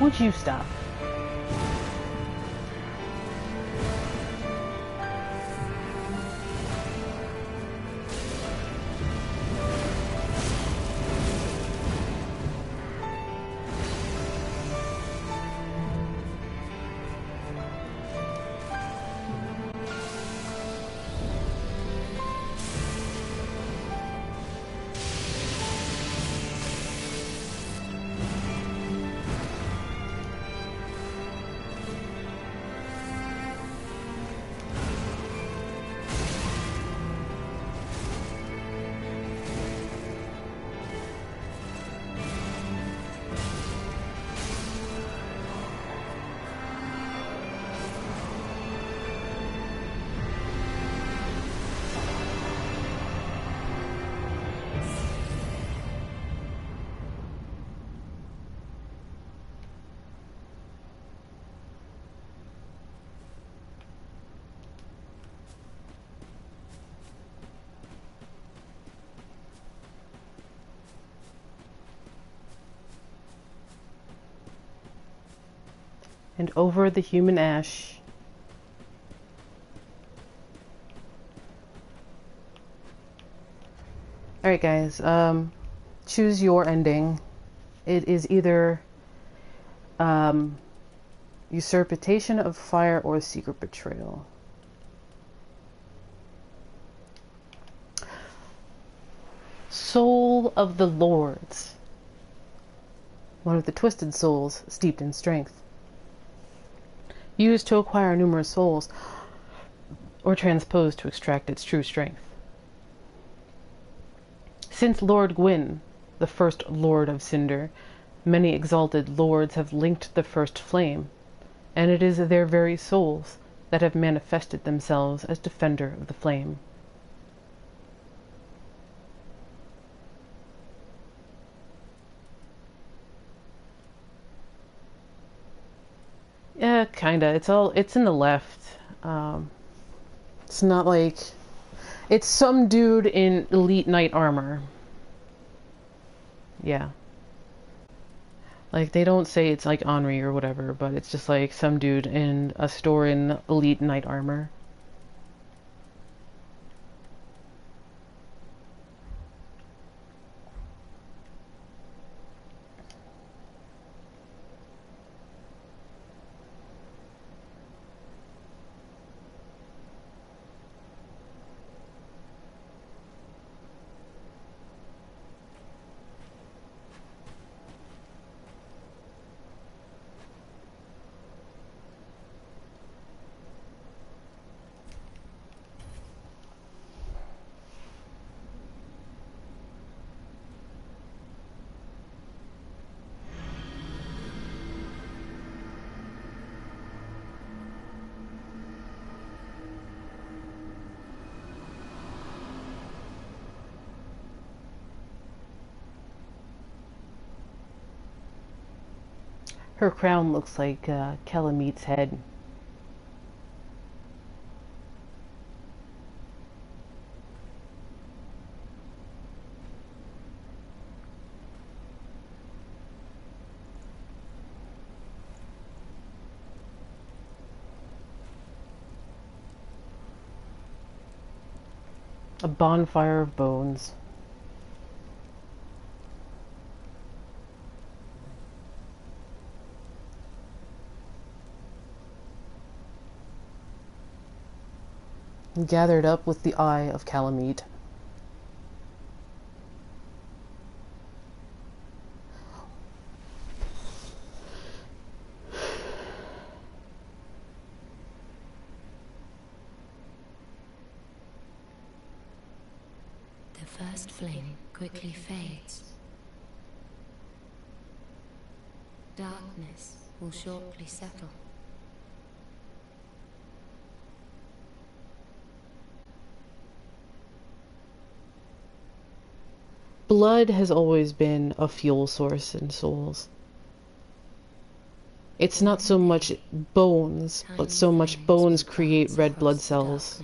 Would you stop? And over the human ash. Alright guys, choose your ending. It is either usurpation of fire or secret betrayal. Soul of the Lords. One of the twisted souls steeped in strength. Used to acquire numerous souls, or transposed to extract its true strength. Since Lord Gwyn, the first Lord of Cinder, many exalted lords have linked the first flame, and it is their very souls that have manifested themselves as defender of the flame. Yeah, kinda. It's in the left. It's not like, it's some dude in elite knight armor. Yeah. Like, they don't say it's like Henri or whatever, but it's just like some dude in a store in elite knight armor. Her crown looks like Calamit's head. A bonfire of bones. Gathered up with the eye of Calamite. The first flame quickly fades. Darkness will shortly settle. Blood has always been a fuel source in souls. It's not so much bones, but so much bones create red blood cells.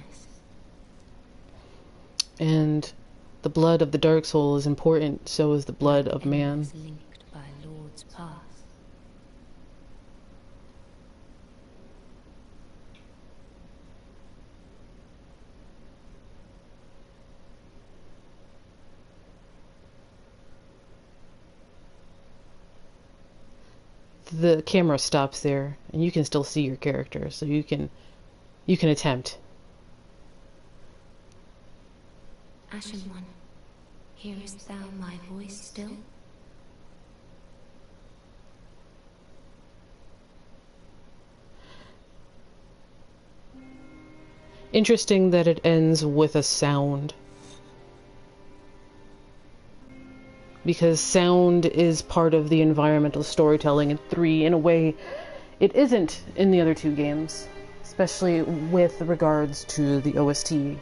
And the blood of the dark soul is important, so is the blood of man. Linked by Lord's path. the camera stops there, and you can still see your character, so you can attempt. Ashen One, hearest thou my voice still? Interesting that it ends with a sound. Because sound is part of the environmental storytelling in 3 in a way it isn't in the other 2 games, especially with regards to the OST.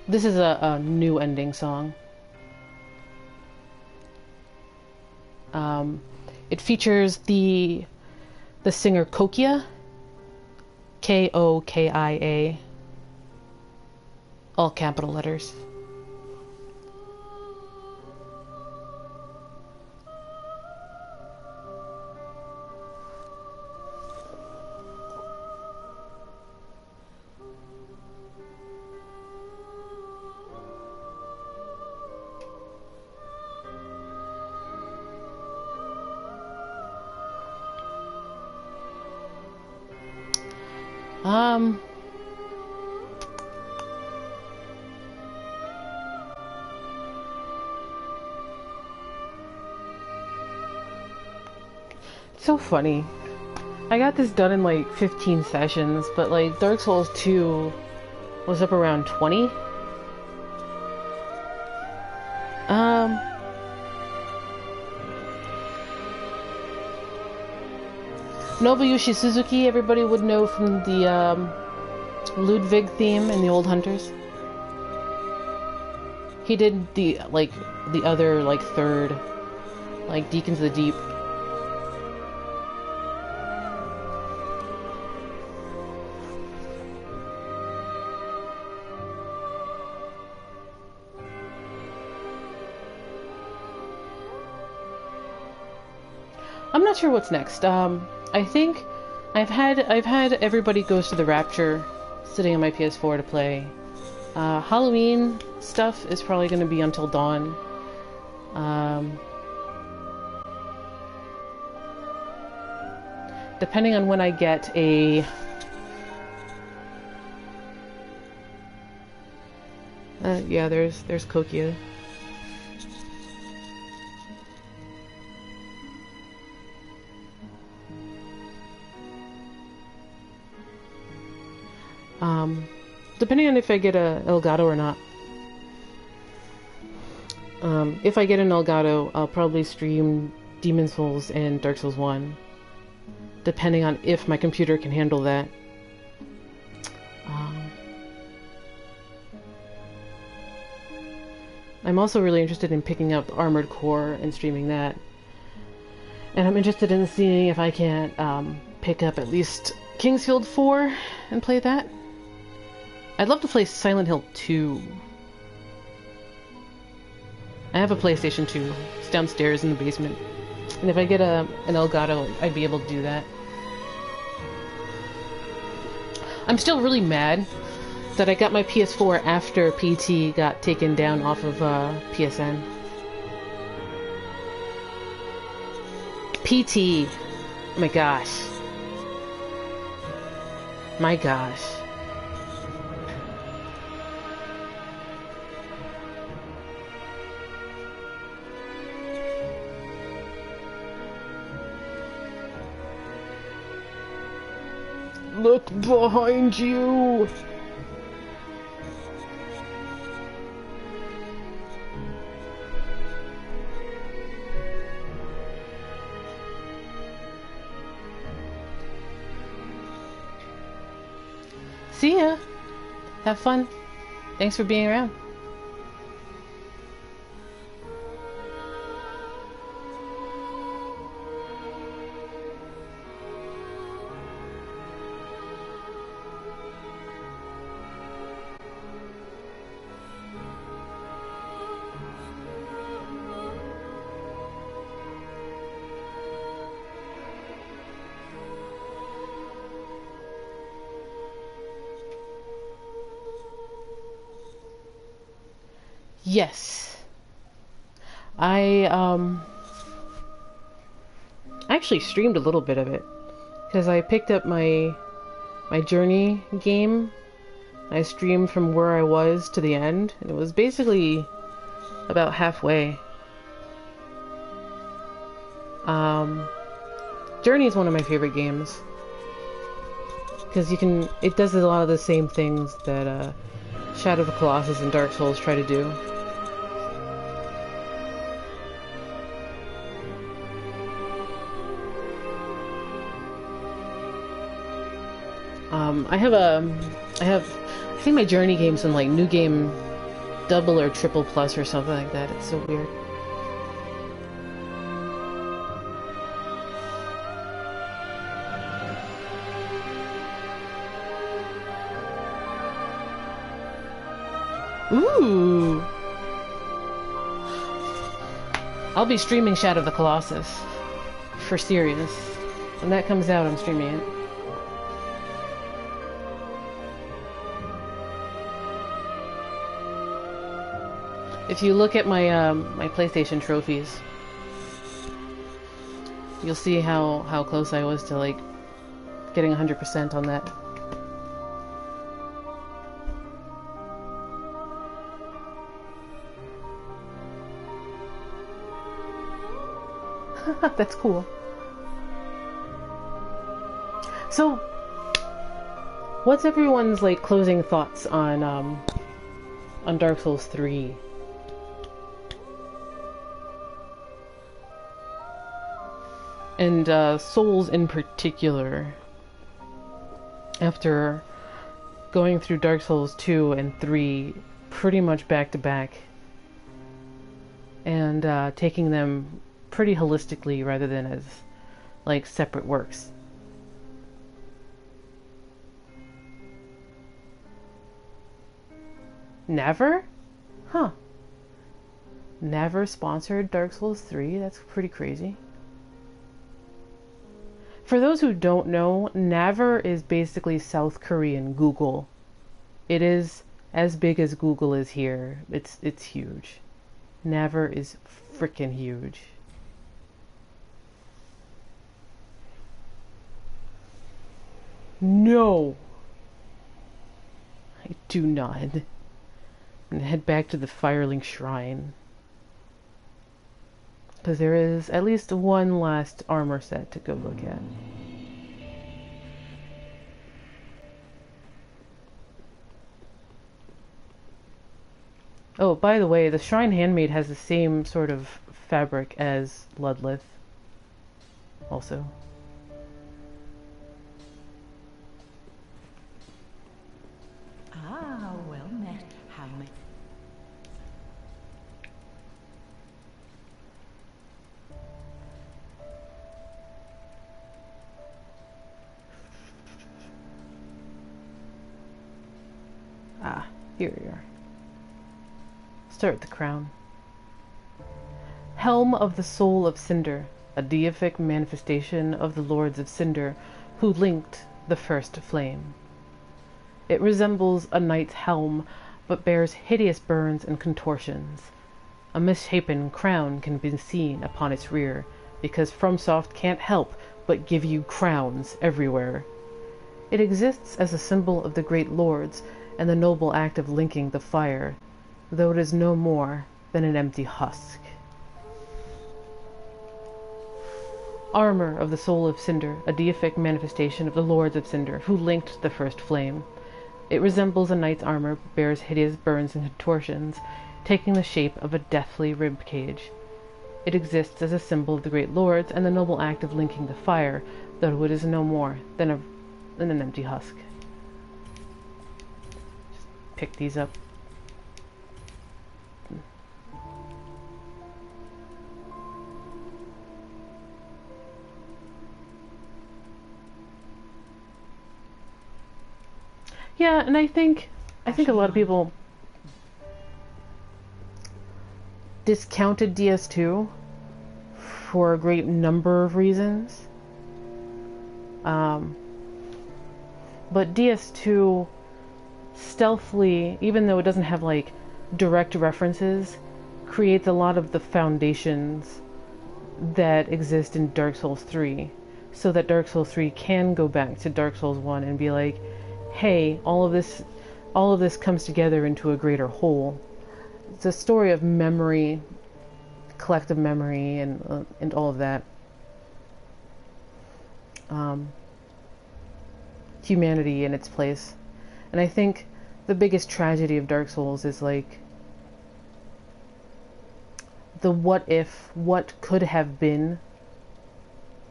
This is a new ending song. It features the singer Kokia, Kokia, all capital letters. So funny. I got this done in like 15 sessions, but like Dark Souls 2 was up around 20. Nobuyushi Suzuki, everybody would know from the Ludwig theme in the Old Hunters. He did the other third, like Deacons of the Deep. I'm not sure what's next. I think I've had Everybody Goes to the Rapture sitting on my PS4 to play. Halloween stuff is probably going to be Until Dawn. Depending on when I get a yeah, there's Kokia. Depending on if I get a Elgato or not. If I get an Elgato, I'll probably stream Demon's Souls and Dark Souls 1. Depending on if my computer can handle that. I'm also really interested in picking up Armored Core and streaming that. And I'm interested in seeing if I can't pick up at least Kingsfield 4 and play that. I'd love to play Silent Hill 2. I have a PlayStation 2. It's downstairs in the basement. And if I get an Elgato, I'd be able to do that. I'm still really mad that I got my PS4 after PT got taken down off of PSN. PT. Oh my gosh. My gosh. Look behind you! See ya! Have fun. Thanks for being around. Yes. I actually streamed a little bit of it because I picked up my journey game. I streamed from where I was to the end, and it was basically about halfway. Journey is one of my favorite games because it does a lot of the same things that Shadow of the Colossus and Dark Souls try to do. I think my journey game's in like New Game Double or Triple Plus or something like that. It's so weird. Ooh! I'll be streaming Shadow of the Colossus. For serious. When that comes out, I'm streaming it. If you look at my my PlayStation trophies, you'll see how close I was to like getting 100% on that. That's cool. So, what's everyone's like closing thoughts on Dark Souls 3? And Souls in particular, after going through Dark Souls 2 and 3 pretty much back to back, and taking them pretty holistically rather than as like separate works. Never? Huh. Never sponsored Dark Souls 3? That's pretty crazy. For those who don't know, Naver is basically South Korean Google. It is as big as Google is here. It's huge. Naver is freaking huge. No! I do not. I'm gonna head back to the Firelink Shrine. Because there is at least one last armor set to go look at. Oh, by the way, the Shrine Handmaid has the same sort of fabric as Ludlith. Also. Ah, well met. How may... Ah, here we are. Start with the crown. Helm of the Soul of Cinder, a deific manifestation of the Lords of Cinder, who linked the first flame. It resembles a knight's helm, but bears hideous burns and contortions. A misshapen crown can be seen upon its rear, because FromSoft can't help but give you crowns everywhere. It exists as a symbol of the great lords, and the noble act of linking the fire, though it is no more than an empty husk. Armor of the Soul of Cinder, a deific manifestation of the Lords of Cinder, who linked the first flame. It resembles a knight's armor, but bears hideous burns and contortions, taking the shape of a deathly ribcage. It exists as a symbol of the great lords, and the noble act of linking the fire, though it is no more than an empty husk. Pick these up. Yeah, and I think a lot of people discounted DS2 for a great number of reasons. But DS2 stealthily, even though it doesn't have like direct references creates a lot of the foundations that exist in Dark Souls 3, so that Dark Souls 3 can go back to Dark Souls 1 and be like, hey, all of this comes together into a greater whole. It's a story of memory, collective memory, and all of that. Humanity in its place. And I think the biggest tragedy of Dark Souls is like the what if, what could have been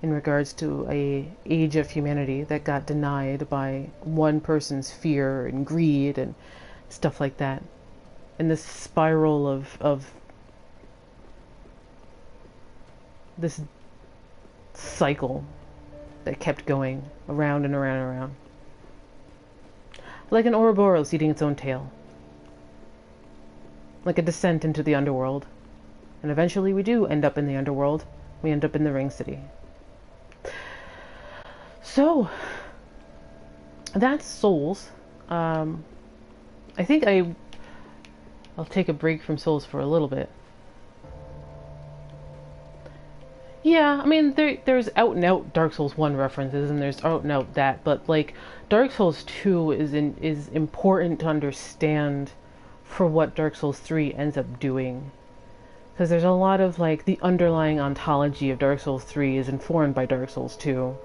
in regards to a age of humanity that got denied by one person's fear and greed and stuff like that. And this spiral of this cycle that kept going around and around and around. Like an Ouroboros eating its own tail. Like a descent into the underworld. And eventually we do end up in the underworld. We end up in the Ring City. So, that's Souls. I think I'll take a break from Souls for a little bit. Yeah, I mean, there's out and out Dark Souls 1 references, and there's out and out that, but like Dark Souls 2 is important to understand for what Dark Souls 3 ends up doing. Because there's a lot of like the underlying ontology of Dark Souls 3 is informed by Dark Souls 2.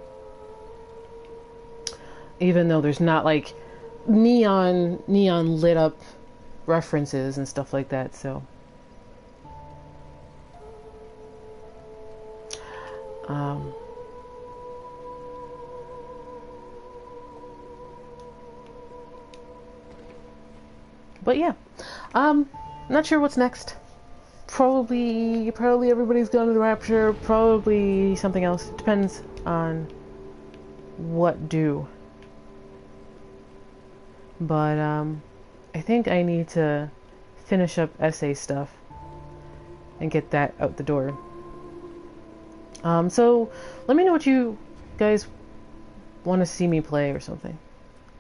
Even though there's not like neon lit up references and stuff like that, so but yeah, not sure what's next. Probably everybody's going to the Rapture. Probably something else. Depends on what do. But I think I need to finish up essay stuff and get that out the door. So let me know what you guys want to see me play or something.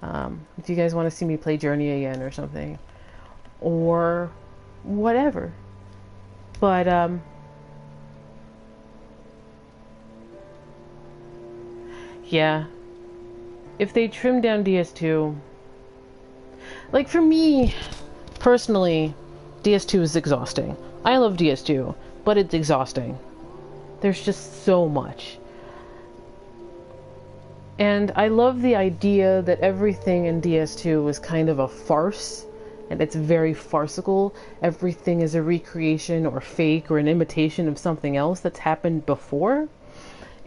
If you guys want to see me play Journey again or something, or whatever. But yeah, if they trim down DS2, like for me personally, DS2 is exhausting. I love DS2, but it's exhausting. There's just so much. And I love the idea that everything in DS2 was kind of a farce, and it's very farcical. Everything is a recreation or fake or an imitation of something else that's happened before.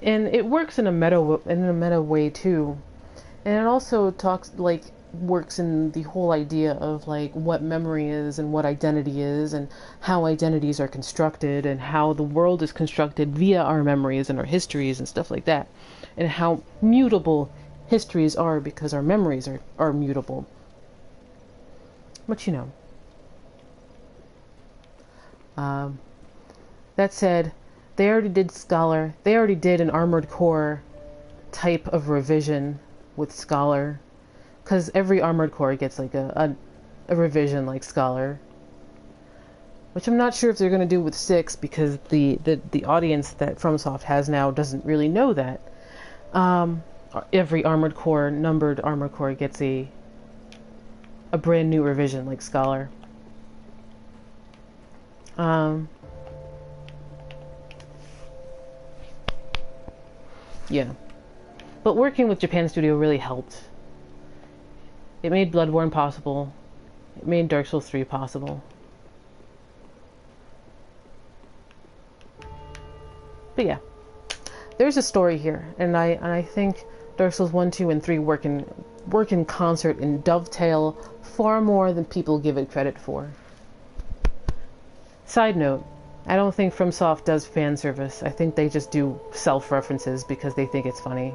And it works in a meta way too. And it also works in the whole idea of like what memory is and what identity is and how identities are constructed and how the world is constructed via our memories and our histories and stuff like that, and how mutable histories are because our memories are mutable. But you know, that said, they already did Scholar. They already did an Armored Core type of revision with Scholar. Because every Armored Core gets like a revision like Scholar. Which I'm not sure if they're going to do with 6, because the audience that FromSoft has now doesn't really know that. Every numbered Armored Core gets a brand new revision like Scholar. Yeah. But working with Japan Studio really helped. It made Bloodborne possible. It made Dark Souls 3 possible. But yeah, there's a story here, and I think Dark Souls 1, 2, and 3 work in concert and dovetail far more than people give it credit for. Side note, I don't think FromSoft does fan service. I think they just do self-references because they think it's funny.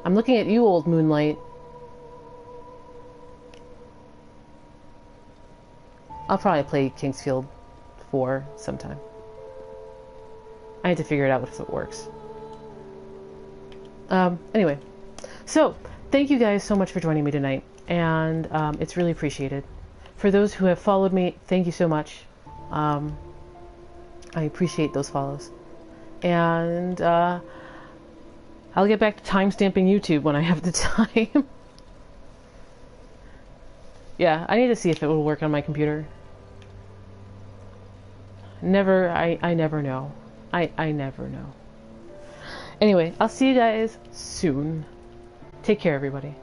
I'm looking at you, old Moonlight. I'll probably play Kingsfield 4 sometime. I need to figure it out if it works. Anyway, so thank you guys so much for joining me tonight, and it's really appreciated. For those who have followed me, thank you so much. I appreciate those follows. And I'll get back to timestamping YouTube when I have the time. Yeah, I need to see if it will work on my computer. I never know. I never know. Anyway, I'll see you guys soon. Take care, everybody.